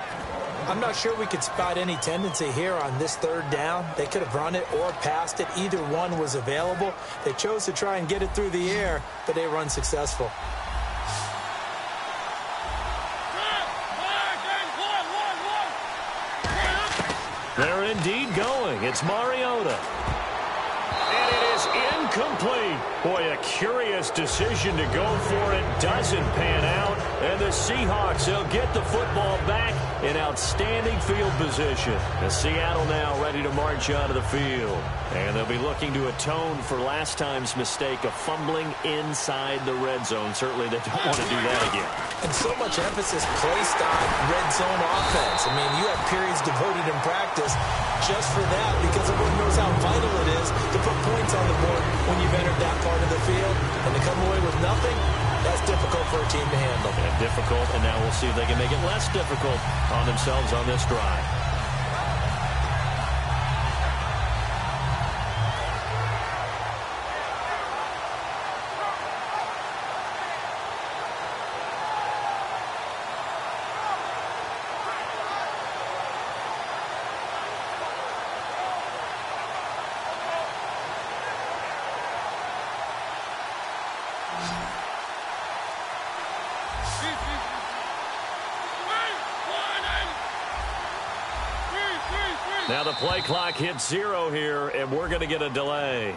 I'm not sure we could spot any tendency here on this 3rd down. They could have run it or passed it. Either one was available. They chose to try and get it through the air, but they were unsuccessful. They're indeed going. It's Mariota. And it is incomplete. Boy, a curious decision to go for it. Doesn't pan out. And the Seahawks, they'll get the football back in outstanding field position. And Seattle now ready to march out of the field. And they'll be looking to atone for last time's mistake of fumbling inside the red zone. Certainly they don't want to do that again. And so much emphasis placed on red zone offense. I mean, you have periods devoted in practice just for that because everyone knows how vital it is to put points on the board when you've entered that part of the field. And to come away with nothing, that's difficult for a team to handle. Yeah, difficult, and now we'll see if they can make it less difficult on themselves on this drive. Now the play clock hits 0 here, and we're going to get a delay.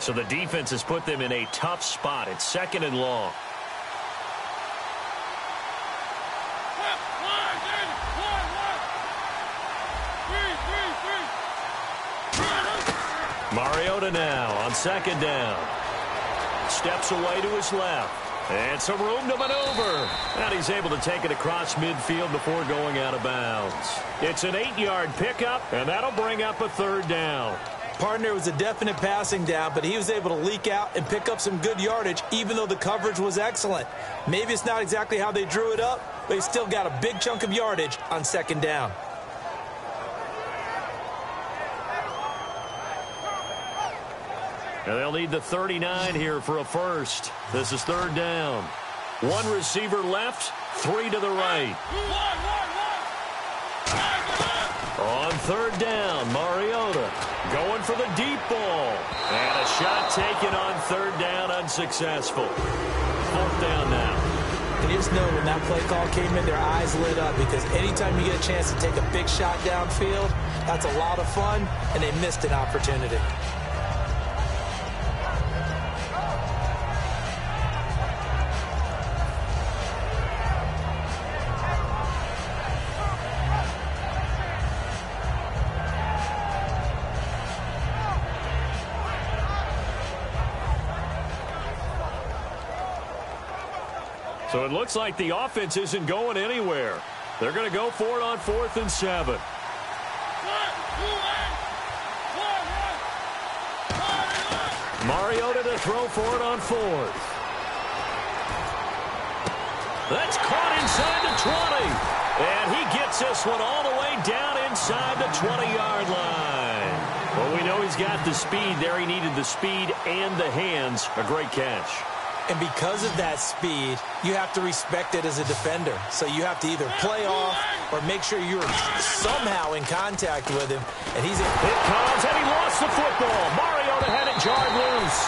So the defense has put them in a tough spot. It's 2nd and long. Mariota now on 2nd down. Steps away to his left. And some room to maneuver. And he's able to take it across midfield before going out of bounds. It's an 8-yard pickup, and that'll bring up a 3rd down. Partner, was a definite passing down, but he was able to leak out and pick up some good yardage, even though the coverage was excellent. Maybe it's not exactly how they drew it up, but he still got a big chunk of yardage on 2nd down. And they'll need the 39 here for a first. This is 3rd down. 1 receiver left, 3 to the right. On 3rd down, Mariota going for the deep ball. And a shot taken on 3rd down, unsuccessful. 4th down now. And you just know when that play call came in, their eyes lit up, because anytime you get a chance to take a big shot downfield, that's a lot of fun, and they missed an opportunity. So it looks like the offense isn't going anywhere. They're going to go for it on 4th and 7. Mariota to throw for it on 4th. That's caught inside the 20. And he gets this one all the way down inside the 20-yard line. Well, we know he's got the speed there. He needed the speed and the hands. A great catch. And because of that speed, you have to respect it as a defender. So you have to either play off or make sure you're somehow in contact with him. And he's It comes, and he lost the football. Mariota had it jarred loose.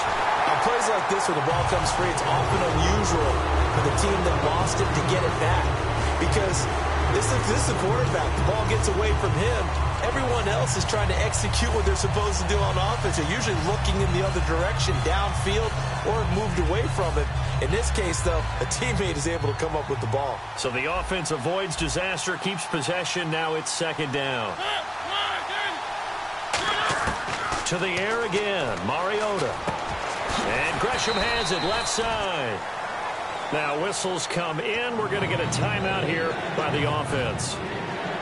On plays like this where the ball comes free, it's often unusual for the team that lost it to get it back. Because this is the quarterback. The ball gets away from him. Everyone else is trying to execute what they're supposed to do on offense. They're usually looking in the other direction, downfield, or moved away from it. In this case, though, a teammate is able to come up with the ball. So the offense avoids disaster, keeps possession. Now it's 2nd down. To the air again, Mariota. And Gresham has it left side. Now whistles come in. We're going to get a timeout here by the offense.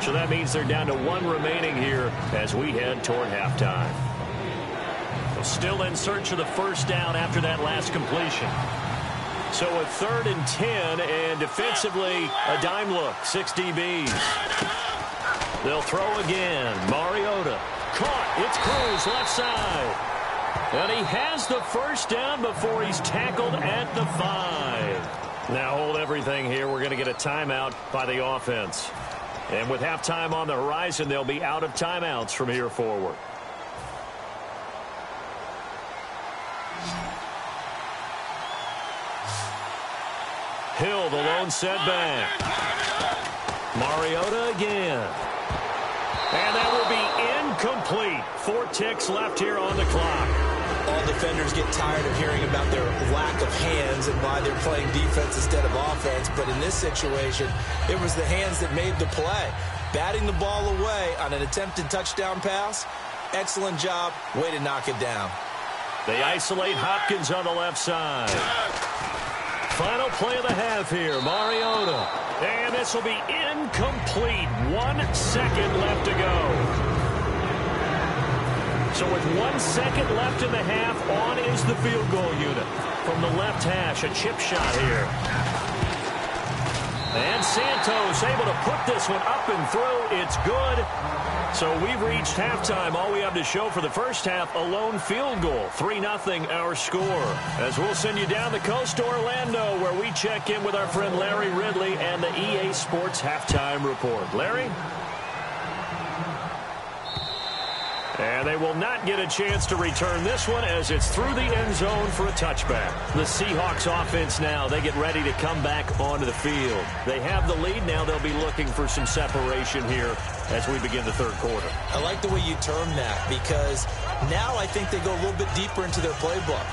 So that means they're down to 1 remaining here as we head toward halftime. Well, still in search of the 1st down after that last completion. So a 3rd and 10, and defensively a dime look, 6 DBs. They'll throw again. Mariota caught. It's Cruz left side. And he has the 1st down before he's tackled at the 5. Now hold everything here. We're going to get a timeout by the offense. And with halftime on the horizon, they'll be out of timeouts from here forward. Hill, the lone setback. Mariota again. And that will be incomplete. 4 ticks left here on the clock. All defenders get tired of hearing about their lack of hands and why they're playing defense instead of offense. But in this situation, it was the hands that made the play. Batting the ball away on an attempted touchdown pass. Excellent job. Way to knock it down. They isolate Hopkins on the left side. Final play of the half here, Mariota. And this will be incomplete. 1 second left to go. So with 1 second left in the half, on is the field goal unit. From the left hash, a chip shot here. And Santos able to put this one up and through. It's good. So we've reached halftime. All we have to show for the first half, a lone field goal. 3-0 our score. As we'll send you down the coast to Orlando, where we check in with our friend Larry Ridley and the EA Sports Halftime Report. Larry? And they will not get a chance to return this one as it's through the end zone for a touchback. The Seahawks offense now, they get ready to come back onto the field. They have the lead. Now they'll be looking for some separation here as we begin the third quarter. I like the way you term that because now I think they go a little bit deeper into their playbook.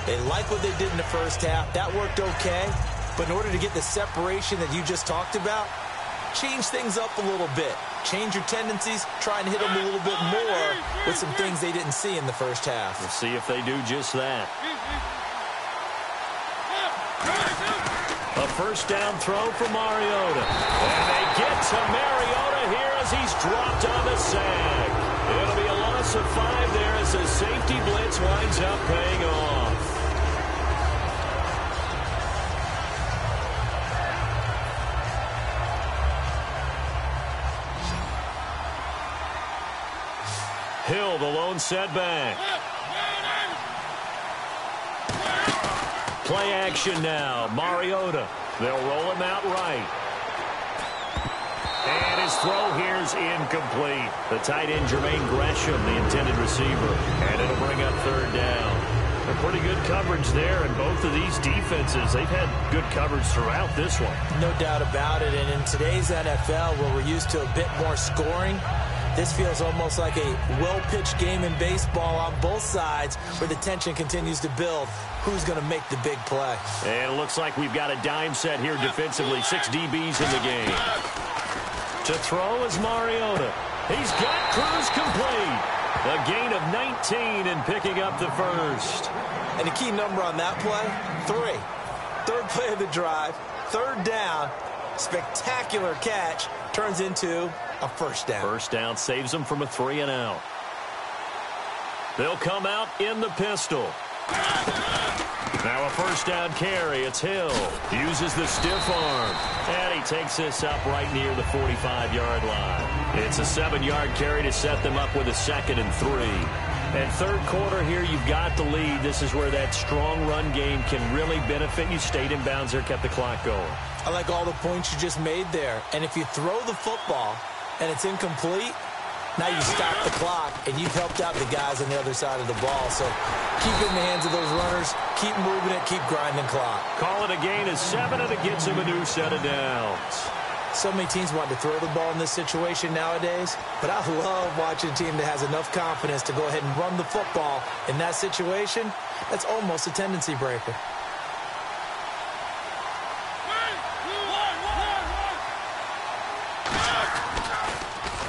They like what they did in the first half. That worked okay. But in order to get the separation that you just talked about, change things up a little bit. Change your tendencies. Try and hit them a little bit more with some things they didn't see in the first half. We'll see if they do just that. A first down throw for Mariota. And they get to Mariota here as he's dropped on the sag. It'll be a loss of 5 there as the safety blitz winds up paying off. Hill, the lone setback. Play action now. Mariota. They'll roll him out right. And his throw here's incomplete. The tight end, Jermaine Gresham, the intended receiver. And it'll bring up third down. A pretty good coverage there, and both of these defenses, they've had good coverage throughout this one. No doubt about it. And in today's NFL, where we're used to a bit more scoring, this feels almost like a well-pitched game in baseball on both sides where the tension continues to build. Who's going to make the big play? And it looks like we've got a dime set here defensively. 6 DBs in the game. To throw is Mariota. He's got Cruz complete. A gain of 19 and picking up the first. And the key number on that play, 3. Third play of the drive, third down, spectacular catch, turns into a first down. First down saves them from a 3 and out. They'll come out in the pistol. Now a first down carry. It's Hill. Uses the stiff arm. And he takes this up right near the 45-yard line. It's a 7-yard carry to set them up with a 2nd and 3. And third quarter here, you've got the lead. This is where that strong run game can really benefit you. Stayed in bounds there, kept the clock going. I like all the points you just made there. And if you throw the football and it's incomplete, now you stop the clock, and you've helped out the guys on the other side of the ball. So keep it in the hands of those runners. Keep moving it. Keep grinding clock. Call it a gain of 7, and it gets him a new set of downs. So many teams want to throw the ball in this situation nowadays, but I love watching a team that has enough confidence to go ahead and run the football in that situation. That's almost a tendency breaker.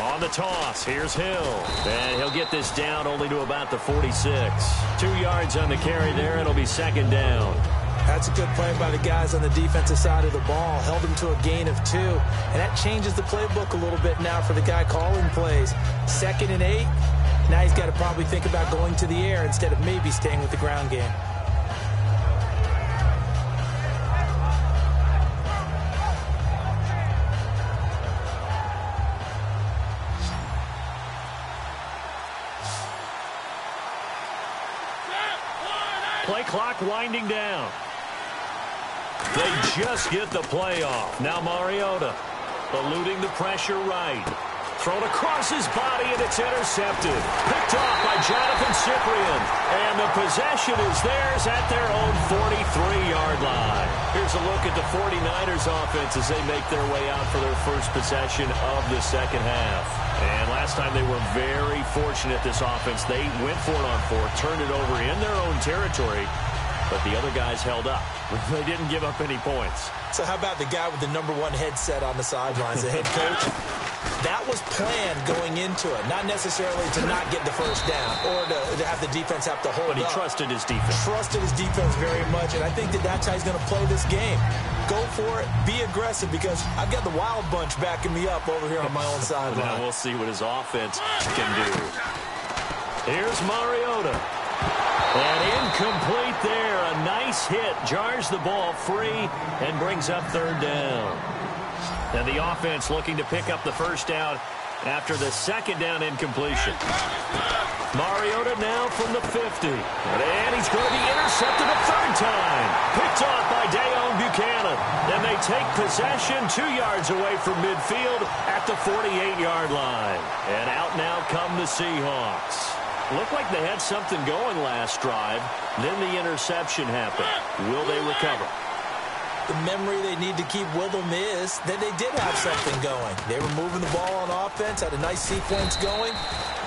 On the toss, here's Hill. And he'll get this down only to about the 46. 2 yards on the carry there. It'll be 2nd down. That's a good play by the guys on the defensive side of the ball. Held him to a gain of 2. And that changes the playbook a little bit now for the guy calling plays. 2nd and 8. Now he's got to probably think about going to the air instead of maybe staying with the ground game. Play clock winding down. They just get the play off. Now Mariota eluding the pressure right. Thrown across his body, and it's intercepted. Picked off by Jonathan Cyprien. And the possession is theirs at their own 43-yard line. Here's a look at the 49ers offense as they make their way out for their first possession of the second half. And last time they were very fortunate, this offense. They went for it on 4, turned it over in their own territory, but the other guys held up. They didn't give up any points. So how about the guy with the #1 headset on the sidelines, the head coach? That was planned going into it, not necessarily to not get the first down or to have the defense have to hold up. But he trusted his defense. Trusted his defense very much, and I think that's how he's going to play this game. Go for it, be aggressive, because I've got the wild bunch backing me up over here on my own sideline. Now we'll see what his offense can do. Here's Mariota. And incomplete there. A nice hit. Jars the ball free and brings up third down. And the offense looking to pick up the first down after the second down incompletion. Mariota now from the 50. And he's going to be intercepted a third time. Picked off by Dayon Buchanan. And they take possession 2 yards away from midfield at the 48-yard line. And out now come the Seahawks. Looked like they had something going last drive. Then the interception happened. Will they recover? The memory they need to keep with them is that they did have something going. They were moving the ball on offense, had a nice sequence going.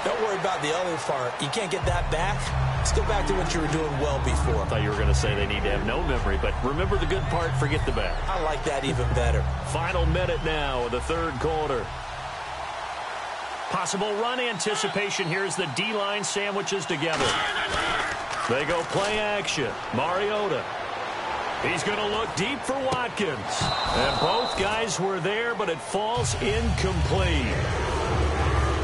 Don't worry about the other part. You can't get that back. Let's go back to what you were doing well before. I thought you were going to say they need to have no memory, but remember the good part, forget the bad. I like that even better. Final minute now of the third quarter. Possible run anticipation here as the D-line sandwiches together. They go play action. Mariota. He's going to look deep for Watkins. And both guys were there, but it falls incomplete.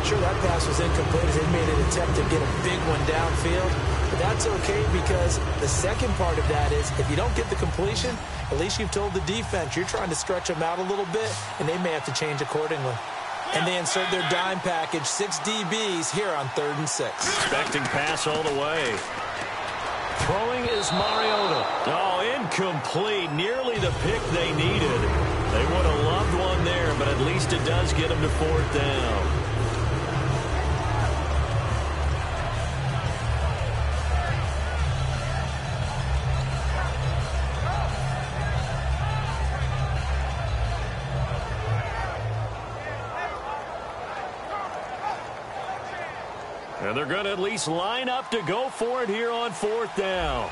Sure, that pass was incomplete as they made an attempt to get a big one downfield. But that's okay because the second part of that is if you don't get the completion, at least you've told the defense you're trying to stretch them out a little bit, and they may have to change accordingly. And they insert their dime package, 6 DBs here on 3rd and 6. Expecting pass all the way. Throwing is Mariota. Oh, incomplete. Nearly the pick they needed. They would have loved one there, but at least it does get them to 4th down. And they're going to at least line up to go for it here on 4th down.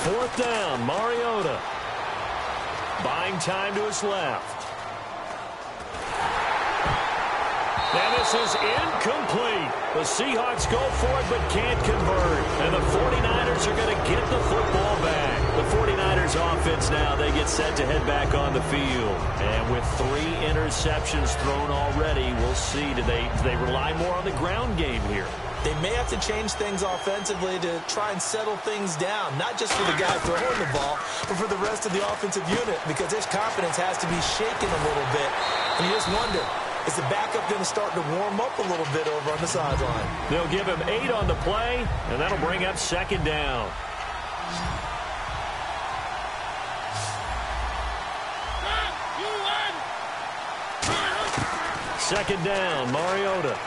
4th down, Mariota. Buying time to his left. And this is incomplete. The Seahawks go for it but can't convert. And the 49ers are going to get the football back. The 49ers offense now, they get set to head back on the field. And with 3 interceptions thrown already, we'll see. Do they rely more on the ground game here? They may have to change things offensively to try and settle things down, not just for the guy throwing the ball, but for the rest of the offensive unit, because his confidence has to be shaken a little bit. And you just wonder, is the backup going to start to warm up a little bit over on the sideline? They'll give him 8 on the play, and that'll bring up 2nd down. Second down, Mariota.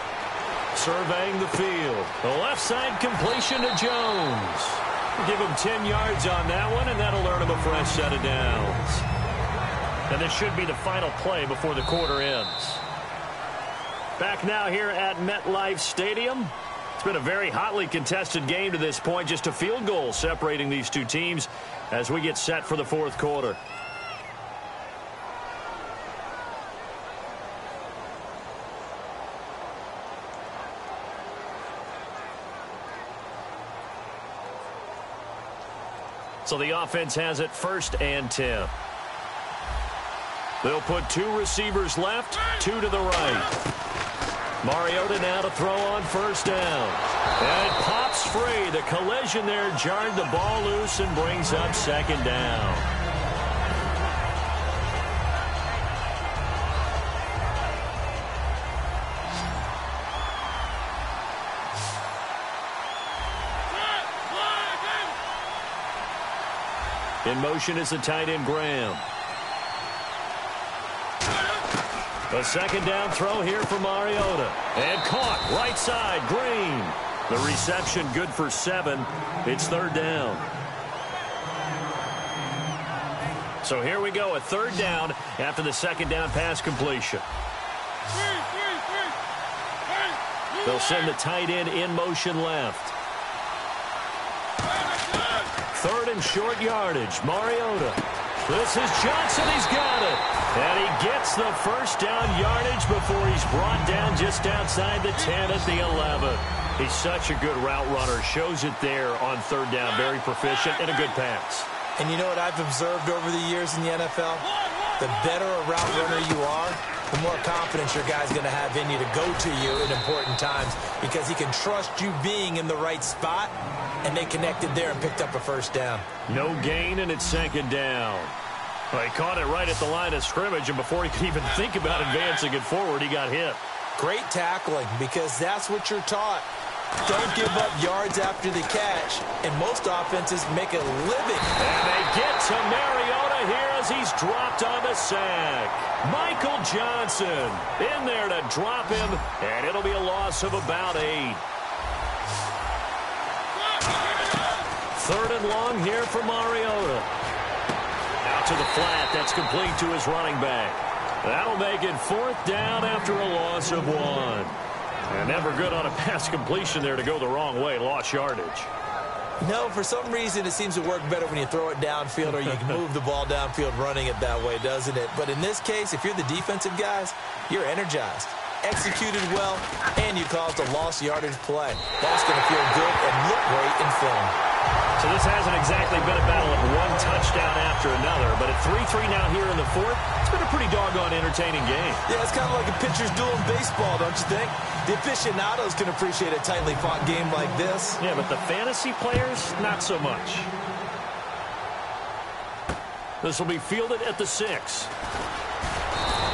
Surveying the field. The left side completion to Jones. Give him 10 yards on that one, and that'll earn him a fresh set of downs. And this should be the final play before the quarter ends. Back now here at MetLife Stadium. It's been a very hotly contested game to this point. Just a field goal separating these two teams as we get set for the 4th quarter. So the offense has it 1st and 10. They'll put 2 receivers left, 2 to the right. Mariota now to throw on 1st down. And it pops free. The collision there jarred the ball loose and brings up 2nd down. In motion is the tight end, Graham. A 2nd down throw here for Mariota. And caught right side, Green. The reception good for 7. It's 3rd down. So here we go, a 3rd down after the 2nd down pass completion. They'll send the tight end in motion left. 3rd and short yardage. Mariota. This is Johnson. He's got it. And he gets the 1st down yardage before he's brought down just outside the 10 at the 11. He's such a good route runner. Shows it there on 3rd down. Very proficient and a good pass. And you know what I've observed over the years in the NFL? The better a route runner you are, the more confidence your guy's going to have in you to go to you at important times because he can trust you being in the right spot, and they connected there and picked up a 1st down. No gain, and it's 2nd down. Well, he caught it right at the line of scrimmage, and before he could even think about advancing it forward, he got hit. Great tackling, because that's what you're taught. Don't give up yards after the catch, and most offenses make a living. And they get to Mariota here as he's dropped on the sack. Michael Johnson in there to drop him, and it'll be a loss of about 8. 3rd and long here for Mariota. Out to the flat. That's complete to his running back. That'll make it 4th down after a loss of 1. And never good on a pass completion there to go the wrong way. Lost yardage. No, for some reason it seems to work better when you throw it downfield or you can move the ball downfield running it that way, doesn't it? But in this case, if you're the defensive guys, you're energized, executed well, and you caused a lost yardage play. That's going to feel good and look great in film. So this hasn't exactly been a battle of one touchdown after another, but at 3-3 now here in the 4th, it's been a pretty doggone entertaining game. Yeah, it's kind of like a pitcher's duel in baseball, don't you think? The aficionados can appreciate a tightly fought game like this. Yeah, but the fantasy players, not so much. This will be fielded at the 6.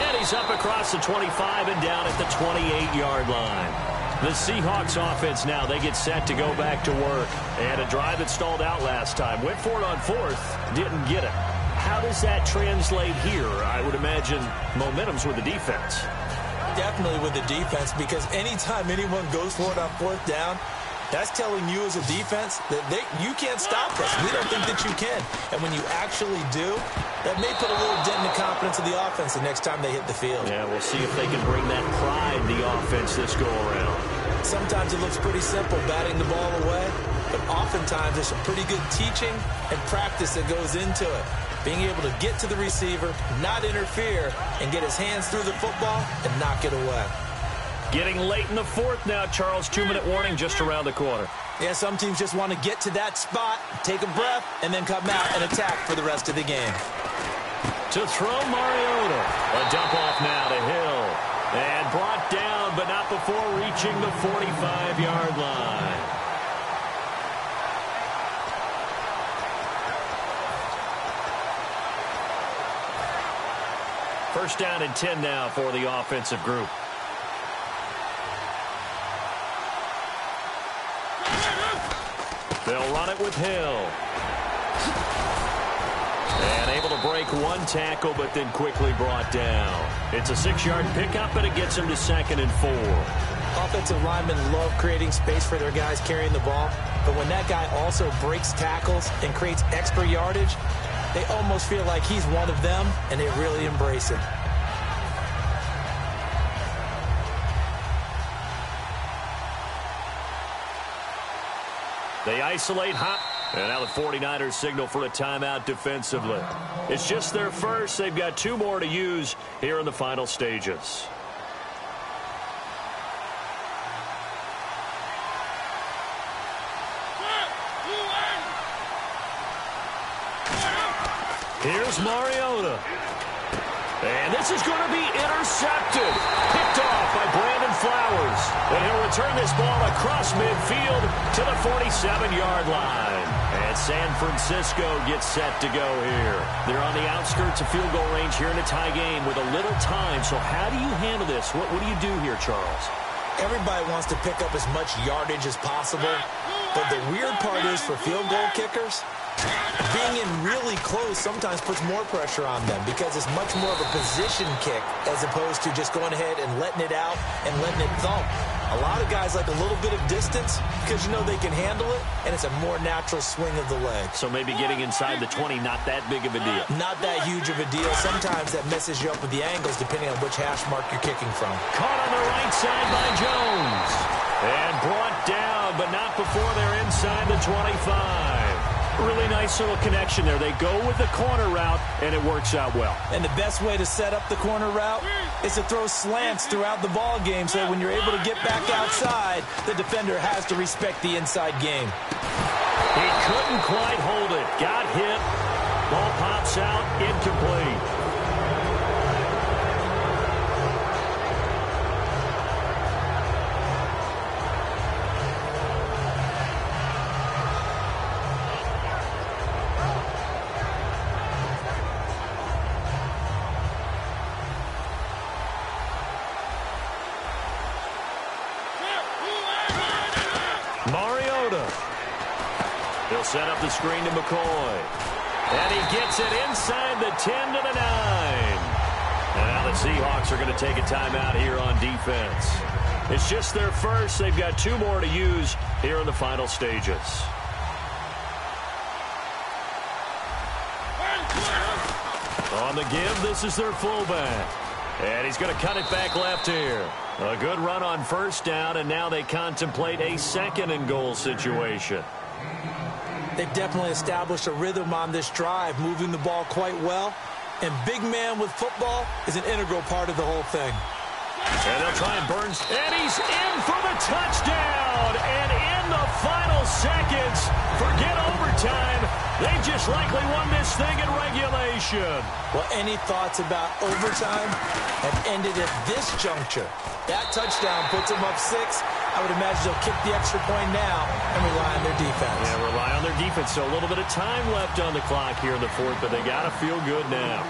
And he's up across the 25 and down at the 28-yard line. The Seahawks offense now, they get set to go back to work. And a drive that stalled out last time. Went for it on 4th, didn't get it. How does that translate here? I would imagine momentum's with the defense. Definitely with the defense, because anytime anyone goes for it on 4th down, that's telling you as a defense that you can't stop us. We don't think that you can. And when you actually do, that may put a little dent in the confidence of the offense the next time they hit the field. Yeah, we'll see if they can bring that pride the offense this go-around. Sometimes it looks pretty simple, batting the ball away, but oftentimes there's some pretty good teaching and practice that goes into it. Being able to get to the receiver, not interfere, and get his hands through the football and knock it away. Getting late in the 4th now, Charles. 2-minute warning just around the corner. Yeah, some teams just want to get to that spot, take a breath, and then come out and attack for the rest of the game. To throw Mariota. A dump off now to Hill. And brought down, but not before reaching the 45-yard line. First down and 10 now for the offensive group. They'll run it with Hill. And able to break one tackle, but then quickly brought down. It's a 6-yard pickup, and it gets him to 2nd and 4. Offensive linemen love creating space for their guys carrying the ball, but when that guy also breaks tackles and creates extra yardage, they almost feel like he's one of them, and they really embrace it. They isolate Hop. And now the 49ers signal for a timeout defensively. It's just their first. They've got 2 more to use here in the final stages. Here's Mariota. And this is going to be intercepted. Picked off by Brandon Flowers. And he'll return this ball across midfield to the 47-yard line. And San Francisco gets set to go here. They're on the outskirts of field goal range here in a tie game with a little time. So how do you handle this? What do you do here, Charles? Everybody wants to pick up as much yardage as possible. But the weird part is for field goal kickers, being in really close sometimes puts more pressure on them because it's much more of a position kick as opposed to just going ahead and letting it out and letting it thump. A lot of guys like a little bit of distance because you know they can handle it, and it's a more natural swing of the leg. So maybe getting inside the 20, not that big of a deal. Not that huge of a deal. Sometimes that messes you up with the angles depending on which hash mark you're kicking from. Caught on the right side by Jones. And brought down, but not before they're inside the 25. Really nice little connection there. They go with the corner route, and it works out well. And the best way to set up the corner route is to throw slants throughout the ball game so that when you're able to get back outside, the defender has to respect the inside game. He couldn't quite hold it. Got hit. Ball pops out. Incomplete. Mariota. He'll set up the screen to McCoy. And he gets it inside the 10 to the 9. And now the Seahawks are going to take a timeout here on defense. It's just their first. They've got 2 more to use here in the final stages. On the give, this is their fullback. And he's going to cut it back left here. A good run on first down, and now they contemplate a 2nd and goal situation. They've definitely established a rhythm on this drive, moving the ball quite well. And big man with football is an integral part of the whole thing. And they'll try and burn. And he's in for the touchdown. And in the final seconds, forget overtime. They just likely won this thing in regulation. Well, any thoughts about overtime have ended at this juncture. That touchdown puts them up 6. I would imagine they'll kick the extra point now and rely on their defense. Yeah, rely on their defense. So a little bit of time left on the clock here in the 4th, but they got to feel good now.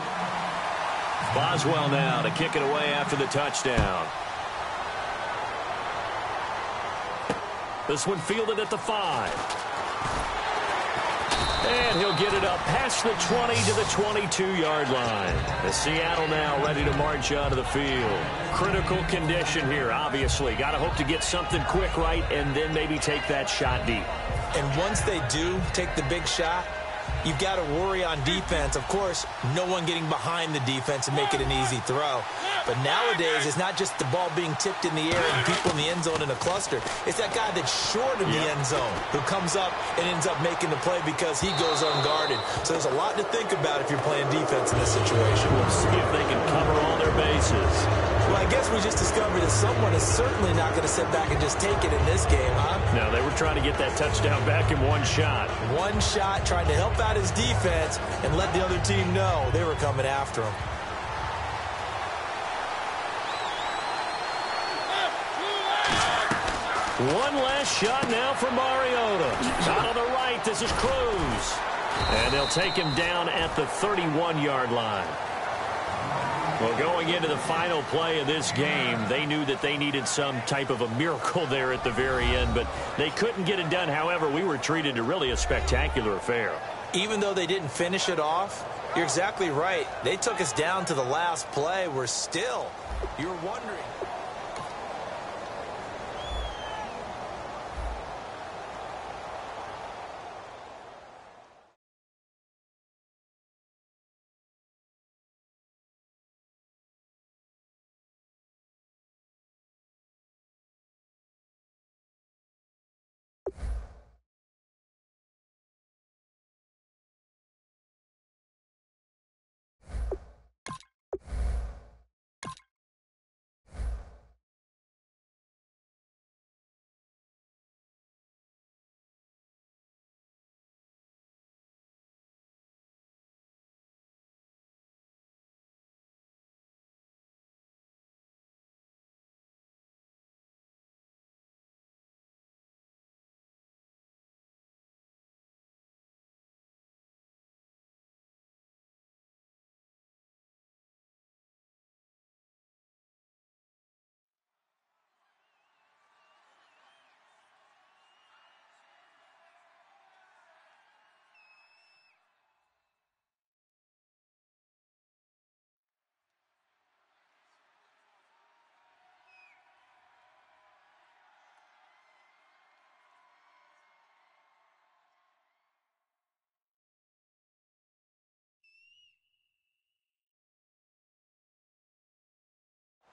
Boswell now to kick it away after the touchdown. This one fielded at the 5. And he'll get it up past the 20 to the 22-yard line. The Seattle now ready to march out of the field. Critical condition here, obviously. Got to hope to get something quick right and then maybe take that shot deep. And once they do take the big shot, you've got to worry on defense. Of course, no one getting behind the defense and make it an easy throw. But nowadays, it's not just the ball being tipped in the air and people in the end zone in a cluster. It's that guy that's short of the end zone who comes up and ends up making the play because he goes unguarded. So there's a lot to think about if you're playing defense in this situation. We'll see if they can cover all their bases. Well, I guess we just discovered that someone is certainly not going to sit back and just take it in this game, huh? No, they were trying to get that touchdown back in one shot. One shot, trying to help out his defense and let the other team know they were coming after him. One last shot now for Mariota. Out on the right, this is Cruz. And they'll take him down at the 31-yard line. Well, going into the final play of this game, they knew that they needed some type of a miracle there at the very end, but they couldn't get it done. However, we were treated to really a spectacular affair. Even though they didn't finish it off, you're exactly right. They took us down to the last play. We're still, you're wondering.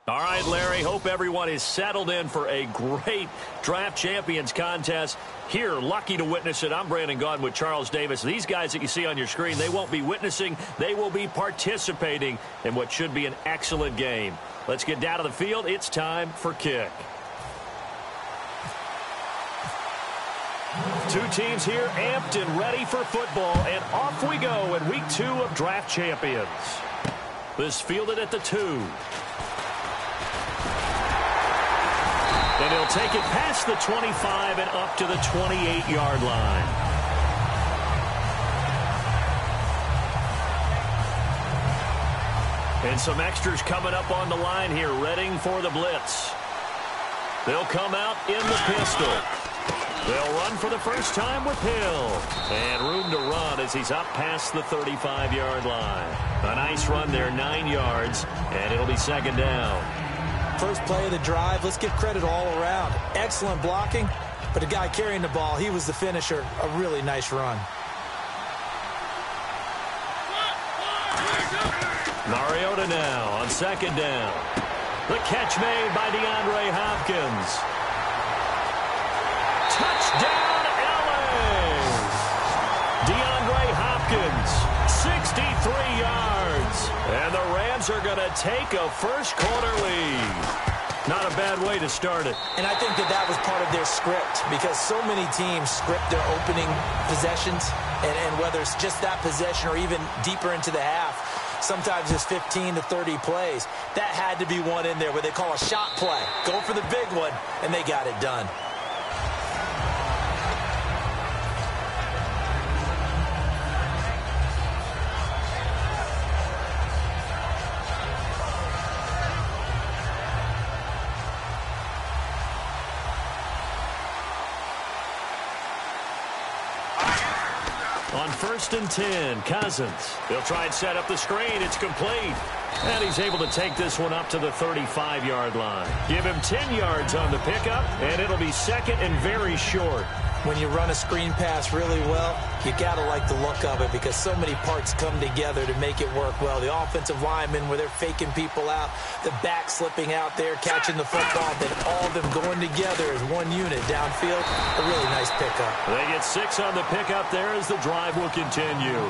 All right, Larry, hope everyone is settled in for a great Draft Champions contest. Here, lucky to witness it. I'm Brandon Gaudin with Charles Davis. These guys that you see on your screen, they won't be witnessing. They will be participating in what should be an excellent game. Let's get down to the field. It's time for kick. Two teams here amped and ready for football, and off we go in Week 2 of Draft Champions. This fielded at the 2. And he'll take it past the 25 and up to the 28-yard line. And some extras coming up on the line here, readying for the blitz. They'll come out in the pistol. They'll run for the first time with Hill. And room to run as he's up past the 35-yard line. A nice run there, 9 yards, and it'll be second down. First play of the drive, let's give credit all around. Excellent blocking, but the guy carrying the ball, he was the finisher. A really nice run. Mariota now on second down. The catch made by DeAndre Hopkins. Touchdown, LA! DeAndre Hopkins, 63 yards. And the Rams are going to take a first-quarter lead. Not a bad way to start it. And I think that was part of their script because so many teams script their opening possessions, and whether it's just that possession or even deeper into the half, sometimes it's 15 to 30 plays. That had to be one in there where they call a shot play. Go for the big one, and they got it done. On 1st and 10, Cousins. He'll try and set up the screen. It's complete. And he's able to take this one up to the 35-yard line. Give him 10 yards on the pickup, and it'll be second and very short. When you run a screen pass really well, you got to like the look of it because so many parts come together to make it work well. The offensive linemen, where they're faking people out, the back slipping out there, catching the football, then all of them going together as one unit downfield. A really nice pickup. They get 6 on the pickup there as the drive will continue.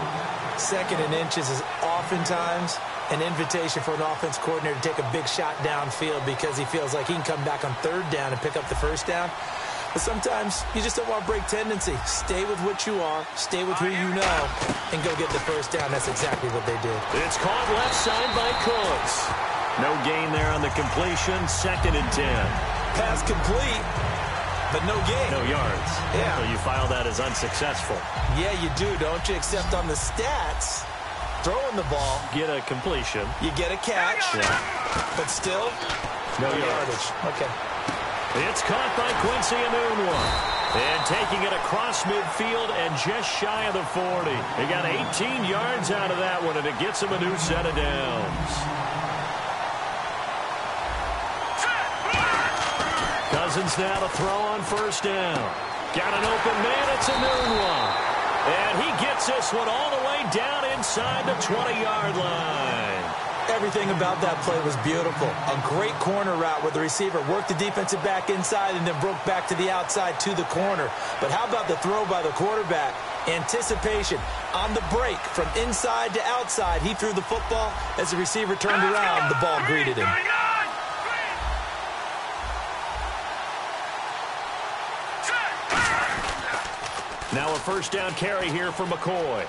Second and inches is oftentimes an invitation for an offense coordinator to take a big shot downfield because he feels like he can come back on third down and pick up the first down. But sometimes you just don't want to break tendency. Stay with what you are, stay with who you know, and go get the first down. That's exactly what they did. It's caught left side by Cooks. No gain there on the completion. 2nd and 10. Pass complete, but no gain. No yards. Yeah. So you file that as unsuccessful. Yeah, you do, don't you? Except on the stats, throwing the ball. Get a completion. You get a catch, but still, no yardage. Okay. It's caught by Quincy Enunwa. And taking it across midfield and just shy of the 40. He got 18 yards out of that one, and it gets him a new set of downs. Cousins now to throw on first down. Got an open man, it's Enunwa. And he gets this one all the way down inside the 20-yard line. Everything about that play was beautiful. A great corner route where the receiver worked the defensive back inside and then broke back to the outside to the corner. But how about the throw by the quarterback? Anticipation on the break from inside to outside. He threw the football. As the receiver turned around, the ball greeted him. Now a first down carry here for McCoy.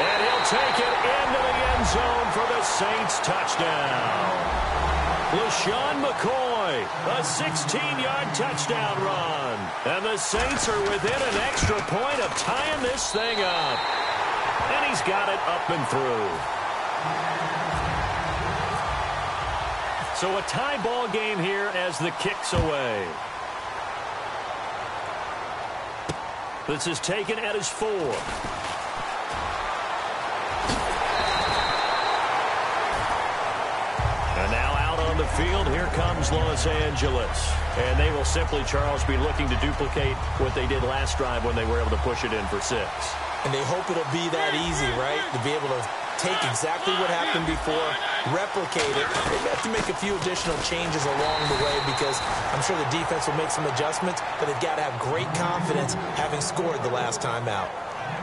And he'll take it into the end zone for the Saints touchdown. LaShawn McCoy, a 16-yard touchdown run. And the Saints are within an extra point of tying this thing up. And he's got it up and through. So a tie ball game here as the kick's away. This is taken at his 4. And now out on the field, here comes Los Angeles. And they will simply, Charles, be looking to duplicate what they did last drive when they were able to push it in for 6. And they hope it'll be that easy, right? To be able to take exactly what happened before, replicate it. They have to make a few additional changes along the way because I'm sure the defense will make some adjustments, but they've got to have great confidence having scored the last time out.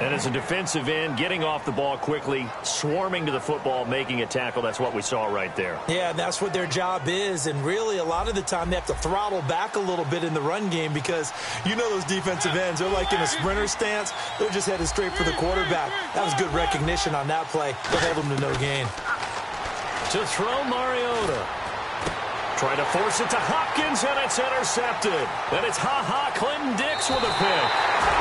And as a defensive end, getting off the ball quickly, swarming to the football, making a tackle, that's what we saw right there. Yeah, and that's what their job is. And really, a lot of the time, they have to throttle back a little bit in the run game because you know those defensive ends, they're like in a sprinter stance. They're just headed straight for the quarterback. That was good recognition on that play to hold them to no gain. To throw Mariota. Try to force it to Hopkins, and it's intercepted. And it's Clinton Dix with a pick.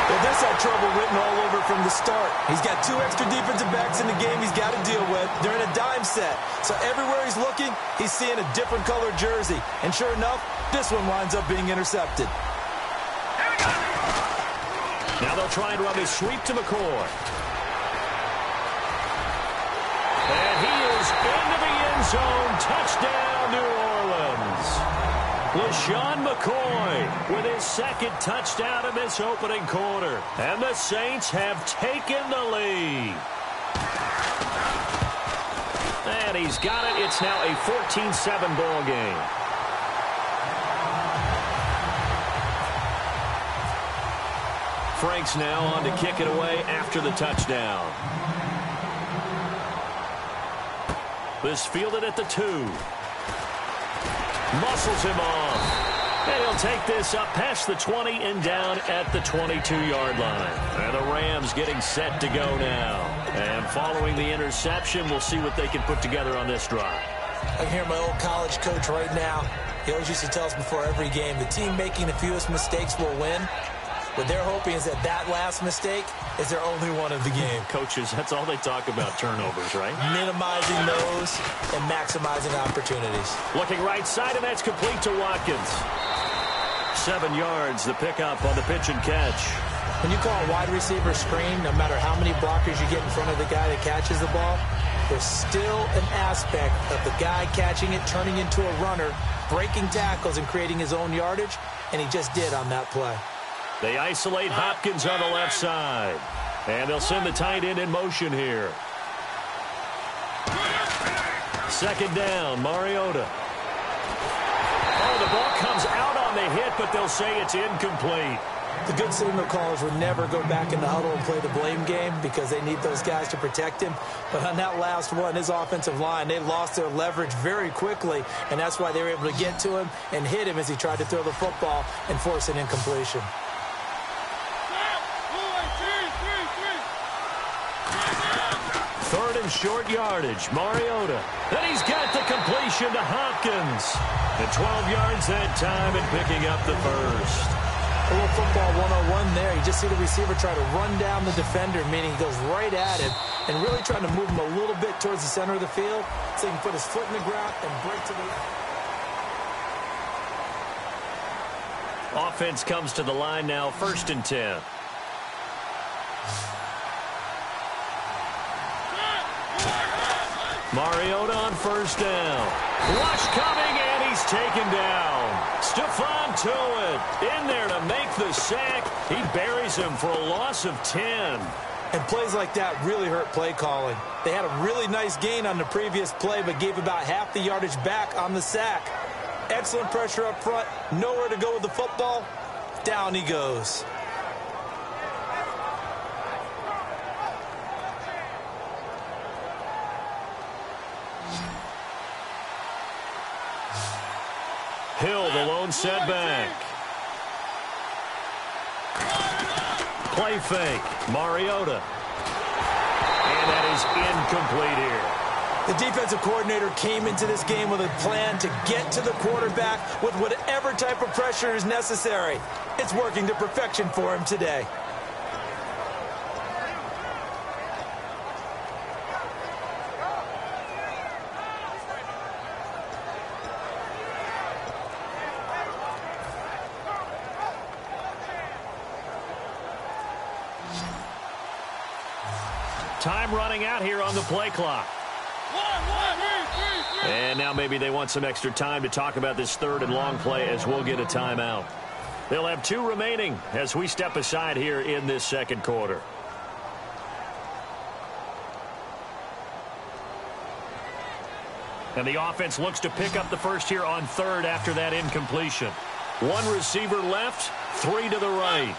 Well, this had trouble written all over from the start. He's got 2 extra defensive backs in the game he's got to deal with. They're in a dime set. So everywhere he's looking, he's seeing a different colored jersey. And sure enough, this one winds up being intercepted. Here we go. They'll try and run this sweep to McCoy. And he is into the end zone. Touchdown, New Orleans. LaShawn McCoy with his second touchdown in this opening quarter. And the Saints have taken the lead. And he's got it. It's now a 14-7 ball game. Franks now on to kick it away after the touchdown. This fielded at the 2. Muscles him off. And he'll take this up past the 20 and down at the 22-yard line. And the Rams getting set to go now. And following the interception, we'll see what they can put together on this drive. I can hear my old college coach right now. He always used to tell us before every game, the team making the fewest mistakes will win. What they're hoping is that that last mistake is their only one of the game. Coaches, that's all they talk about, turnovers, right? Minimizing those and maximizing opportunities. Looking right side, and that's complete to Watkins. 7 yards, the pickup on the pitch and catch. When you call a wide receiver screen, no matter how many blockers you get in front of the guy that catches the ball, there's still an aspect of the guy catching it, turning into a runner, breaking tackles and creating his own yardage, and he just did on that play. They isolate Hopkins on the left side. And they'll send the tight end in motion here. Second down, Mariota. Oh, the ball comes out on the hit, but they'll say it's incomplete. The good signal callers would never go back in the huddle and play the blame game because they need those guys to protect him. But on that last one, his offensive line, they lost their leverage very quickly, and that's why they were able to get to him and hit him as he tried to throw the football and force an incompletion. Third and short yardage, Mariota. And he's got the completion to Hopkins. And 12 yards that time and picking up the first. A little football 101 there. You just see the receiver try to run down the defender, meaning he goes right at him and really trying to move him a little bit towards the center of the field so he can put his foot in the ground and break to the... Offense comes to the line now, 1st and 10. Mariota on first down. Rush coming, and he's taken down. Stephon Tuitt in there to make the sack. He buries him for a loss of 10. And plays like that really hurt play calling. They had a really nice gain on the previous play, but gave about half the yardage back on the sack. Excellent pressure up front. Nowhere to go with the football. Down he goes. Hill, the lone setback. Play fake. Mariota. And that is incomplete here. The defensive coordinator came into this game with a plan to get to the quarterback with whatever type of pressure is necessary. It's working to perfection for him today. Time running out here on the play clock. And now maybe they want some extra time to talk about this third and long play as we'll get a timeout. They'll have 2 remaining as we step aside here in this second quarter. And the offense looks to pick up the first here on third after that incompletion. 1 receiver left, 3 to the right.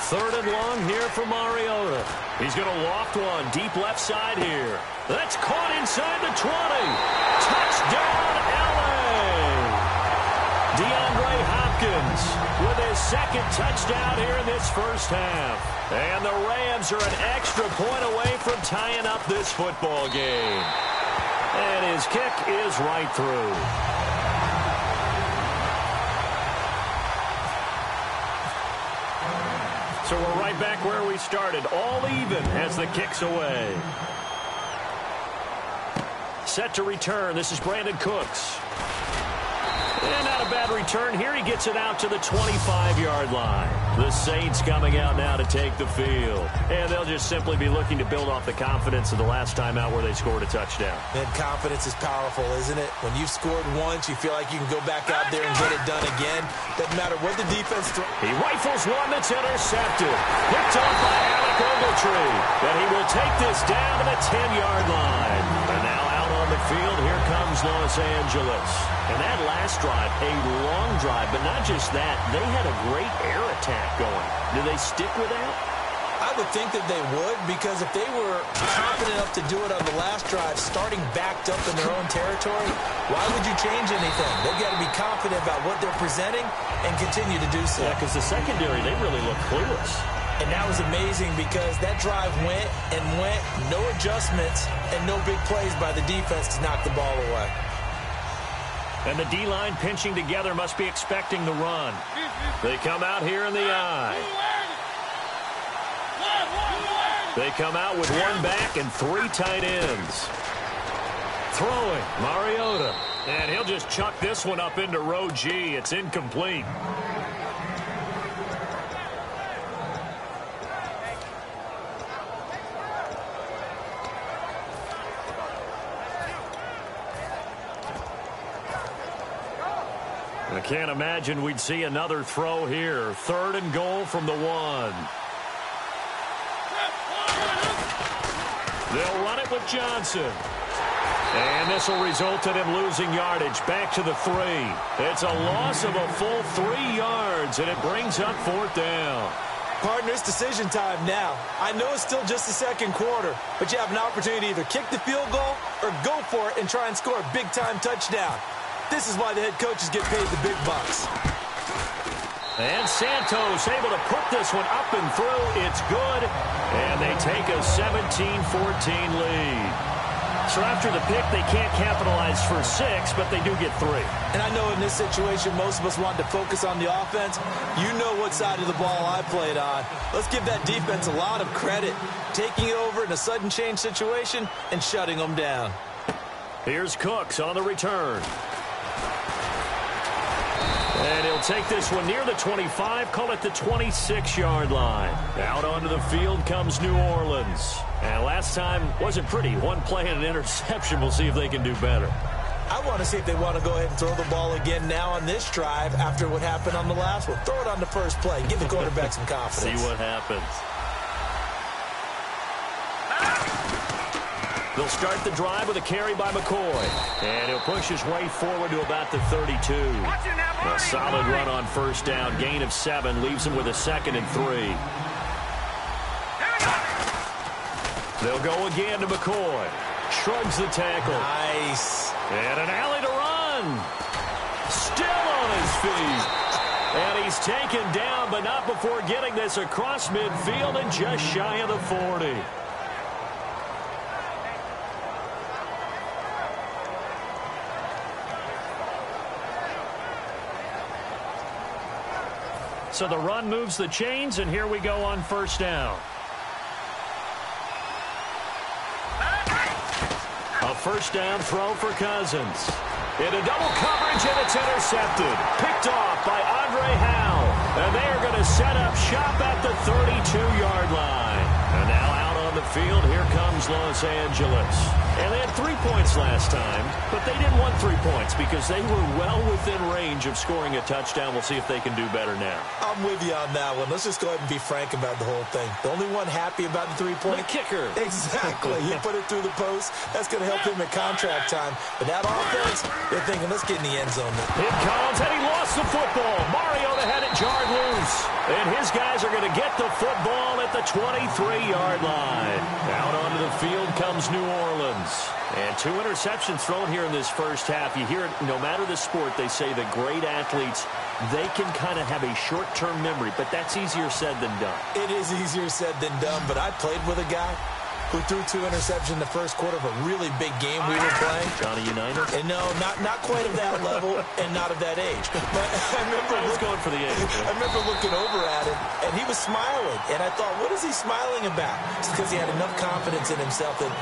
Third and long here for Mariota. He's going to loft one deep left side here. That's caught inside the 20. Touchdown, L.A. DeAndre Hopkins with his second touchdown here in this first half. And the Rams are an extra point away from tying up this football game. And his kick is right through. So we're right back where we started, all even as the kick's away. Set to return, this is Brandon Cooks. And not a bad return here. He gets it out to the 25-yard line. The Saints coming out now to take the field. And they'll just simply be looking to build off the confidence of the last time out where they scored a touchdown. And confidence is powerful, isn't it? When you've scored once, you feel like you can go back out there and get it done again. Doesn't matter what the defense throws. He rifles one that's intercepted. Picked off by Alec Ogletree. But he will take this down to the 10-yard line. And now out on the field, here comes Los Angeles. And that last drive, a long drive, but not just that. They had a great air attack going. Do they stick with that? I would think that they would, because if they were confident enough to do it on the last drive, starting backed up in their own territory, why would you change anything? They've got to be confident about what they're presenting and continue to do so. Yeah, because the secondary, they really look clueless. And that was amazing because that drive went and went, no adjustments, and no big plays by the defense to knock the ball away. And the D-line pinching together must be expecting the run. They come out here in the I. They come out with one back and three tight ends. Throwing, Mariota. And he'll just chuck this one up into row G. It's incomplete. I can't imagine we'd see another throw here. 3rd and goal from the 1. They'll run it with Johnson. And this will result in him losing yardage. Back to the 3. It's a loss of a full 3 yards, and it brings up 4th down. Partner, it's decision time now. I know it's still just the second quarter, but you have an opportunity to either kick the field goal or go for it and try and score a big-time touchdown. This is why the head coaches get paid the big bucks. And Santos able to put this one up and through. It's good. And they take a 17-14 lead. So after the pick, they can't capitalize for 6, but they do get 3. And I know in this situation, most of us want to focus on the offense. You know what side of the ball I played on. Let's give that defense a lot of credit. Taking it over in a sudden change situation and shutting them down. Here's Cooks on the return. And he'll take this one near the 25, call it the 26-yard line. Out onto the field comes New Orleans. And last time wasn't pretty. One play and an interception. We'll see if they can do better. I want to see if they want to go ahead and throw the ball again now on this drive after what happened on the last one. Throw it on the first play. Give the quarterback some confidence. See what happens. They'll start the drive with a carry by McCoy. And he'll push his way forward to about the 32. A solid run on 1st down. Gain of 7 leaves him with a 2nd and 3. They'll go again to McCoy. Shrugs the tackle. Nice. And an alley to run. Still on his feet. And he's taken down, but not before getting this across midfield and just shy of the 40. So the run moves the chains, and here we go on 1st down. A 1st down throw for Cousins. Into double coverage, and it's intercepted. Picked off by Andre Howe. And they are going to set up shop at the 32-yard line. And now out on the field, here comes Los Angeles. And they had 3 points last time, but they didn't want 3 points because they were well within range of scoring a touchdown. We'll see if they can do better now. I'm with you on that one. Let's just go ahead and be frank about the whole thing. The only one happy about the 3-point? The kicker. Exactly. He put it through the post. That's going to help him at contract time. But that offense, they're thinking, let's get in the end zone. Here comes, and he lost the football. Mariota had it jarred loose. And his guys are going to get the football at the 23-yard line. Out onto the field comes New Orleans. And 2 interceptions thrown here in this first half. You hear it, no matter the sport, they say the great athletes, they can kind of have a short-term memory, but that's easier said than done. It is easier said than done, but I played with a guy who threw 2 interceptions in the first quarter of a really big game we were playing. Johnny Unitas? And no, not quite of that level and not of that age. But I remember going for the age. I remember looking over at him, and he was smiling. And I thought, what is he smiling about? It's because he had enough confidence in himself that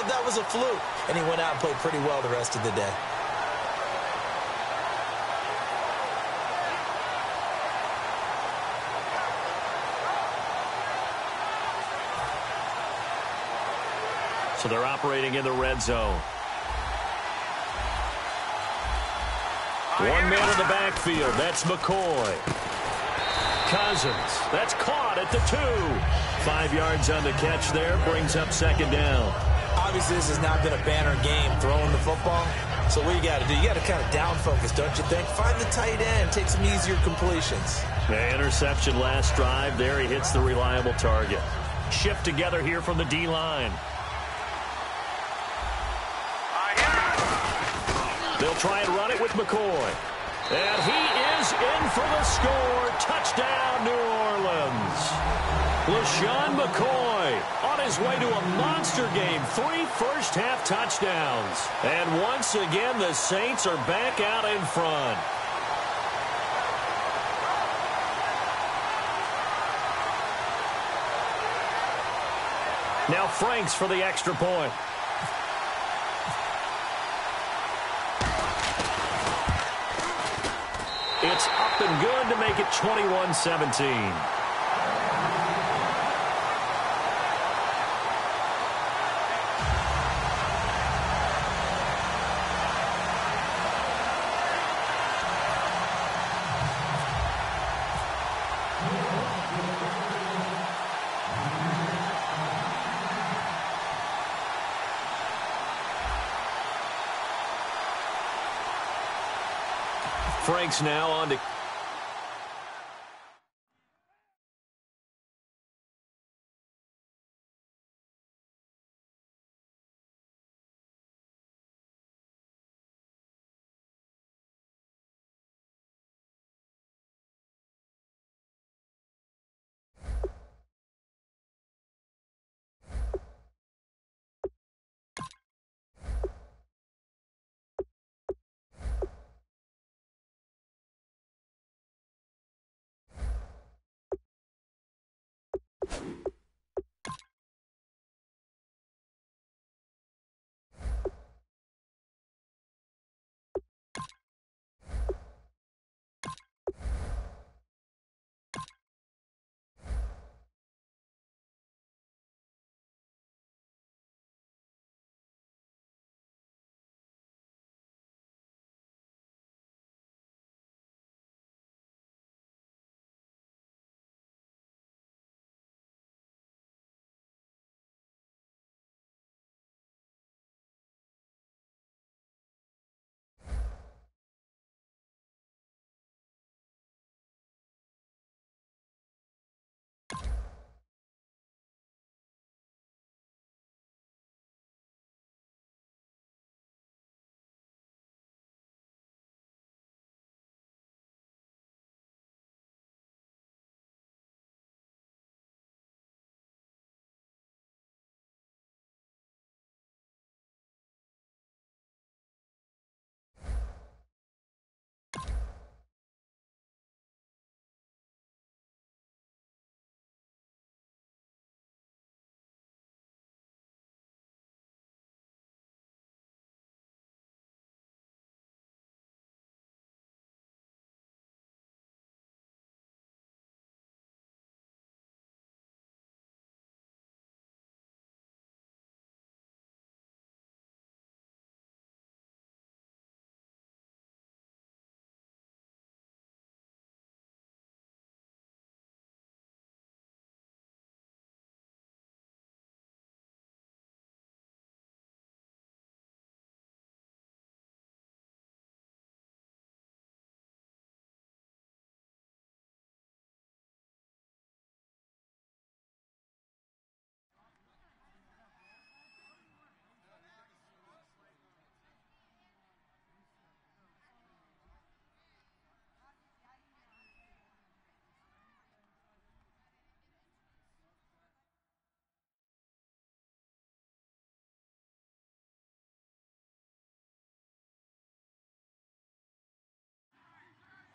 that was a fluke. And he went out and played pretty well the rest of the day. So they're operating in the red zone. One man in the backfield. That's McCoy. Cousins. That's caught at the 2. 5 yards on the catch there. Brings up second down. Obviously, this has not been a banner game throwing the football. So what you got to do, you got to kind of down focus, don't you think? Find the tight end. Take some easier completions. The interception last drive. There he hits the reliable target. Shift together here from the D-line. They'll try and run it with McCoy. And he is in for the score. Touchdown, New Orleans. LaShawn McCoy on his way to a monster game. 3 first-half touchdowns. And once again, the Saints are back out in front. Now Franks for the extra point. It's up and good to make it 21-17. Franks now on to...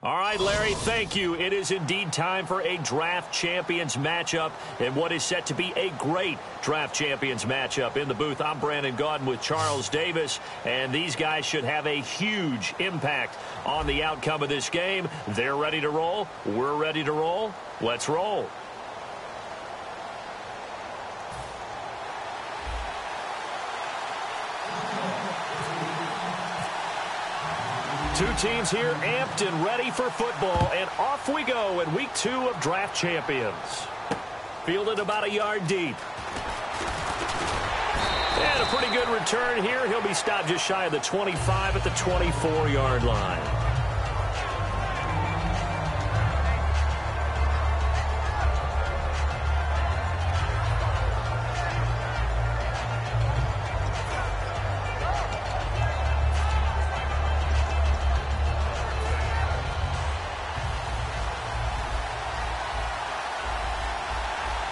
All right, Larry, thank you. It is indeed time for a draft champions matchup and what is set to be a great draft champions matchup. In the booth, I'm Brandon Gaudin with Charles Davis, and these guys should have a huge impact on the outcome of this game. They're ready to roll. We're ready to roll. Let's roll. Two teams here amped and ready for football, and off we go in week 2 of Draft Champions. Fielded about a yard deep. And a pretty good return here. He'll be stopped just shy of the 25 at the 24-yard line.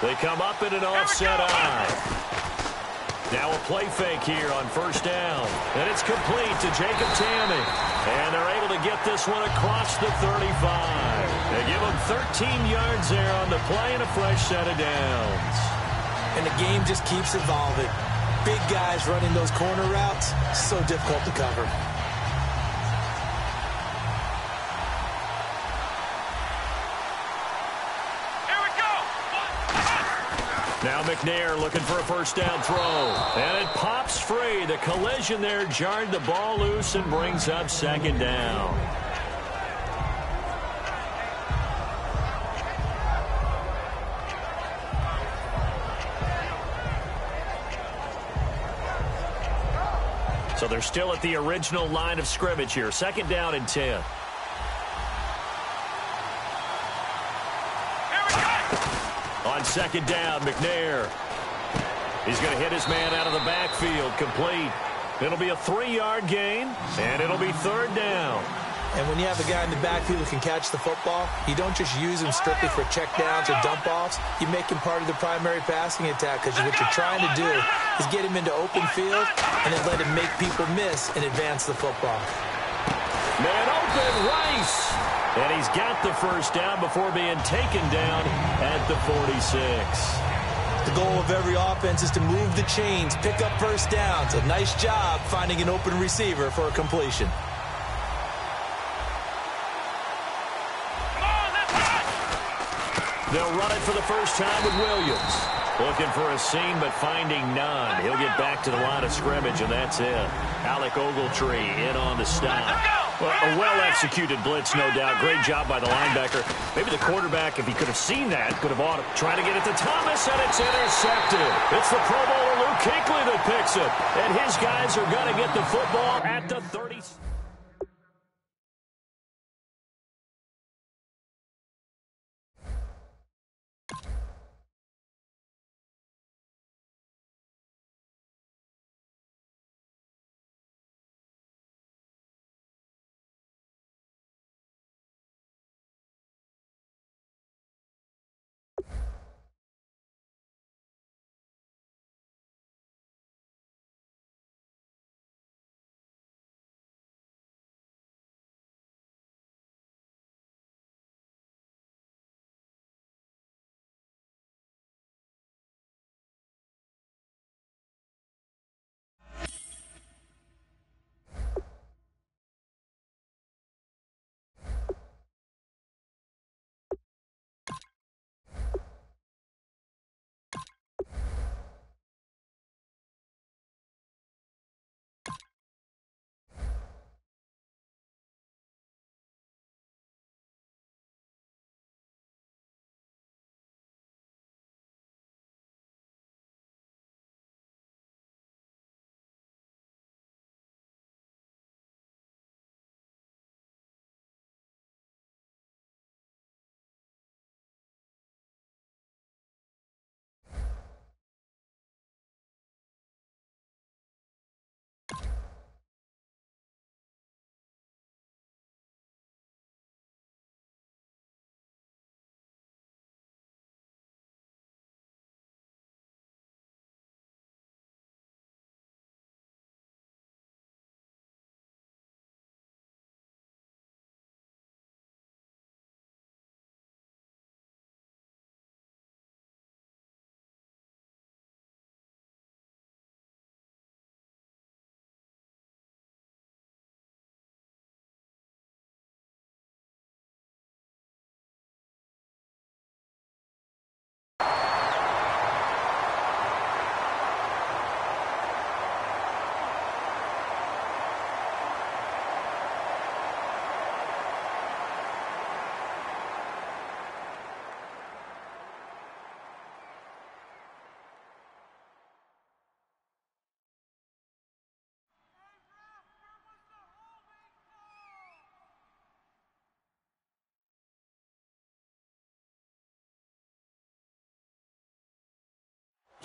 They come up in an offset eye. Now a play fake here on first down. And it's complete to Jacob Tamming. And they're able to get this one across the 35. They give him 13 yards there on the play and a fresh set of downs. And the game just keeps evolving. Big guys running those corner routes, so difficult to cover. Now McNair looking for a first down throw. And it pops free. The collision there jarred the ball loose and brings up second down. So they're still at the original line of scrimmage here. Second down and 10. On second down, McNair. He's going to hit his man out of the backfield. Complete. It'll be a 3-yard gain, and it'll be third down. And when you have a guy in the backfield who can catch the football, you don't just use him strictly for checkdowns or dump-offs. You make him part of the primary passing attack, because what you're trying to do is get him into open field and then let him make people miss and advance the football. Man open, Rice. And he's got the first down before being taken down at the 46. The goal of every offense is to move the chains, pick up first downs. A nice job finding an open receiver for a completion. They'll run it for the first time with Williams. Looking for a seam, but finding none. He'll get back to the line of scrimmage, and that's it. Alec Ogletree in on the stop. Well, a well-executed blitz, no doubt. Great job by the linebacker. Maybe the quarterback, if he could have seen that, could have tried to get it to Thomas, and it's intercepted. It's the Pro Bowler Luke Kuechly that picks it. And his guys are going to get the football at the 30.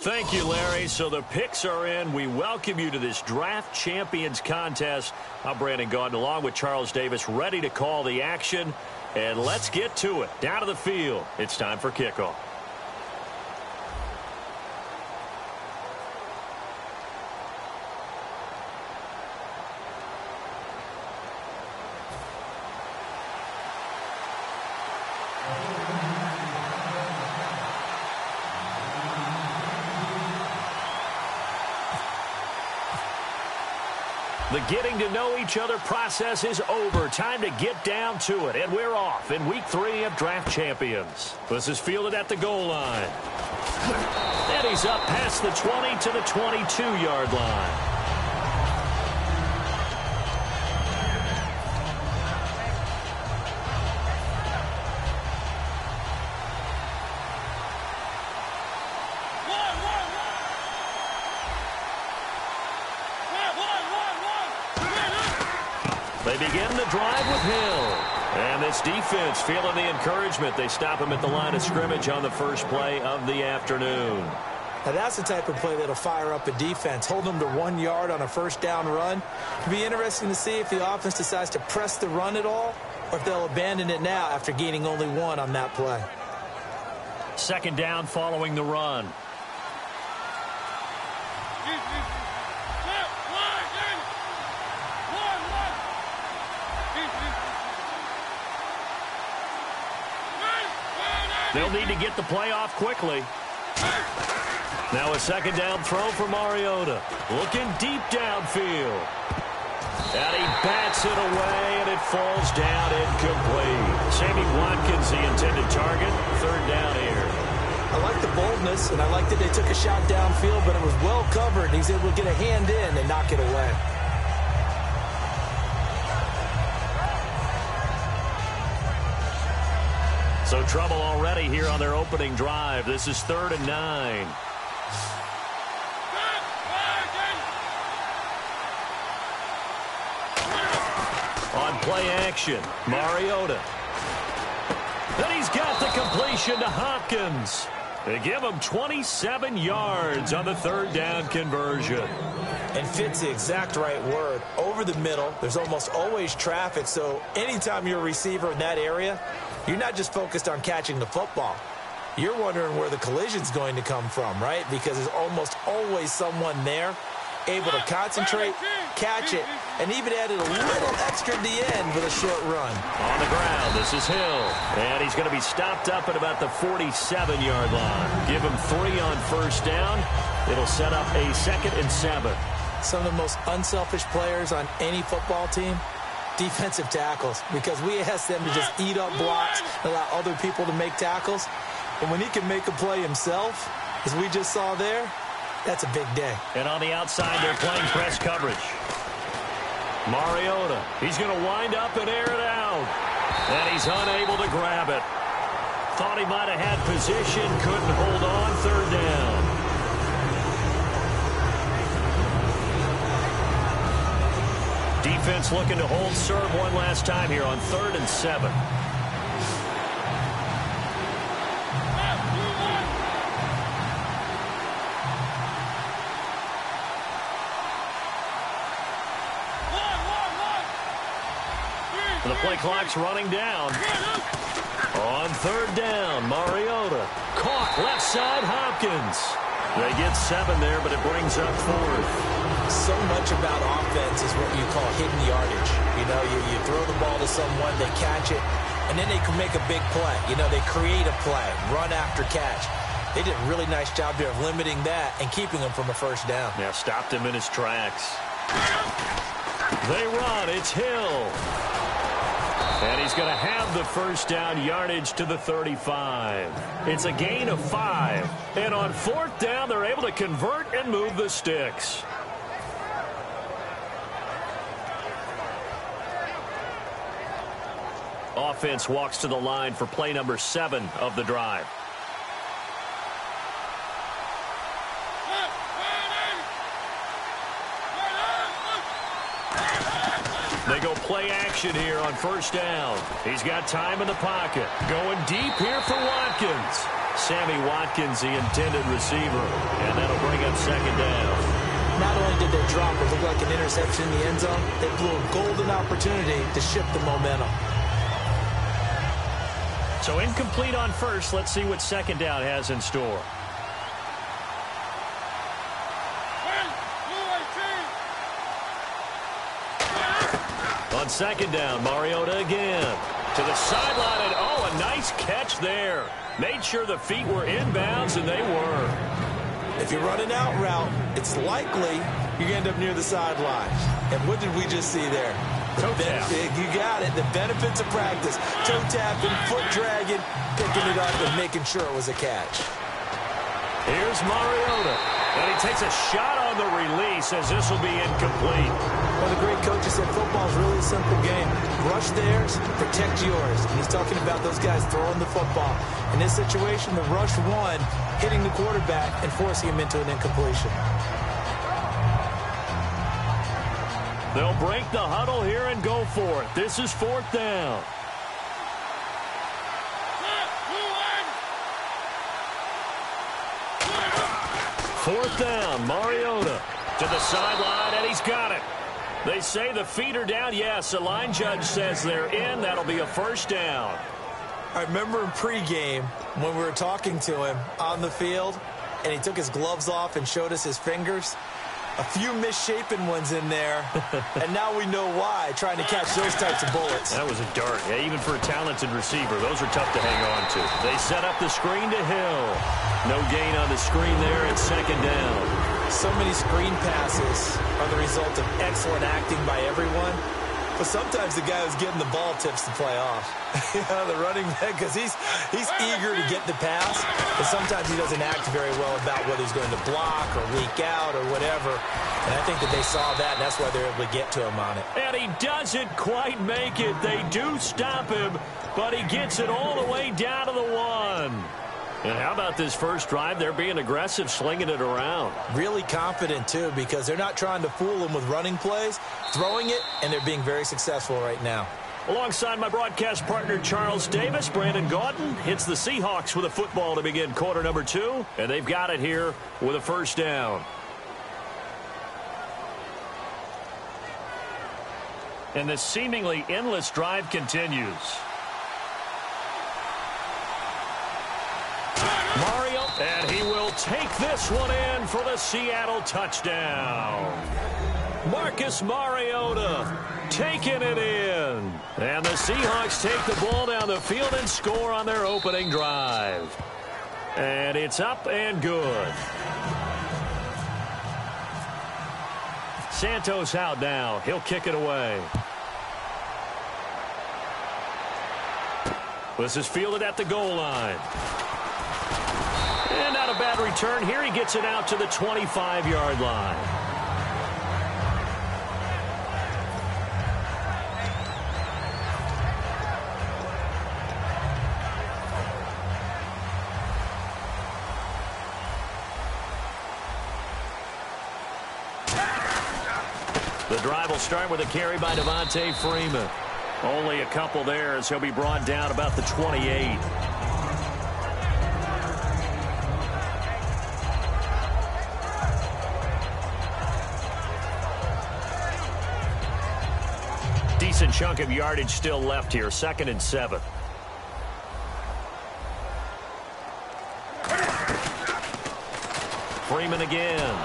Thank you, Larry. So the picks are in. We welcome you to this Draft Champions contest. I'm Brandon Gaudin along with Charles Davis, ready to call the action. And let's get to it. Down to the field. It's time for kickoff. The getting to know each other process is over. Time to get down to it. And we're off in week 3 of Draft Champions. This is fielded at the goal line. And he's up past the 20 to the 22-yard line. They begin the drive with Hill. And this defense feeling the encouragement. They stop him at the line of scrimmage on the first play of the afternoon. Now that's the type of play that'll fire up a defense. Hold them to 1 yard on a first down run. It'll be interesting to see if the offense decides to press the run at all or if they'll abandon it now after gaining only 1 on that play. Second down following the run. They'll need to get the play off quickly. Now a second down throw for Mariota. Looking deep downfield. And he bats it away, and it falls down incomplete. Sammy Watkins, the intended target. Third down here. I like the boldness, and I like that they took a shot downfield, but it was well covered. He's able to get a hand in and knock it away. So trouble already here on their opening drive. This is 3rd and 9. On play action, Mariota. Then he's got the completion to Hopkins. They give him 27 yards on the 3rd down conversion. And fits the exact right word. Over the middle, there's almost always traffic, so anytime you're a receiver in that area, you're not just focused on catching the football. You're wondering where the collision's going to come from, right? Because there's almost always someone there able to concentrate, catch it, and even added a little extra at the end with a short run. On the ground, this is Hill. And he's going to be stopped up at about the 47-yard line. Give him 3 on first down. It'll set up a 2nd and 7. Some of the most unselfish players on any football team, defensive tackles, because we ask them to just eat up blocks, allow other people to make tackles. And when he can make a play himself, as we just saw there, that's a big day. And on the outside, they're playing press coverage. Mariota, he's going to wind up and air it out. And he's unable to grab it. Thought he might have had position, couldn't hold on, 3rd down. Defense looking to hold serve one last time here on 3rd and 7. The play clock's running down. On 3rd down, Mariota. Caught left side, Hopkins. They get 7 there, but it brings up 4th. So much about offense is what you call hidden yardage. You know, you throw the ball to someone, they catch it, and then they can make a big play. You know, they create a play, run after catch. They did a really nice job there of limiting that and keeping him from a first down. Yeah, stopped him in his tracks. They run. It's Hill. And he's going to have the first down, yardage to the 35. It's a gain of 5. And on 4th down, they're able to convert and move the sticks. Offense walks to the line for play number 7 of the drive. They go play action here on first down. He's got time in the pocket. Going deep here for Watkins. Sammy Watkins, the intended receiver, and that'll bring up second down. Not only did they drop what looked like an interception in the end zone, they blew a golden opportunity to shift the momentum. So incomplete on first. Let's see what second down has in store. On second down, Mariota again. To the sideline, and oh, a nice catch there. Made sure the feet were inbounds, and they were. If you're running out route, it's likely you're going to end up near the sideline. And what did we just see there? Toe tap. You got it. The benefits of practice. Toe tapping, foot dragging, picking it up, and making sure it was a catch. Here's Mariota. And he takes a shot on the release as this will be incomplete. Well, the great coaches said football is really a simple game. Rush theirs, protect yours. And he's talking about those guys throwing the football. In this situation, the rush won, hitting the quarterback and forcing him into an incompletion. They'll break the huddle here and go for it. This is fourth down. Fourth down, Mariota to the sideline, and he's got it. They say the feet are down. Yes, the line judge says they're in. That'll be a first down. I remember in pregame when we were talking to him on the field, and he took his gloves off and showed us his fingers. A few misshapen ones in there, and now we know why, trying to catch those types of bullets. That was a dart. Yeah, even for a talented receiver, those are tough to hang on to. They set up the screen to Hill. No gain on the screen there at second down. So many screen passes are the result of excellent acting by everyone, but sometimes the guy who's getting the ball tips the play off. The running back, because he's eager to get the pass, but sometimes he doesn't act very well about whether he's going to block or leak out or whatever. And I think that they saw that, and that's why they're able to get to him on it. And he doesn't quite make it. They do stop him, but he gets it all the way down to the one. And how about this first drive? They're being aggressive, slinging it around. Really confident, too, because they're not trying to fool him with running plays, throwing it, and they're being very successful right now. Alongside my broadcast partner, Charles Davis, Brandon Gaudin hits the Seahawks with a football to begin quarter number 2, and they've got it here with a first down. And the seemingly endless drive continues. Mario, and he will take this one in for the Seattle touchdown. Marcus Mariota taking it in. And the Seahawks take the ball down the field and score on their opening drive. And it's up and good. Santos out now. He'll kick it away. This is fielded at the goal line. And not a bad return here. He gets it out to the 25-yard line. The drive will start with a carry by Devontae Freeman. Only a couple there as he'll be brought down about the 28. Decent chunk of yardage still left here. 2nd and 7. Freeman again.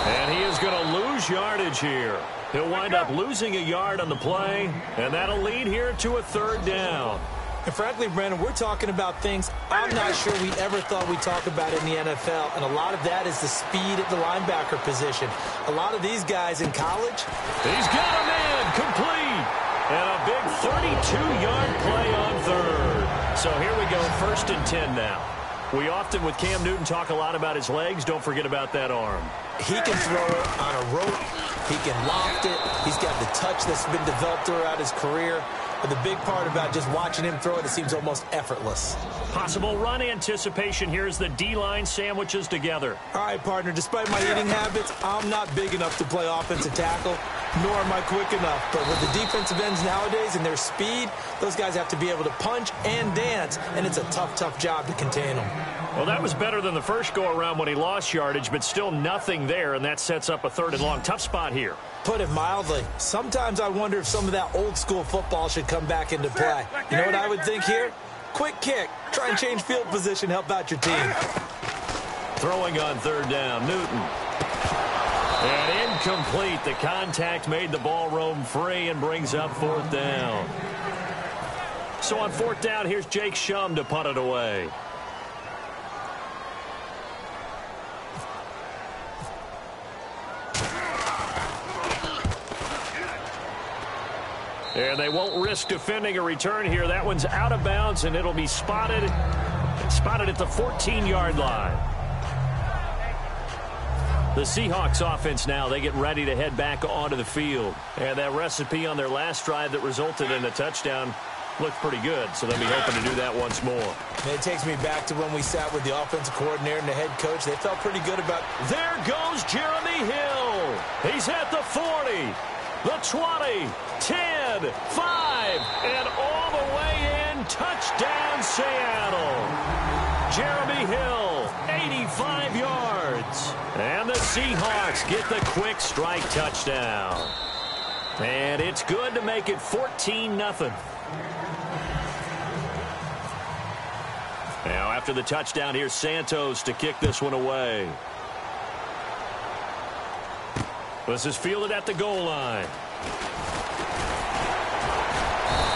And he is going to lose yardage here. He'll wind up losing a yard on the play, and that'll lead here to a 3rd down. And frankly, Brandon, we're talking about things I'm not sure we ever thought we'd talk about in the NFL, and a lot of that is the speed at the linebacker position. A lot of these guys in college. He's got a man complete, and a big 32-yard play on 3rd. So here we go, 1st and 10 now. We often, with Cam Newton, talk a lot about his legs. Don't forget about that arm. He can throw it on a rope. He can loft it. He's got the touch that's been developed throughout his career. But the big part about just watching him throw it, it seems almost effortless. Possible run anticipation here as the D-line sandwiches together. All right, partner, despite my eating habits, I'm not big enough to play offensive tackle. nor am I quick enough. But with the defensive ends nowadays and their speed, those guys have to be able to punch and dance, and it's a tough, tough job to contain them. Well, that was better than the first go-around when he lost yardage, but still nothing there, and that sets up a 3rd and long. Tough spot here. Put it mildly. Sometimes I wonder if some of that old-school football should come back into play. You know what I would think here? Quick kick. Try and change field position. Help out your team. Throwing on 3rd down, Newton. And incomplete. The contact made the ball roam free and brings up 4th down. So on 4th down, here's Jake Shum to punt it away. And they won't risk defending a return here. That one's out of bounds, and it'll be spotted at the 14-yard line. The Seahawks offense now, they get ready to head back onto the field. And that recipe on their last drive that resulted in a touchdown looked pretty good, so they'll be hoping to do that once more. And it takes me back to when we sat with the offensive coordinator and the head coach. They felt pretty good about... There goes Jeremy Hill. He's at the 40, the 20, 10, 5, and all the way in. Touchdown, Seattle. Jeremy Hill, 85 yards. And the Seahawks get the quick strike touchdown. And it's good to make it 14-0. Now, after the touchdown, here's Santos to kick this one away. This is fielded at the goal line.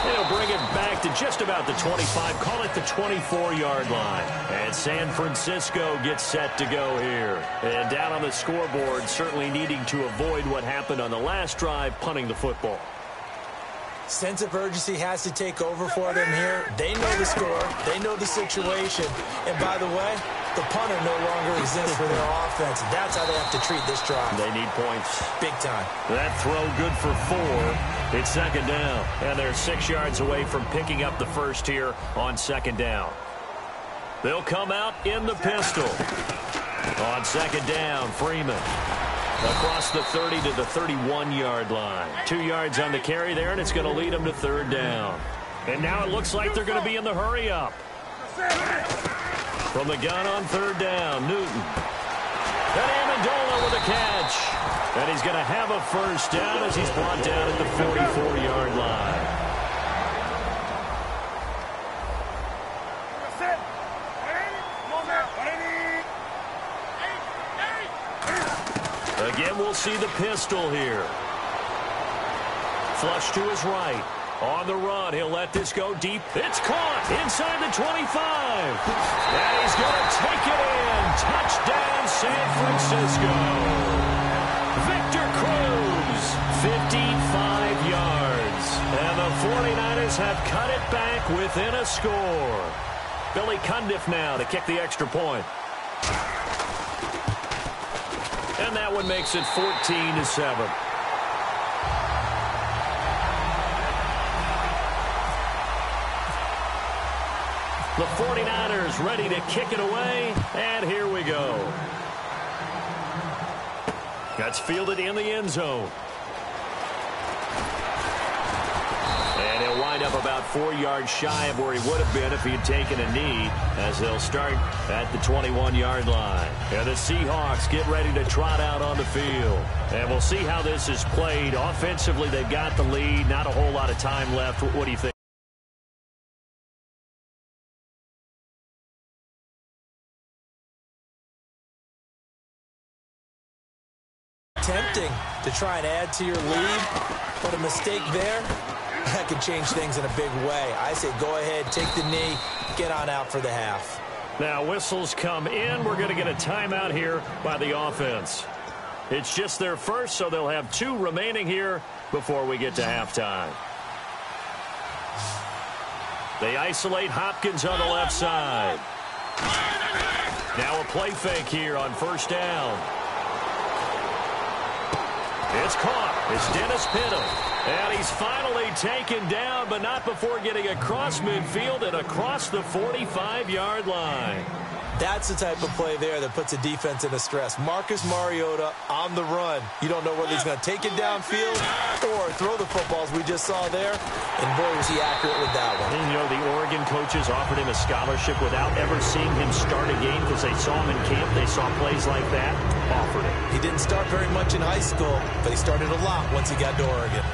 They'll bring it back to just about the 25, call it the 24-yard line. And San Francisco gets set to go here. And down on the scoreboard, certainly needing to avoid what happened on the last drive, punting the football. Sense of urgency has to take over for them here. They know the score. They know the situation. And by the way, the punter no longer exists for their offense. That's how they have to treat this drive. They need points. Big time. That throw good for 4. It's 2nd down. And they're 6 yards away from picking up the first here on 2nd down. They'll come out in the pistol. On 2nd down, Freeman. Across the 30 to the 31-yard line. 2 yards on the carry there, and it's going to lead them to 3rd down. And now it looks like they're going to be in the hurry-up. From the gun on 3rd down, Newton. And Amendola with a catch. And he's going to have a first down as he's brought down at the 44-yard line. Again, we'll see the pistol here. Flush to his right. On the run, he'll let this go deep. It's caught inside the 25. And he's going to take it in. Touchdown, San Francisco. Victor Cruz, 55 yards. And the 49ers have cut it back within a score. Billy Cundiff now to kick the extra point. And that one makes it 14-7. The 49ers ready to kick it away, and here we go. That's fielded in the end zone. And he'll wind up about 4 yards shy of where he would have been if he had taken a knee, as they'll start at the 21-yard line. And the Seahawks get ready to trot out on the field. And we'll see how this is played. Offensively, they've got the lead. Not a whole lot of time left. What do you think? Tempting to try and add to your lead, but a mistake there, that could change things in a big way. I say go ahead, take the knee, get on out for the half. Now whistles come in. We're going to get a timeout here by the offense. It's just their first, so they'll have 2 remaining here before we get to halftime. They isolate Hopkins on the left side. Now a play fake here on 1st down. It's caught. It's Dennis Pittum. And he's finally taken down, but not before getting across midfield and across the 45-yard line. That's the type of play there that puts a defense in a stress. Marcus Mariota on the run. You don't know whether he's going to take it downfield or throw the footballs we just saw there. And boy, was he accurate with that one. And, you know, the Oregon coaches offered him a scholarship without ever seeing him start a game because they saw him in camp. They saw plays like that, offered him. He didn't start very much in high school, but he started a lot once he got to Oregon.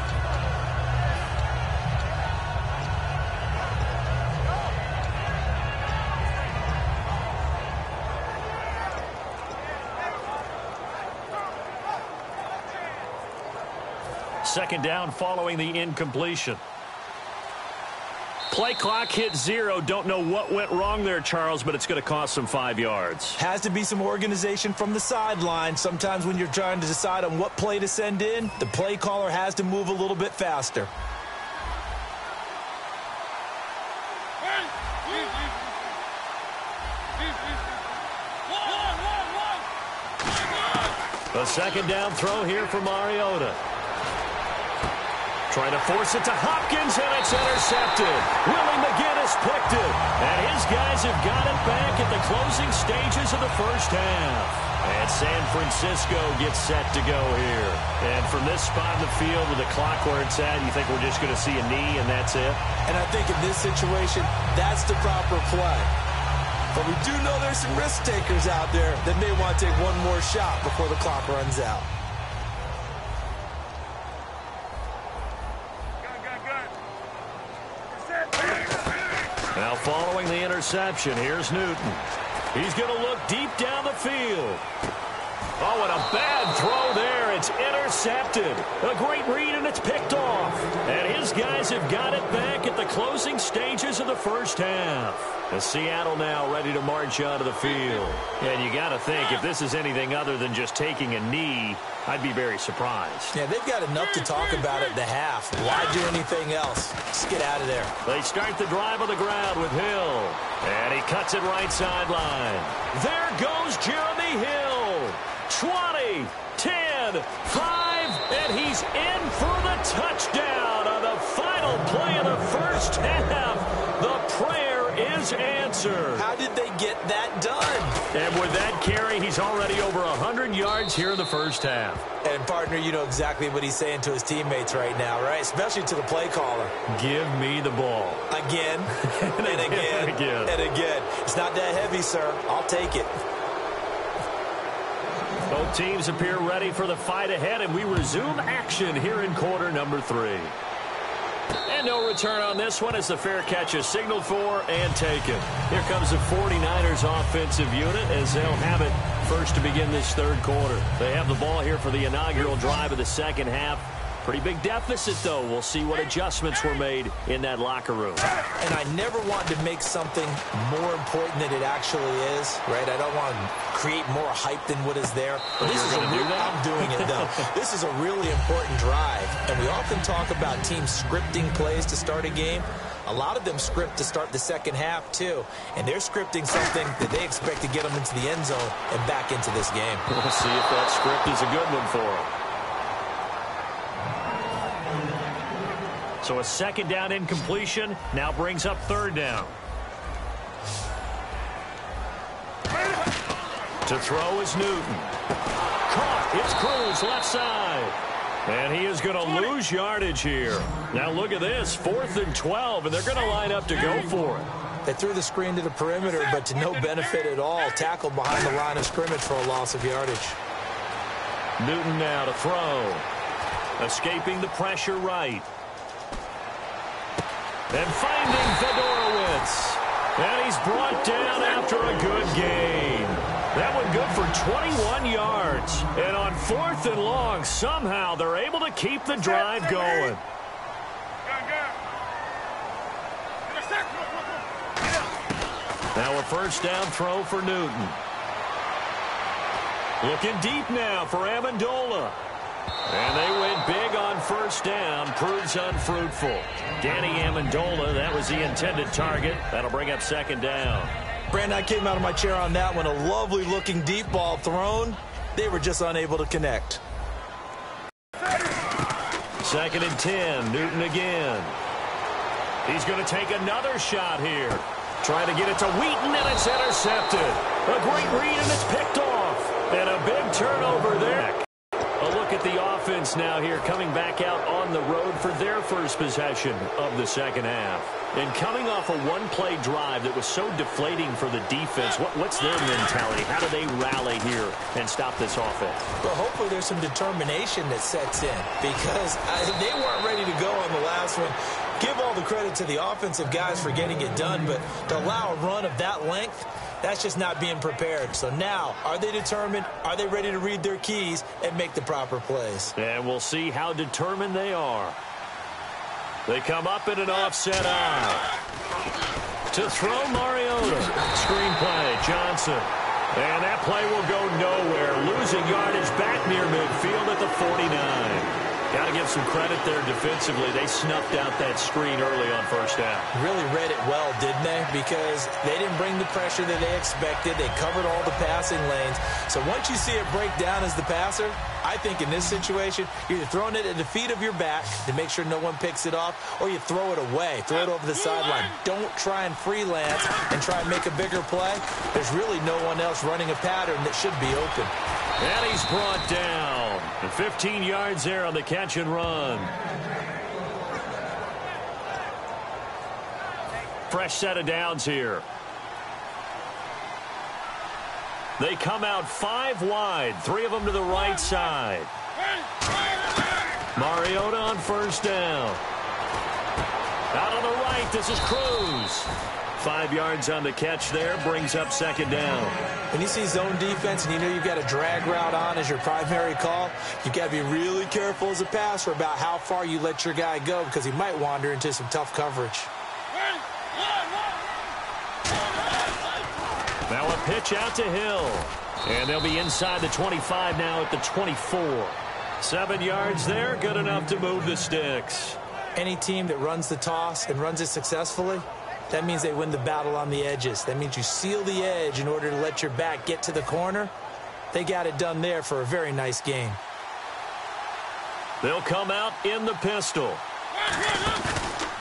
Second down following the incompletion. Play clock hit 0. Don't know what went wrong there, Charles, but it's going to cost them 5 yards. Has to be some organization from the sideline. Sometimes when you're trying to decide on what play to send in, the play caller has to move a little bit faster. A second down throw here for Mariota. Trying to force it to Hopkins, and it's intercepted. Willie McGinnis picked it, and his guys have got it back at the closing stages of the first half. And San Francisco gets set to go here. And from this spot in the field with the clock where it's at, you think we're just going to see a knee and that's it? And I think in this situation, that's the proper play. But we do know there's some risk takers out there that may want to take one more shot before the clock runs out. Now following the interception, here's Newton. He's going to look deep down the field. Oh, and a bad throw there. It's intercepted. A great read, and it's picked off. And his guys have got it back at the closing stages of the first half. And Seattle now ready to march onto the field. And you got to think, if this is anything other than just taking a knee, I'd be very surprised. Yeah, they've got enough to talk about at the half. Why do anything else? Just get out of there. They start the drive on the ground with Hill. And he cuts it right sideline. There goes Jeremy Hill. 20, 10, 5, and he's in for the touchdown on the final play of the first half. The prayer is answered. How did they get that done? And with that carry, he's already over 100 yards here in the first half. And, partner, you know exactly what he's saying to his teammates right now, right? Especially to the play caller. Give me the ball. Again, and again, and again. It's not that heavy, sir. I'll take it. Both teams appear ready for the fight ahead, and we resume action here in quarter number 3. And no return on this one as the fair catch is signaled for and taken. Here comes the 49ers offensive unit as they'll have it first to begin this third quarter. They have the ball here for the inaugural drive of the second half. Pretty big deficit, though. We'll see what adjustments were made in that locker room. And I never want to make something more important than it actually is, right? I don't want to create more hype than what is there. But this is I'm doing it, though. This is a really important drive. And we often talk about teams scripting plays to start a game. A lot of them script to start the second half, too. And they're scripting something that they expect to get them into the end zone and back into this game. We'll see if that script is a good one for them. So a second down incompletion now brings up third down. To throw is Newton. Caught. It's Cruz left side. And he is going to lose yardage here. Now look at this. 4th and 12, and they're going to line up to go for it. They threw the screen to the perimeter, but to no benefit at all. Tackled behind the line of scrimmage for a loss of yardage. Newton now to throw. Escaping the pressure right. And finding Fedorowicz. And he's brought down after a good gain. That one good for 21 yards. And on 4th and long, somehow they're able to keep the drive going. Now a first down throw for Newton. Looking deep now for Amendola. And they went big on first down. Proves unfruitful. Danny Amendola, that was the intended target. That'll bring up second down. Brandon, I came out of my chair on that one. A lovely-looking deep ball thrown. They were just unable to connect. 2nd and 10. Newton again. He's going to take another shot here. Trying to get it to Wheaton, and it's intercepted. A great read, and it's picked off. And a big turnover there. A look at the offense now here, coming back out on the road for their first possession of the second half. And coming off a one-play drive that was so deflating for the defense, what's their mentality? How do they rally here and stop this offense? Well, hopefully there's some determination that sets in, because they weren't ready to go on the last one. Give all the credit to the offensive guys for getting it done, but to allow a run of that length, that's just not being prepared. So now, are they determined? Are they ready to read their keys and make the proper plays? And we'll see how determined they are. They come up in an offset eye. To throw Mariota. Screen play, Johnson. And that play will go nowhere. Losing yardage back near midfield at the 49. Got to give some credit there defensively. They snuffed out that screen early on first down. Really read it well, didn't they? Because they didn't bring the pressure that they expected. They covered all the passing lanes. So once you see it break down as the passer, I think in this situation, you're either throwing it at the feet of your back to make sure no one picks it off, or you throw it away, throw it over the sideline. Don't try and freelance and try and make a bigger play. There's really no one else running a pattern that should be open. And he's brought down. And 15 yards there on the catch and run. Fresh set of downs here. They come out 5 wide, 3 of them to the right side. Mariota on first down. Out on the right, this is Cruz. 5 yards on the catch there, brings up second down. When you see zone defense and you know you've got a drag route on as your primary call, you've got to be really careful as a passer about how far you let your guy go, because he might wander into some tough coverage. Now a pitch out to Hill. And they'll be inside the 25 now at the 24. 7 yards there, good enough to move the sticks. Any team that runs the toss and runs it successfully, that means they win the battle on the edges. That means you seal the edge in order to let your back get to the corner. They got it done there for a very nice game. They'll come out in the pistol.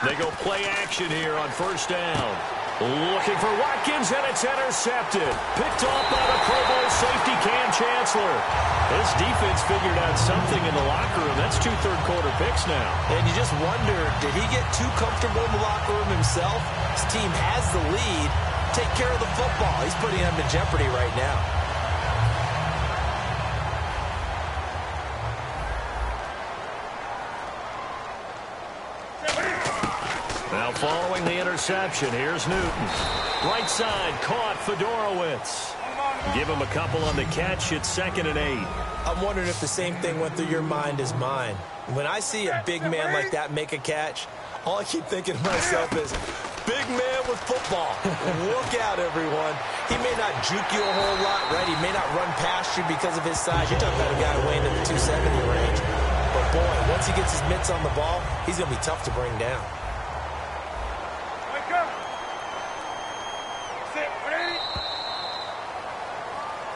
They go play action here on first down. Looking for Watkins, and it's intercepted. Picked off by the Pro Bowl safety, Cam Chancellor. This defense figured out something in the locker room. That's 2 third-quarter picks now. And you just wonder, did he get too comfortable in the locker room himself? His team has the lead. Take care of the football. He's putting them in jeopardy right now. Now following the interception, here's Newton. Right side, caught Fedorowicz. Give him a couple on the catch. It's 2nd and 8. I'm wondering if the same thing went through your mind as mine. When I see a big man like that make a catch, all I keep thinking to myself is, big man with football. Look out, everyone. He may not juke you a whole lot, right? He may not run past you because of his size. You're talking about a guy weighing in the 270 range. But, boy, once he gets his mitts on the ball, he's going to be tough to bring down.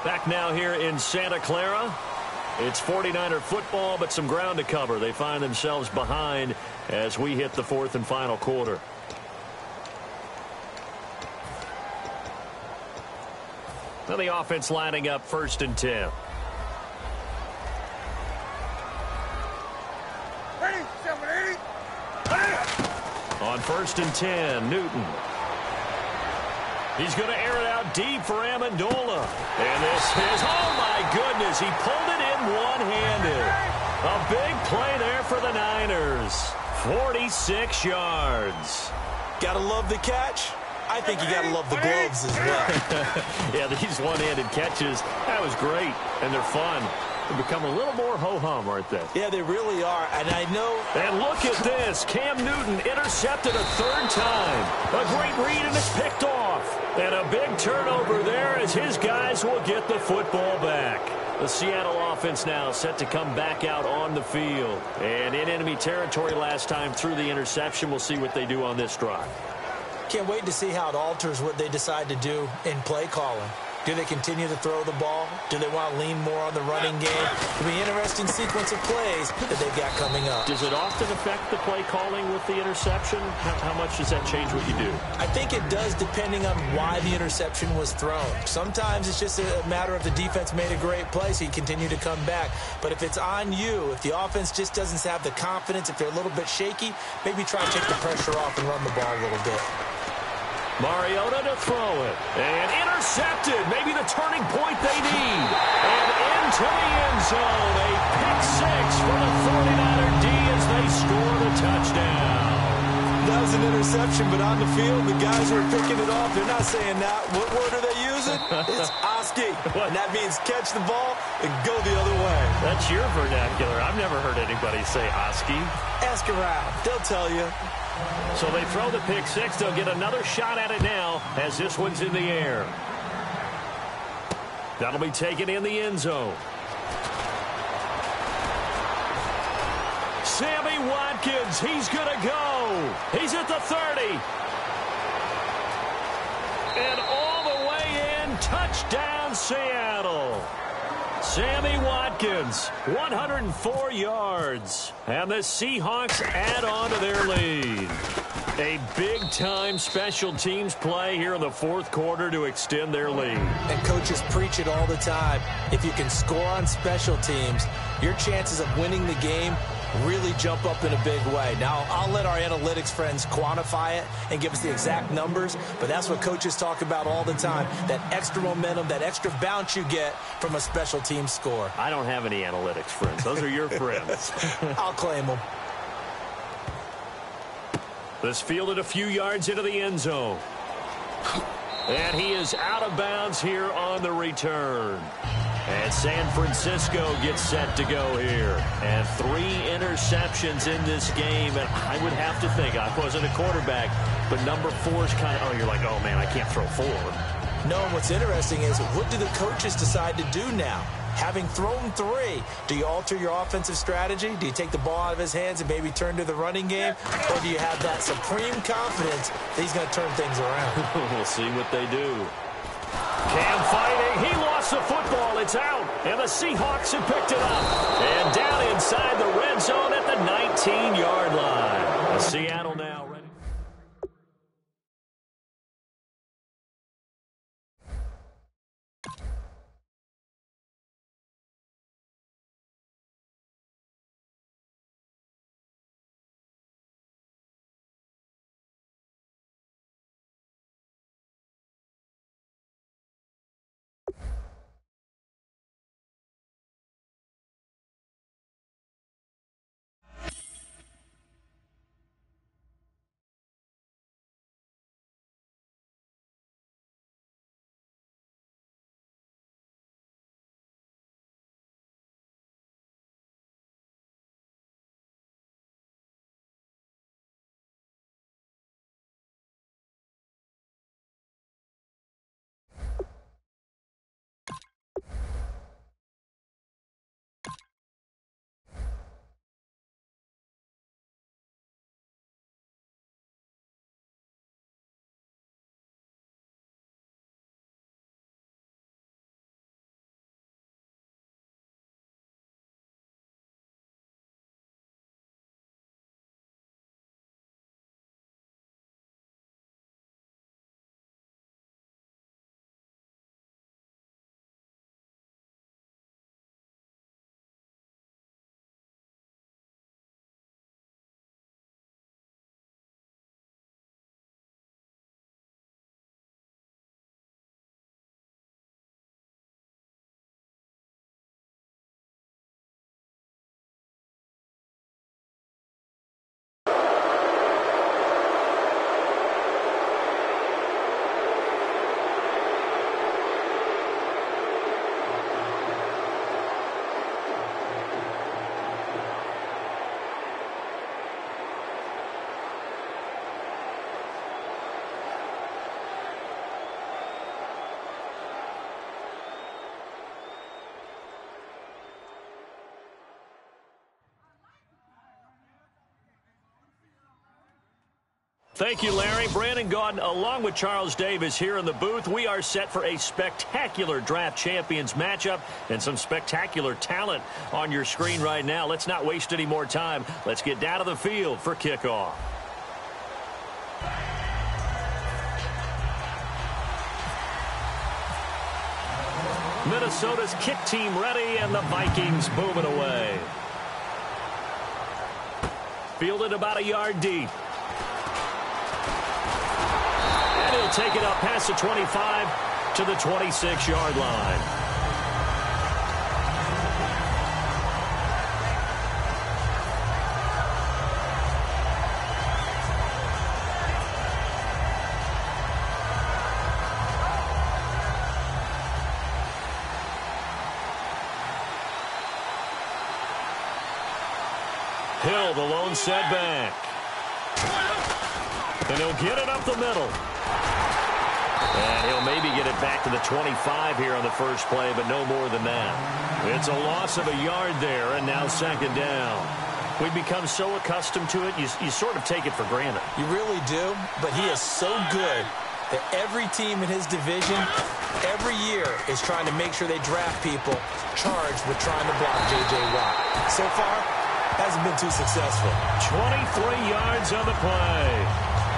Back now here in Santa Clara. It's 49er football, but some ground to cover. They find themselves behind as we hit the 4th and final quarter. Now the offense lining up 1st and 10. On 1st and 10, Newton. He's going to air it out deep for Amendola. And this is, oh my goodness, he pulled it in one-handed. A big play there for the Niners. 46 yards. Gotta love the catch. I think you gotta love the gloves as well. Yeah, these one-handed catches, that was great. And they're fun. They become a little more ho-hum, aren't they? Yeah, they really are. And I know. And look at this. Cam Newton intercepted a 3rd time. A great read, and it's picked off. And a big turnover there as his guys will get the football back. The Seattle offense now set to come back out on the field. And in enemy territory last time through the interception. We'll see what they do on this drive. Can't wait to see how it alters what they decide to do in play calling. Do they continue to throw the ball? Do they want to lean more on the running game? It'll be an interesting sequence of plays that they've got coming up. Does it often affect the play calling with the interception? How much does that change what you do? I think it does depending on why the interception was thrown. Sometimes it's just a matter of the defense made a great play, so you continue to come back. But if it's on you, if the offense just doesn't have the confidence, if they're a little bit shaky, maybe try to take the pressure off and run the ball a little bit. Mariota to throw it. And intercepted. Maybe the turning point they need. And into the end zone. A pick six for the 49er D as they score the touchdown. That was an interception, but on the field, the guys who are picking it off, they're not saying that. What word are they using? It's Oski. And that means catch the ball and go the other way. That's your vernacular. I've never heard anybody say Oski. Ask around. They'll tell you. So they throw the pick six. They'll get another shot at it now as this one's in the air. That'll be taken in the end zone. Sammy Watkins, he's going to go. He's at the 30. And all the way in, touchdown Seattle. Sammy Watkins, 104 yards. And the Seahawks add on to their lead. A big-time special teams play here in the fourth quarter to extend their lead. And coaches preach it all the time. If you can score on special teams, your chances of winning the game really jump up in a big way. Now, I'll let our analytics friends quantify it and give us the exact numbers, but that's what coaches talk about all the time, that extra momentum, that extra bounce you get from a special team score. I don't have any analytics friends. Those are your friends. I'll claim them. This fielded a few yards into the end zone. And he is out of bounds here on the return. And San Francisco gets set to go here. And 3 interceptions in this game. And I would have to think, I wasn't a quarterback, but number 4 is kind of, you're like, oh, man, I can't throw 4. No, and what's interesting is, what do the coaches decide to do now? Having thrown 3, do you alter your offensive strategy? Do you take the ball out of his hands and maybe turn to the running game? Or do you have that supreme confidence that he's going to turn things around? We'll see what they do. Cam fighting. He lost the football. It's out. And the Seahawks have picked it up. And down inside the red zone at the 19-yard line. Seattle now ready. Thank you, Larry. Brandon Gaudin, along with Charles Davis here in the booth. We are set for a spectacular draft champions matchup and some spectacular talent on your screen right now. Let's not waste any more time. Let's get down to the field for kickoff. Minnesota's kick team ready, and the Vikings moving away. Fielded about a yard deep. And he'll take it up past the 25 to the 26-yard line. Hill, the lone setback. And he'll get it up the middle. And he'll maybe get it back to the 25 here on the first play, but no more than that. It's a loss of a yard there, and now second down. We've become so accustomed to it, you sort of take it for granted. You really do, but he is so good that every team in his division, every year, is trying to make sure they draft people charged with trying to block J.J. Watt. So far, hasn't been too successful. 23 yards on the play.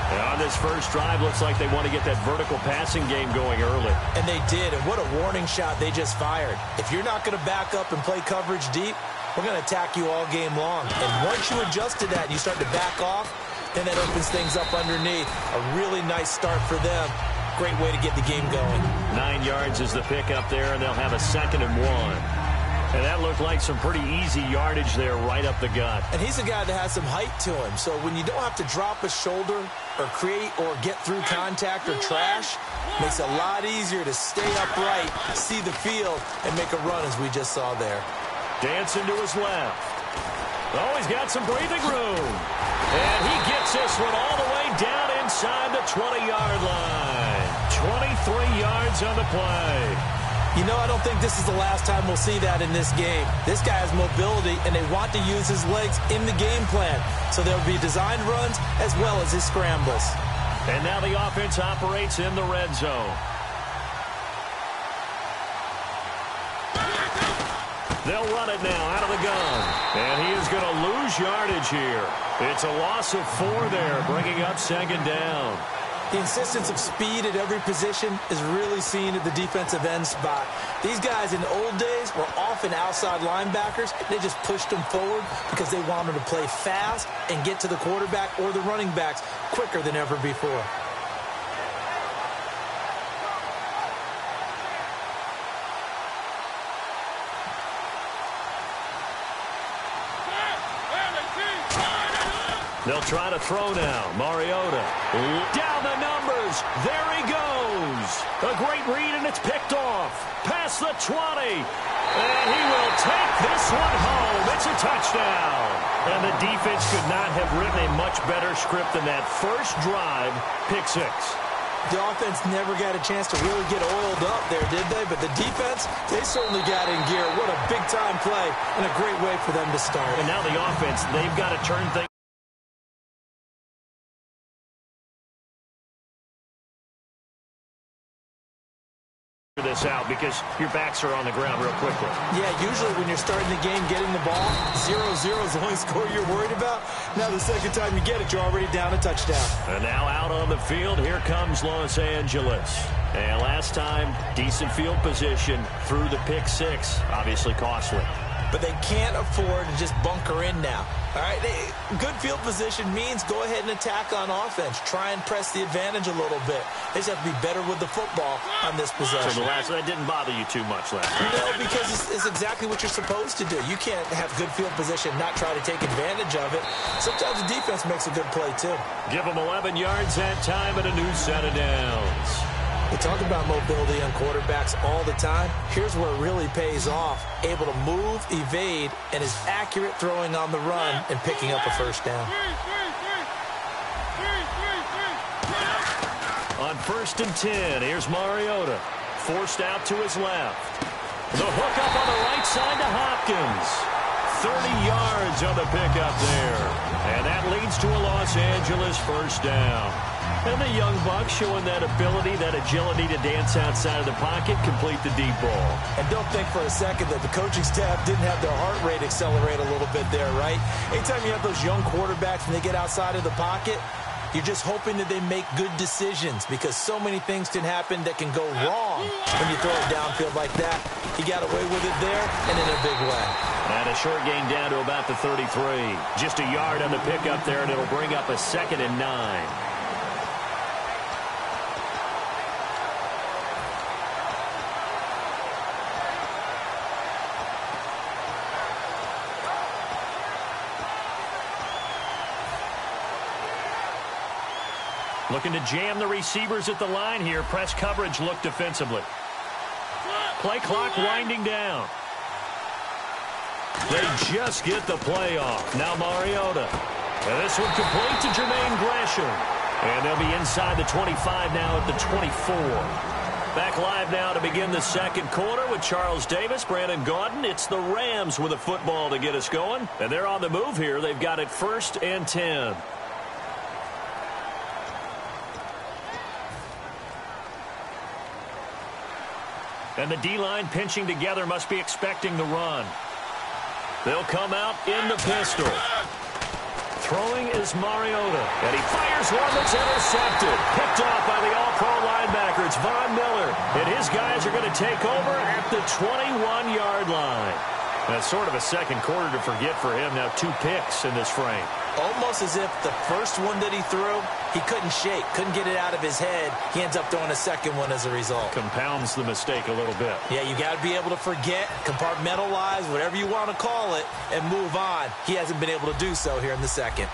And on this first drive, looks like they want to get that vertical passing game going early. And they did, and what a warning shot they just fired. If you're not going to back up and play coverage deep, we're going to attack you all game long. And once you adjust to that and you start to back off, then that opens things up underneath. A really nice start for them. Great way to get the game going. 9 yards is the pickup there, and they'll have a 2nd and 1. And that looked like some pretty easy yardage there right up the gut. And he's a guy that has some height to him. So when you don't have to drop a shoulder or create or get through contact or trash, makes it a lot easier to stay upright, see the field, and make a run as we just saw there. Dancing to his left. Oh, he's got some breathing room. And he gets this one all the way down inside the 20-yard line. 23 yards on the play. You know, I don't think this is the last time we'll see that in this game. This guy has mobility, and they want to use his legs in the game plan. So there'll be designed runs as well as his scrambles. And now the offense operates in the red zone. They'll run it now out of the gun. And he is going to lose yardage here. It's a loss of 4 there, bringing up 2nd down. The insistence of speed at every position is really seen at the defensive end spot. These guys in the old days were often outside linebackers. They just pushed them forward because they wanted to play fast and get to the quarterback or the running backs quicker than ever before. They'll try to throw now. Mariota. Down the numbers. There he goes. A great read, and it's picked off. Past the 20. And he will take this one home. It's a touchdown. And the defense could not have written a much better script than that first drive, pick 6. The offense never got a chance to really get oiled up there, did they? But the defense, they certainly got in gear. What a big-time play and a great way for them to start. And now the offense, they've got to turn things this out because your backs are on the ground real quickly. Yeah, usually when you're starting the game, getting the ball, 0-0 is the only score you're worried about. Now the second time you get it, you're already down a touchdown. And now out on the field, here comes Los Angeles. And last time, decent field position through the pick 6, obviously costly. But they can't afford to just bunker in now. All right, good field position means go ahead and attack on offense. Try and press the advantage a little bit. They just have to be better with the football on this possession. So that didn't bother you too much last time. No, because it's exactly what you're supposed to do. You can't have good field position and not try to take advantage of it. Sometimes the defense makes a good play, too. Give them 11 yards that time and a new set of downs. We talk about mobility on quarterbacks all the time. Here's where it really pays off. Able to move, evade, and is accurate throwing on the run and picking up a first down. On 1st and 10, here's Mariota. Forced out to his left. The hook up on the right side to Hopkins. 30 yards on the pickup there. And that leads to a Los Angeles first down. And the young buck showing that ability, that agility to dance outside of the pocket, complete the deep ball. And don't think for a second that the coaching staff didn't have their heart rate accelerate a little bit there, right? Anytime you have those young quarterbacks and they get outside of the pocket, you're just hoping that they make good decisions because so many things can happen that can go wrong when you throw it downfield like that. He got away with it there and in a big way. And a short gain down to about the 33. Just a yard on the pickup there, and it'll bring up a 2nd and 9. Looking to jam the receivers at the line here. Press coverage look defensively. Play clock winding down. They just get the play off. Now Mariota. And this one complete to Jermaine Gresham. And they'll be inside the 25 now at the 24. Back live now to begin the second quarter with Charles Davis, Brandon Gaudin. It's the Rams with a football to get us going. And they're on the move here. They've got it 1st and 10. And the D-line pinching together, must be expecting the run. They'll come out in the pistol. Throwing is Mariota. And he fires one that's intercepted. Picked off by the all-pro linebacker. It's Von Miller. And his guys are going to take over at the 21-yard line. That's sort of a second quarter to forget for him. Now 2 picks in this frame. Almost as if the first one that he threw, he couldn't shake, couldn't get it out of his head. He ends up throwing a second one as a result. Compounds the mistake a little bit. Yeah, you got to be able to forget, compartmentalize, whatever you want to call it, and move on. He hasn't been able to do so here in the second.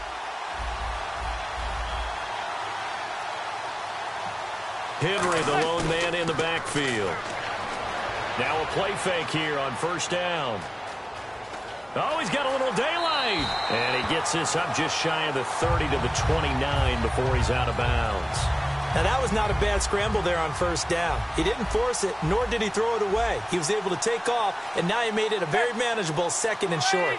Henry, the lone man in the backfield. Now a play fake here on first down. Oh, he's got a little daylight. And he gets this up just shy of the 30 to the 29 before he's out of bounds. Now, that was not a bad scramble there on first down. He didn't force it, nor did he throw it away. He was able to take off, and now he made it a very manageable 2nd and short.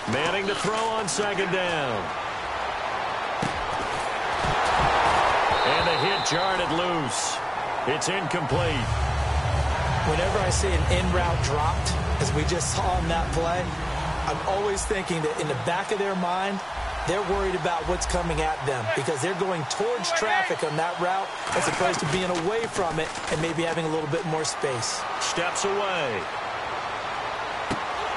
Manning to throw on 2nd down. And the hit jarred it loose. It's incomplete. Whenever I see an in-route dropped, as we just saw in that play, I'm always thinking that in the back of their mind, they're worried about what's coming at them because they're going towards traffic on that route as opposed to being away from it and maybe having a little bit more space. Steps away.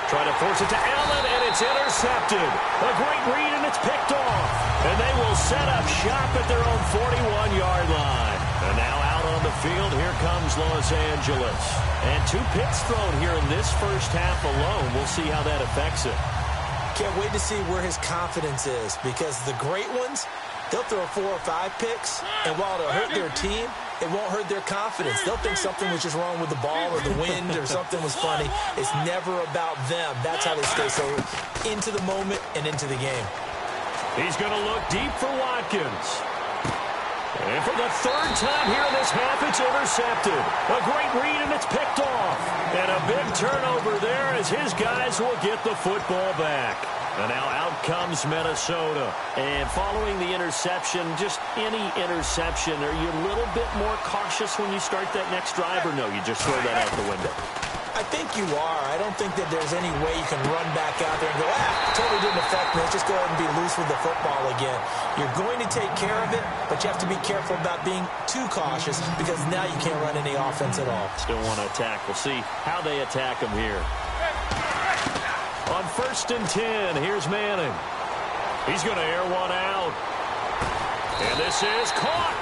Try to force it to Allen, and it's intercepted. A great read, and it's picked off. And they will set up shop at their own 41-yard line. And now out on the field, here comes Los Angeles. And 2 picks thrown here in this first half alone. We'll see how that affects it. Can't wait to see where his confidence is because the great ones, they'll throw 4 or 5 picks, and while it'll hurt their team, it won't hurt their confidence. They'll think something was just wrong with the ball or the wind or something was funny. It's never about them. That's how they stay so into the moment and into the game. He's going to look deep for Watkins. And for the 3rd time here in this half, it's intercepted. A great read, and it's picked off. And a big turnover there as his guys will get the football back. And now out comes Minnesota. And following the interception, just any interception, are you a little bit more cautious when you start that next drive, or no, you just throw that out the window? I think you are. I don't think that there's any way you can run back out there and go, totally didn't affect me. Let's just go ahead and be loose with the football again. You're going to take care of it, but you have to be careful about being too cautious because now you can't run any offense at all. Still want to attack. We'll see how they attack him here. On 1st and 10, here's Manning. He's going to air one out. And this is caught.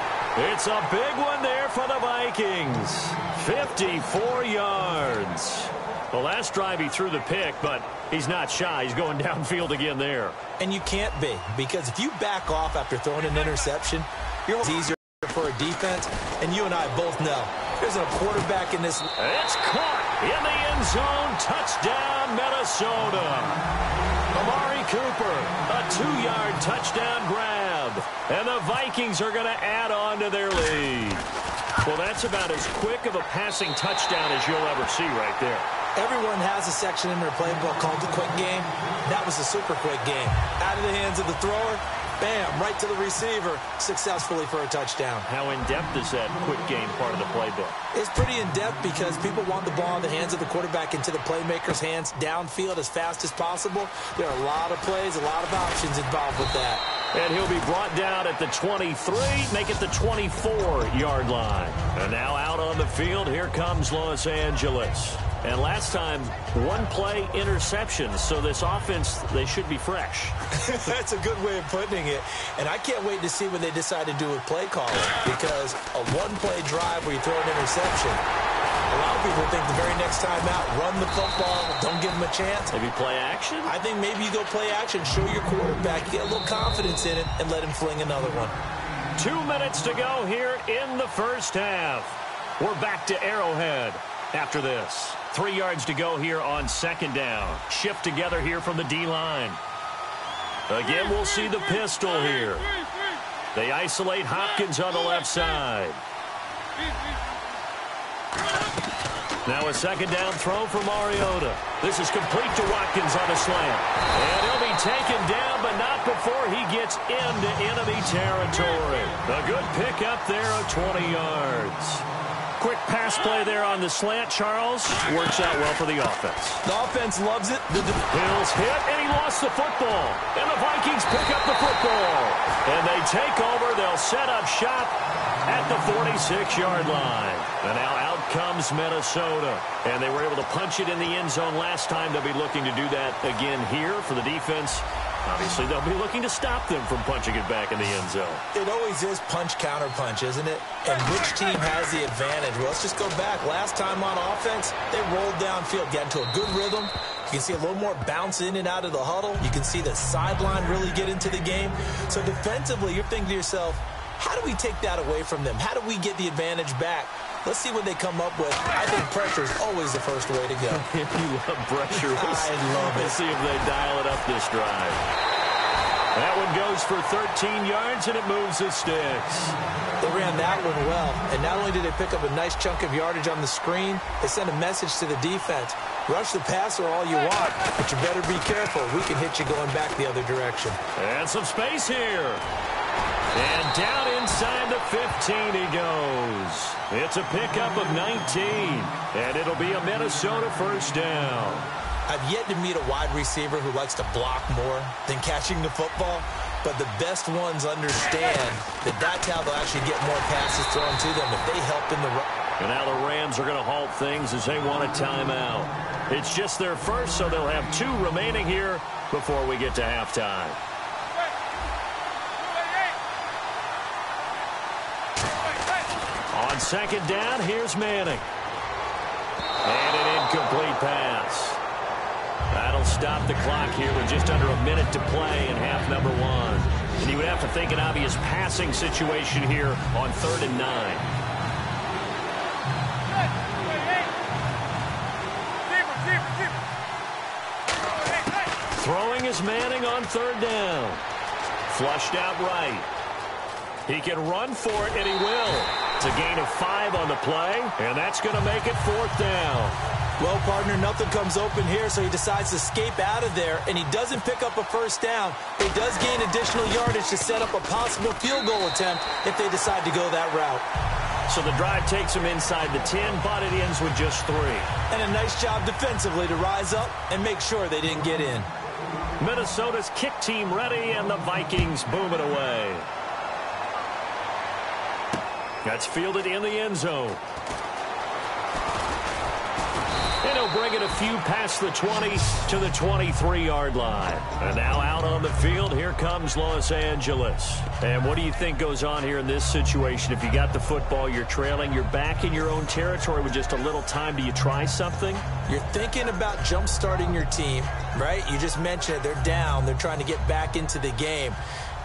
It's a big one there for the Vikings. 54 yards. The last drive he threw the pick, but he's not shy. He's going downfield again there. And you can't be, because if you back off after throwing an interception, you're easier for a defense, and you and I both know there's a quarterback in this. It's caught in the end zone. Touchdown, Minnesota. Amari Cooper, a 2-yard touchdown grab. And the Vikings are going to add on to their lead. Well, that's about as quick of a passing touchdown as you'll ever see right there. Everyone has a section in their playbook called the quick game. That was a super quick game. Out of the hands of the thrower, bam, right to the receiver, successfully for a touchdown. How in-depth is that quick game part of the playbook? It's pretty in-depth because people want the ball in the hands of the quarterback into the playmaker's hands downfield as fast as possible. There are a lot of plays, a lot of options involved with that. And he'll be brought down at the 23, make it the 24-yard line. And now out on the field, here comes Los Angeles. And last time, one-play interceptions, so this offense, they should be fresh. That's a good way of putting it. And I can't wait to see what they decide to do with play calling, because a one-play drive where you throw an interception, a lot of people think the very next time out, run the football, don't give them a chance. Maybe play action? I think maybe you go play action, show your quarterback, get a little confidence in it, and let him fling another one. 2 minutes to go here in the first half. We're back to Arrowhead after this. 3 yards to go here on second down. Shift together here from the D-line. Again, we'll see the pistol here. They isolate Hopkins on the left side. Now a second down throw for Mariota. This is complete to Watkins on a slant. And he'll be taken down, but not before he gets into enemy territory. A good pickup there of 20 yards. Quick pass play there on the slant, Charles. Works out well for the offense. The offense loves it. The Bills hit, and he lost the football. And the Vikings pick up the football. And they take over. They'll set up shop at the 46-yard line. And now out comes Minnesota. And they were able to punch it in the end zone last time. They'll be looking to do that again here for the defense. Obviously, they'll be looking to stop them from punching it back in the end zone. It always is punch-counter-punch, isn't it? And which team has the advantage? Well, let's just go back. Last time on offense, they rolled downfield, got into a good rhythm. You can see a little more bounce in and out of the huddle. You can see the sideline really get into the game. So defensively, you're thinking to yourself, how do we take that away from them? How do we get the advantage back? Let's see what they come up with. I think pressure is always the first way to go. You love pressure. I love it. Let's see if they dial it up this drive. That one goes for 13 yards, and it moves the sticks. They ran that one well. And not only did they pick up a nice chunk of yardage on the screen, they sent a message to the defense. Rush the passer all you want, but you better be careful. We can hit you going back the other direction. And some space here. And down inside the 15 he goes. It's a pickup of 19, and it'll be a Minnesota first down. I've yet to meet a wide receiver who likes to block more than catching the football, but the best ones understand that that's how they'll actually get more passes thrown to them if they help in the run. And now the Rams are going to halt things as they want a timeout. It's just their first, so they'll have 2 remaining here before we get to halftime. On second down, here's Manning. And an incomplete pass. That'll stop the clock here with just under a minute to play in half number 1. And you would have to think an obvious passing situation here on 3rd and 9. Throwing is Manning on 3rd down. Flushed out right. He can run for it, and he will. It's a gain of 5 on the play, and that's going to make it 4th down. Well, partner, nothing comes open here, so he decides to escape out of there, and he doesn't pick up a first down. He does gain additional yardage to set up a possible field goal attempt if they decide to go that route. So the drive takes him inside the 10, but it ends with just 3. And a nice job defensively to rise up and make sure they didn't get in. Minnesota's kick team ready, and the Vikings boom it away. That's fielded in the end zone. And he'll bring it a few past the 20 to the 23-yard line. And now out on the field, here comes Los Angeles. And what do you think goes on here in this situation? If you got the football, you're trailing, you're back in your own territory with just a little time. Do you try something? You're thinking about jump-starting your team, right? You just mentioned it. They're down. They're trying to get back into the game.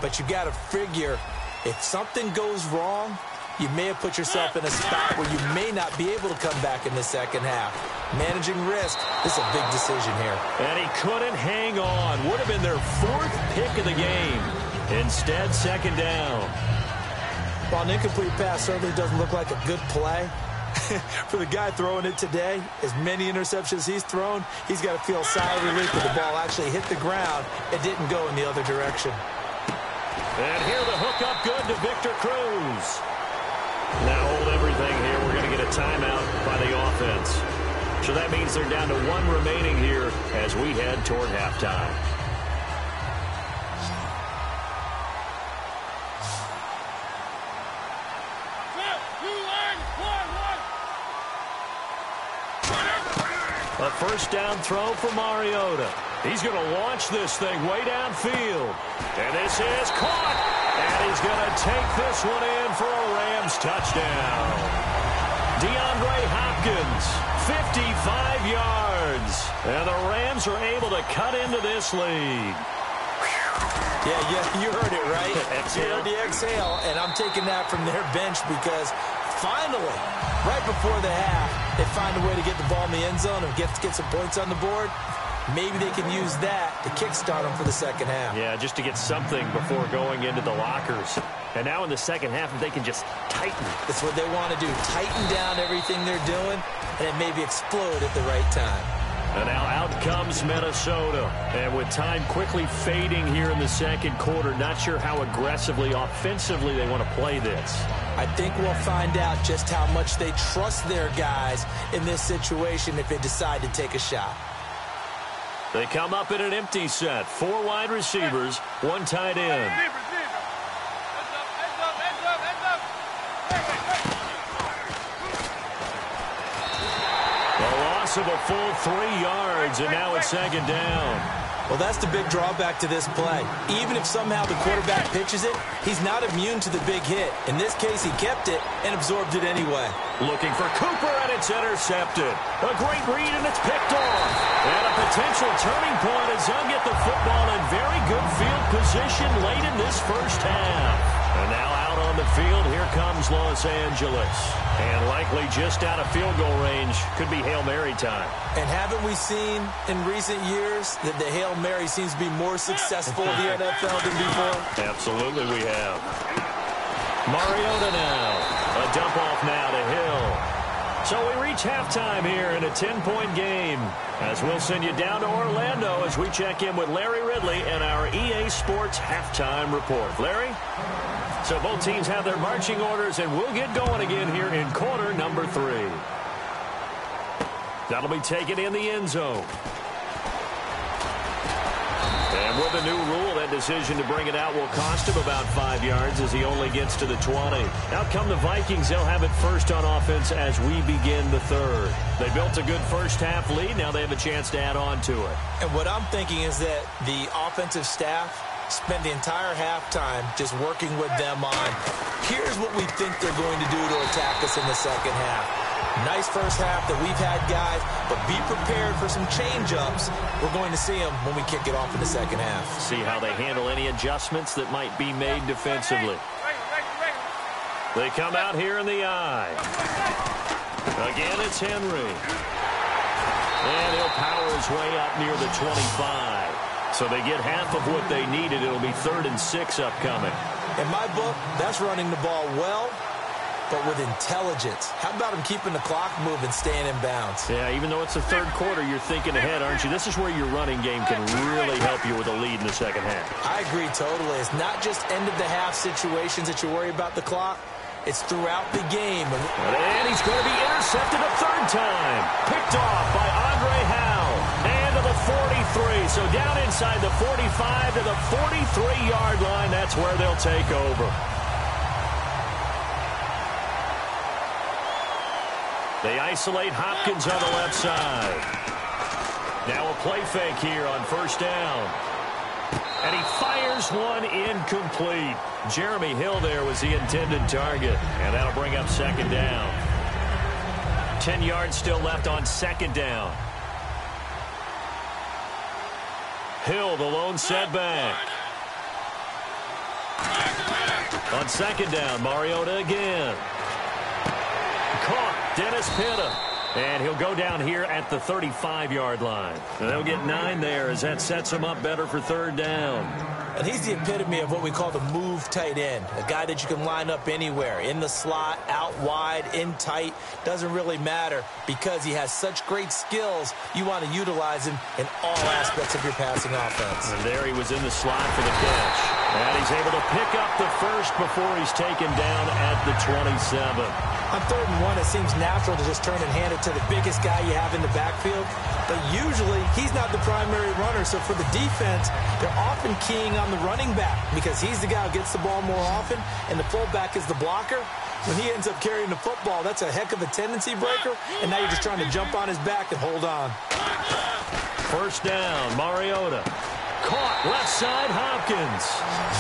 But you got to figure if something goes wrong, you may have put yourself in a spot where you may not be able to come back in the second half. Managing risk, this is a big decision here. And he couldn't hang on. Would have been their 4th pick of the game. Instead, second down. While an incomplete pass certainly doesn't look like a good play, for the guy throwing it today, as many interceptions he's thrown, he's got to feel a sigh of relief that the ball actually hit the ground and didn't go in the other direction. And here the hookup good to Victor Cruz. Now hold everything here. We're going to get a timeout by the offense. So that means they're down to 1 remaining here as we head toward halftime. A first down throw for Mariota. He's going to launch this thing way downfield. And this is caught. And he's going to take this one in for a Rams touchdown. DeAndre Hopkins, 55 yards. And the Rams are able to cut into this lead. Yeah, you heard it, right? Exhale. You heard the exhale, and I'm taking that from their bench because finally, right before the half, they find a way to get the ball in the end zone and get some points on the board. Maybe they can use that to kickstart them for the second half. Yeah, just to get something before going into the lockers. And now in the second half, if they can just tighten. That's what they want to do, tighten down everything they're doing, and then maybe explode at the right time. And now out comes Minnesota. And with time quickly fading here in the second quarter, not sure how aggressively, offensively they want to play this. I think we'll find out just how much they trust their guys in this situation if they decide to take a shot. They come up in an empty set. 4 wide receivers, 1 tight end. Of a full 3 yards, and now it's second down. Well, that's the big drawback to this play. Even if somehow the quarterback pitches it, he's not immune to the big hit. In this case, he kept it and absorbed it anyway. Looking for Cooper, and it's intercepted. A great read, and it's picked off. And a potential turning point as he'll get the football in very good field position late in this first half. And now out on the field, here comes Los Angeles. And likely just out of field goal range. Could be Hail Mary time. And haven't we seen in recent years that the Hail Mary seems to be more successful in the NFL than before? Absolutely we have. Mariota now. A dump off now to Hill. So we reach halftime here in a 10-point game. As we'll send you down to Orlando as we check in with Larry Ridley and our EA Sports halftime report. Larry? So both teams have their marching orders, and we'll get going again here in quarter number 3. That'll be taken in the end zone. And with the new rule, that decision to bring it out will cost him about 5 yards as he only gets to the 20. Out come the Vikings. They'll have it first on offense as we begin the third. They built a good first half lead. Now they have a chance to add on to it. And what I'm thinking is that the offensive staff spent the entire halftime just working with them on, here's what we think they're going to do to attack us in the second half. Nice first half that we've had, guys, but be prepared for some change-ups. We're going to see them when we kick it off in the second half. See how they handle any adjustments that might be made defensively. They come out here in the eye. Again, it's Henry. And he'll power his way up near the 25. So they get half of what they needed. It'll be 3rd and 6 upcoming. In my book, that's running the ball well, but with intelligence. How about him keeping the clock moving, staying in bounds? Yeah, even though it's the third quarter, you're thinking ahead, aren't you? This is where your running game can really help you with a lead in the second half. I agree totally. It's not just end-of-the-half situations that you worry about the clock. It's throughout the game. And he's going to be intercepted a 3rd time. Picked off by Andre Howell. And to the 43. So down inside the 45 to the 43-yard line. That's where they'll take over. They isolate Hopkins on the left side. Now a play fake here on first down. And he fires one incomplete. Jeremy Hill there was the intended target. And that'll bring up second down. 10 yards still left on second down. Hill, the lone setback. On second down, Mariota again. Caught. Dennis Pitta. And he'll go down here at the 35-yard line. And they'll get 9 there as that sets him up better for 3rd down. And he's the epitome of what we call the move tight end, a guy that you can line up anywhere, in the slot, out wide, in tight. Doesn't really matter because he has such great skills. You want to utilize him in all aspects of your passing offense. And there he was in the slot for the catch. And he's able to pick up the first before he's taken down at the 27. On 3rd and 1, it seems natural to just turn and hand it to the biggest guy you have in the backfield. But usually, he's not the primary runner. So for the defense, they're often keying on the running back because he's the guy who gets the ball more often, and the fullback is the blocker. When he ends up carrying the football, that's a heck of a tendency breaker, and now you're just trying to jump on his back and hold on. 1st down, Mariota. Caught left side, Hopkins.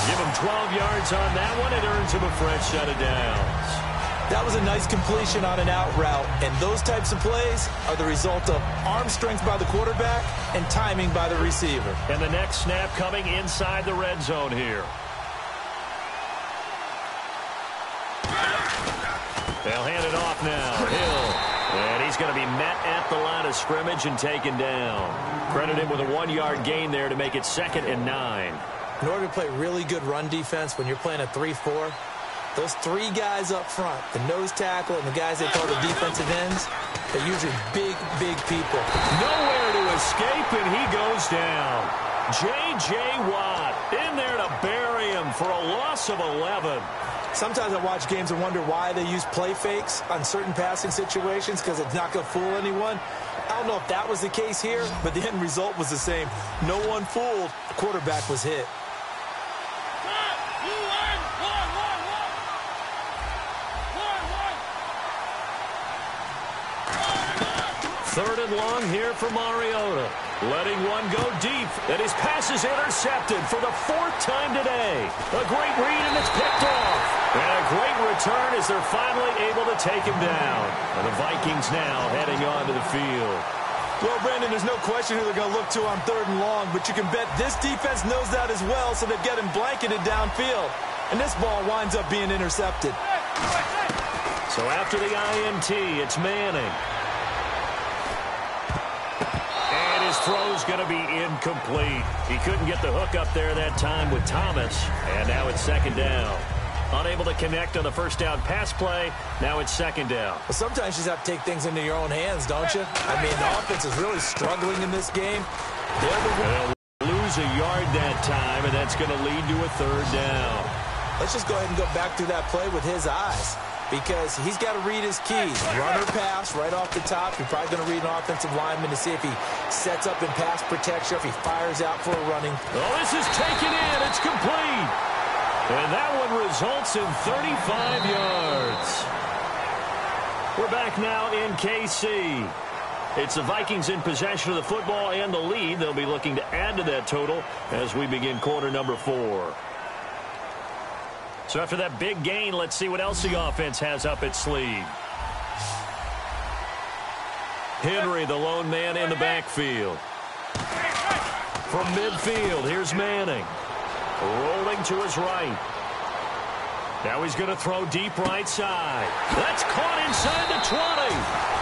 Give him 12 yards on that one. It earns him a fresh set of downs. That was a nice completion on an out route, and those types of plays are the result of arm strength by the quarterback and timing by the receiver. And the next snap coming inside the red zone here. They'll hand it off now. Hill. And he's going to be met at the line of scrimmage and taken down. Credit him with a 1-yard gain there to make it 2nd and 9. In order to play really good run defense when you're playing a 3-4, those 3 guys up front, the nose tackle and the guys they call the defensive ends, they're usually big, big people. Nowhere to escape, and he goes down. J.J. Watt in there to bury him for a loss of 11. Sometimes I watch games and wonder why they use play fakes on certain passing situations because it's not going to fool anyone. I don't know if that was the case here, but the end result was the same. No one fooled. The quarterback was hit. Third and long here for Mariota. Letting one go deep, and his pass is intercepted for the 4th time today. A great read, and it's picked off. And a great return as they're finally able to take him down. And the Vikings now heading onto the field. Well, Brandon, there's no question who they're going to look to on 3rd and long, but you can bet this defense knows that as well, so they're getting blanketed downfield. And this ball winds up being intercepted. So after the INT, it's Manning. His throw's going to be incomplete. He couldn't get the hook up there that time with Thomas, and now it's 2nd down. Unable to connect on the 1st down pass play, now it's 2nd down. Well, sometimes you just have to take things into your own hands, don't you? I mean, the offense is really struggling in this game. They'll lose a yard that time, and that's going to lead to a 3rd down. Let's just go ahead and go back through that play with his eyes, because he's got to read his keys. Run or pass right off the top. You're probably going to read an offensive lineman to see if he sets up in pass protection, if he fires out for a running. Oh, this is taken in. It's complete. And that one results in 35 yards. We're back now in KC. It's the Vikings in possession of the football and the lead. They'll be looking to add to that total as we begin quarter number 4. So after that big gain, let's see what else the offense has up its sleeve. Henry, the lone man in the backfield. From midfield, here's Manning. Rolling to his right. Now he's going to throw deep right side. That's caught inside the 20.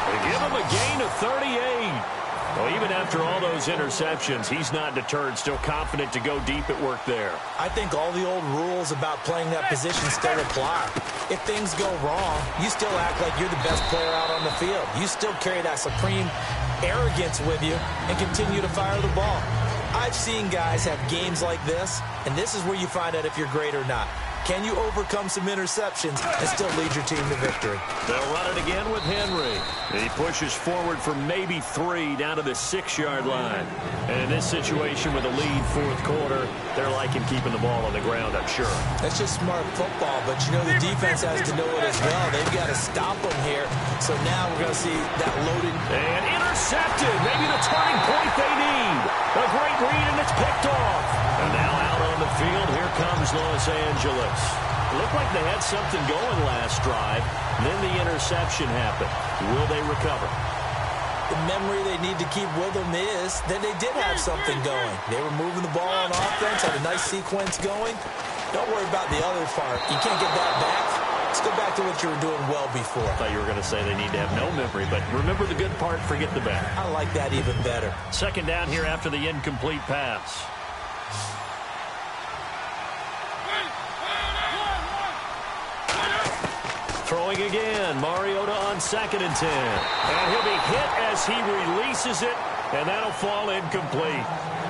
They give him a gain of 38. Well, even after all those interceptions, he's not deterred, still confident to go deep at work there. I think all the old rules about playing that position still apply. If things go wrong, you still act like you're the best player out on the field. You still carry that supreme arrogance with you and continue to fire the ball. I've seen guys have games like this, and this is where you find out if you're great or not. Can you overcome some interceptions and still lead your team to victory? They'll run it again with Henry. He pushes forward for maybe 3 down to the 6-yard line. And in this situation with a lead 4th quarter, they're liking keeping the ball on the ground, I'm sure. That's just smart football, but you know the defense has to know it as well. They've got to stop them here. So now we're going to see that loaded. And intercepted. Maybe the turning point they need. A great read, and it's picked off. And now out on the field, here comes Los Angeles. Looked like they had something going last drive. Then the interception happened. Will they recover? The memory they need to keep with them is that they did have something going. They were moving the ball on offense, had a nice sequence going. Don't worry about the other part. You can't get that back. Let's go back to what you were doing well before. I thought you were going to say they need to have no memory, but remember the good part, forget the bad. I like that even better. Second down here after the incomplete pass. Throwing again, Mariota on 2nd and 10. And he'll be hit as he releases it, and that'll fall incomplete.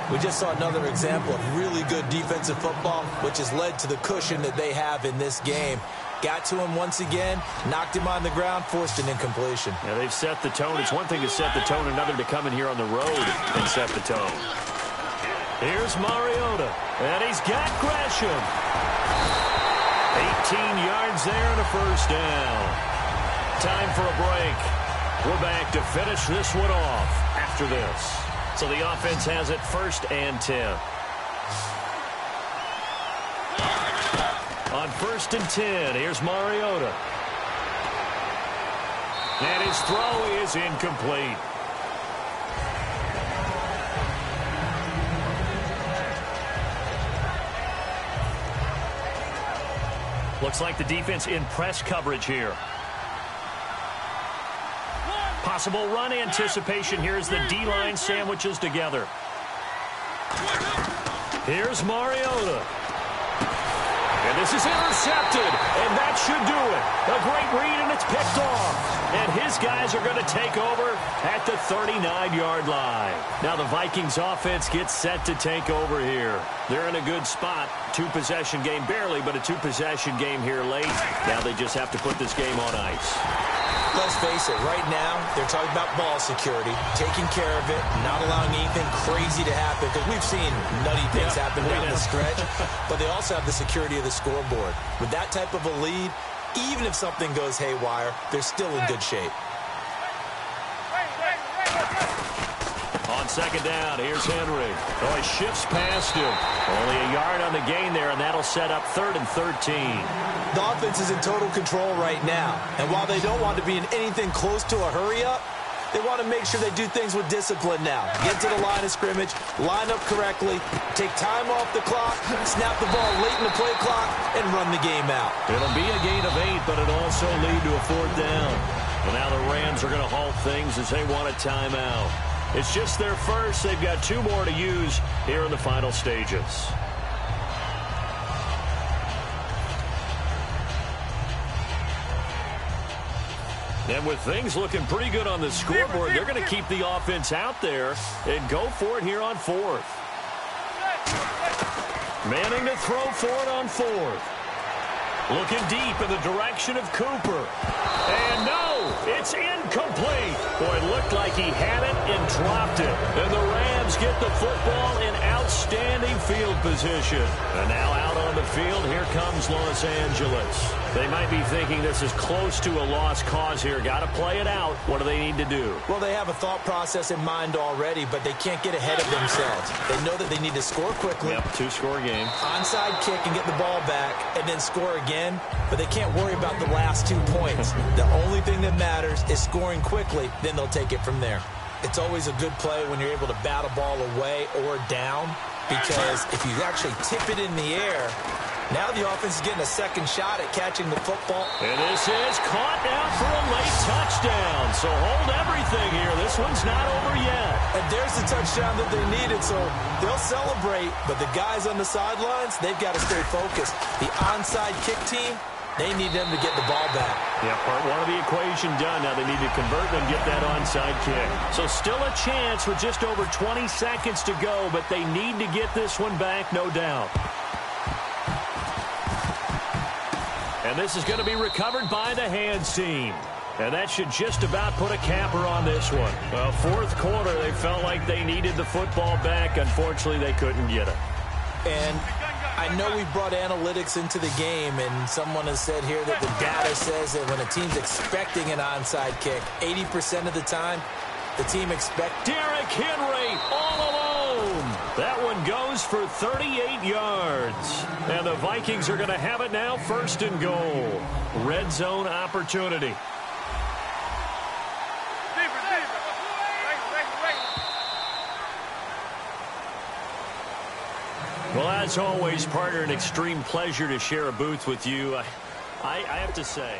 We just saw another example of really good defensive football, which has led to the cushion that they have in this game. Got to him once again, knocked him on the ground, forced an incompletion. Yeah, they've set the tone. It's one thing to set the tone, another to come in here on the road and set the tone. Here's Mariota, and he's got Gresham. 18 yards there and a first down. Time for a break. We're back to finish this one off after this. So the offense has it 1st and 10. On 1st and 10, here's Mariota. And his throw is incomplete. Looks like the defense in press coverage here. Possible run anticipation here as the D-line sandwiches together. Here's Mariota. And this is intercepted, and that should do it. A great read, and it's picked off. And his guys are going to take over at the 39-yard line. Now the Vikings offense gets set to take over here. They're in a good spot. 2-possession game, barely, but a 2-possession game here late. Now they just have to put this game on ice. Let's face it, right now, they're talking about ball security, taking care of it, not allowing anything crazy to happen, because we've seen nutty things happen down the stretch, but they also have the security of the scoreboard. With that type of a lead, even if something goes haywire, they're still in good shape. On 2nd down, here's Henry. Oh, he shifts past him. Only a yard on the gain there, and that'll set up 3rd and 13. The offense is in total control right now, and while they don't want to be in anything close to a hurry-up, they want to make sure they do things with discipline now. Get to the line of scrimmage, line up correctly, take time off the clock, snap the ball late in the play clock, and run the game out. It'll be a gain of 8, but it'll also lead to a 4th down. Well, now the Rams are going to halt things as they want a timeout. It's just their first. They've got 2 more to use here in the final stages. And with things looking pretty good on the scoreboard, they're going to keep the offense out there and go for it here on 4th. Manning to throw for it on 4th. Looking deep in the direction of Cooper. And no, it's incomplete. Boy, it looked like he had it and dropped it. And the Rams get the football in outstanding field position. And now out on the field, here comes Los Angeles. They might be thinking this is close to a lost cause here. Got to play it out. What do they need to do? Well, they have a thought process in mind already, but they can't get ahead of themselves. They know that they need to score quickly. Yep, 2-score game. Onside kick and get the ball back and then score again, but they can't worry about the last 2 points. The only thing that matters is scoring quickly, then they'll take it from there. It's always a good play when you're able to bat a ball away or down, because if you actually tip it in the air, now the offense is getting a second shot at catching the football. And this is caught now for a late touchdown. So hold everything here. This one's not over yet. And there's the touchdown that they needed, so they'll celebrate. But the guys on the sidelines, they've got to stay focused. The onside kick team, they need them to get the ball back. Yeah, part 1 of the equation done. Now they need to convert and get that onside kick. So still a chance with just over 20 seconds to go, but they need to get this one back, no doubt. And this is going to be recovered by the hands team. And that should just about put a capper on this one. Well, 4th quarter, they felt like they needed the football back. Unfortunately, they couldn't get it. And I know we've brought analytics into the game, and someone has said here that the data says that when a team's expecting an onside kick, 80% of the time, the team expects. Derrick Henry all alone. That one goes for 38 yards. And the Vikings are going to have it now, 1st and goal. Red zone opportunity. Well, as always, partner, an extreme pleasure to share a booth with you. I have to say,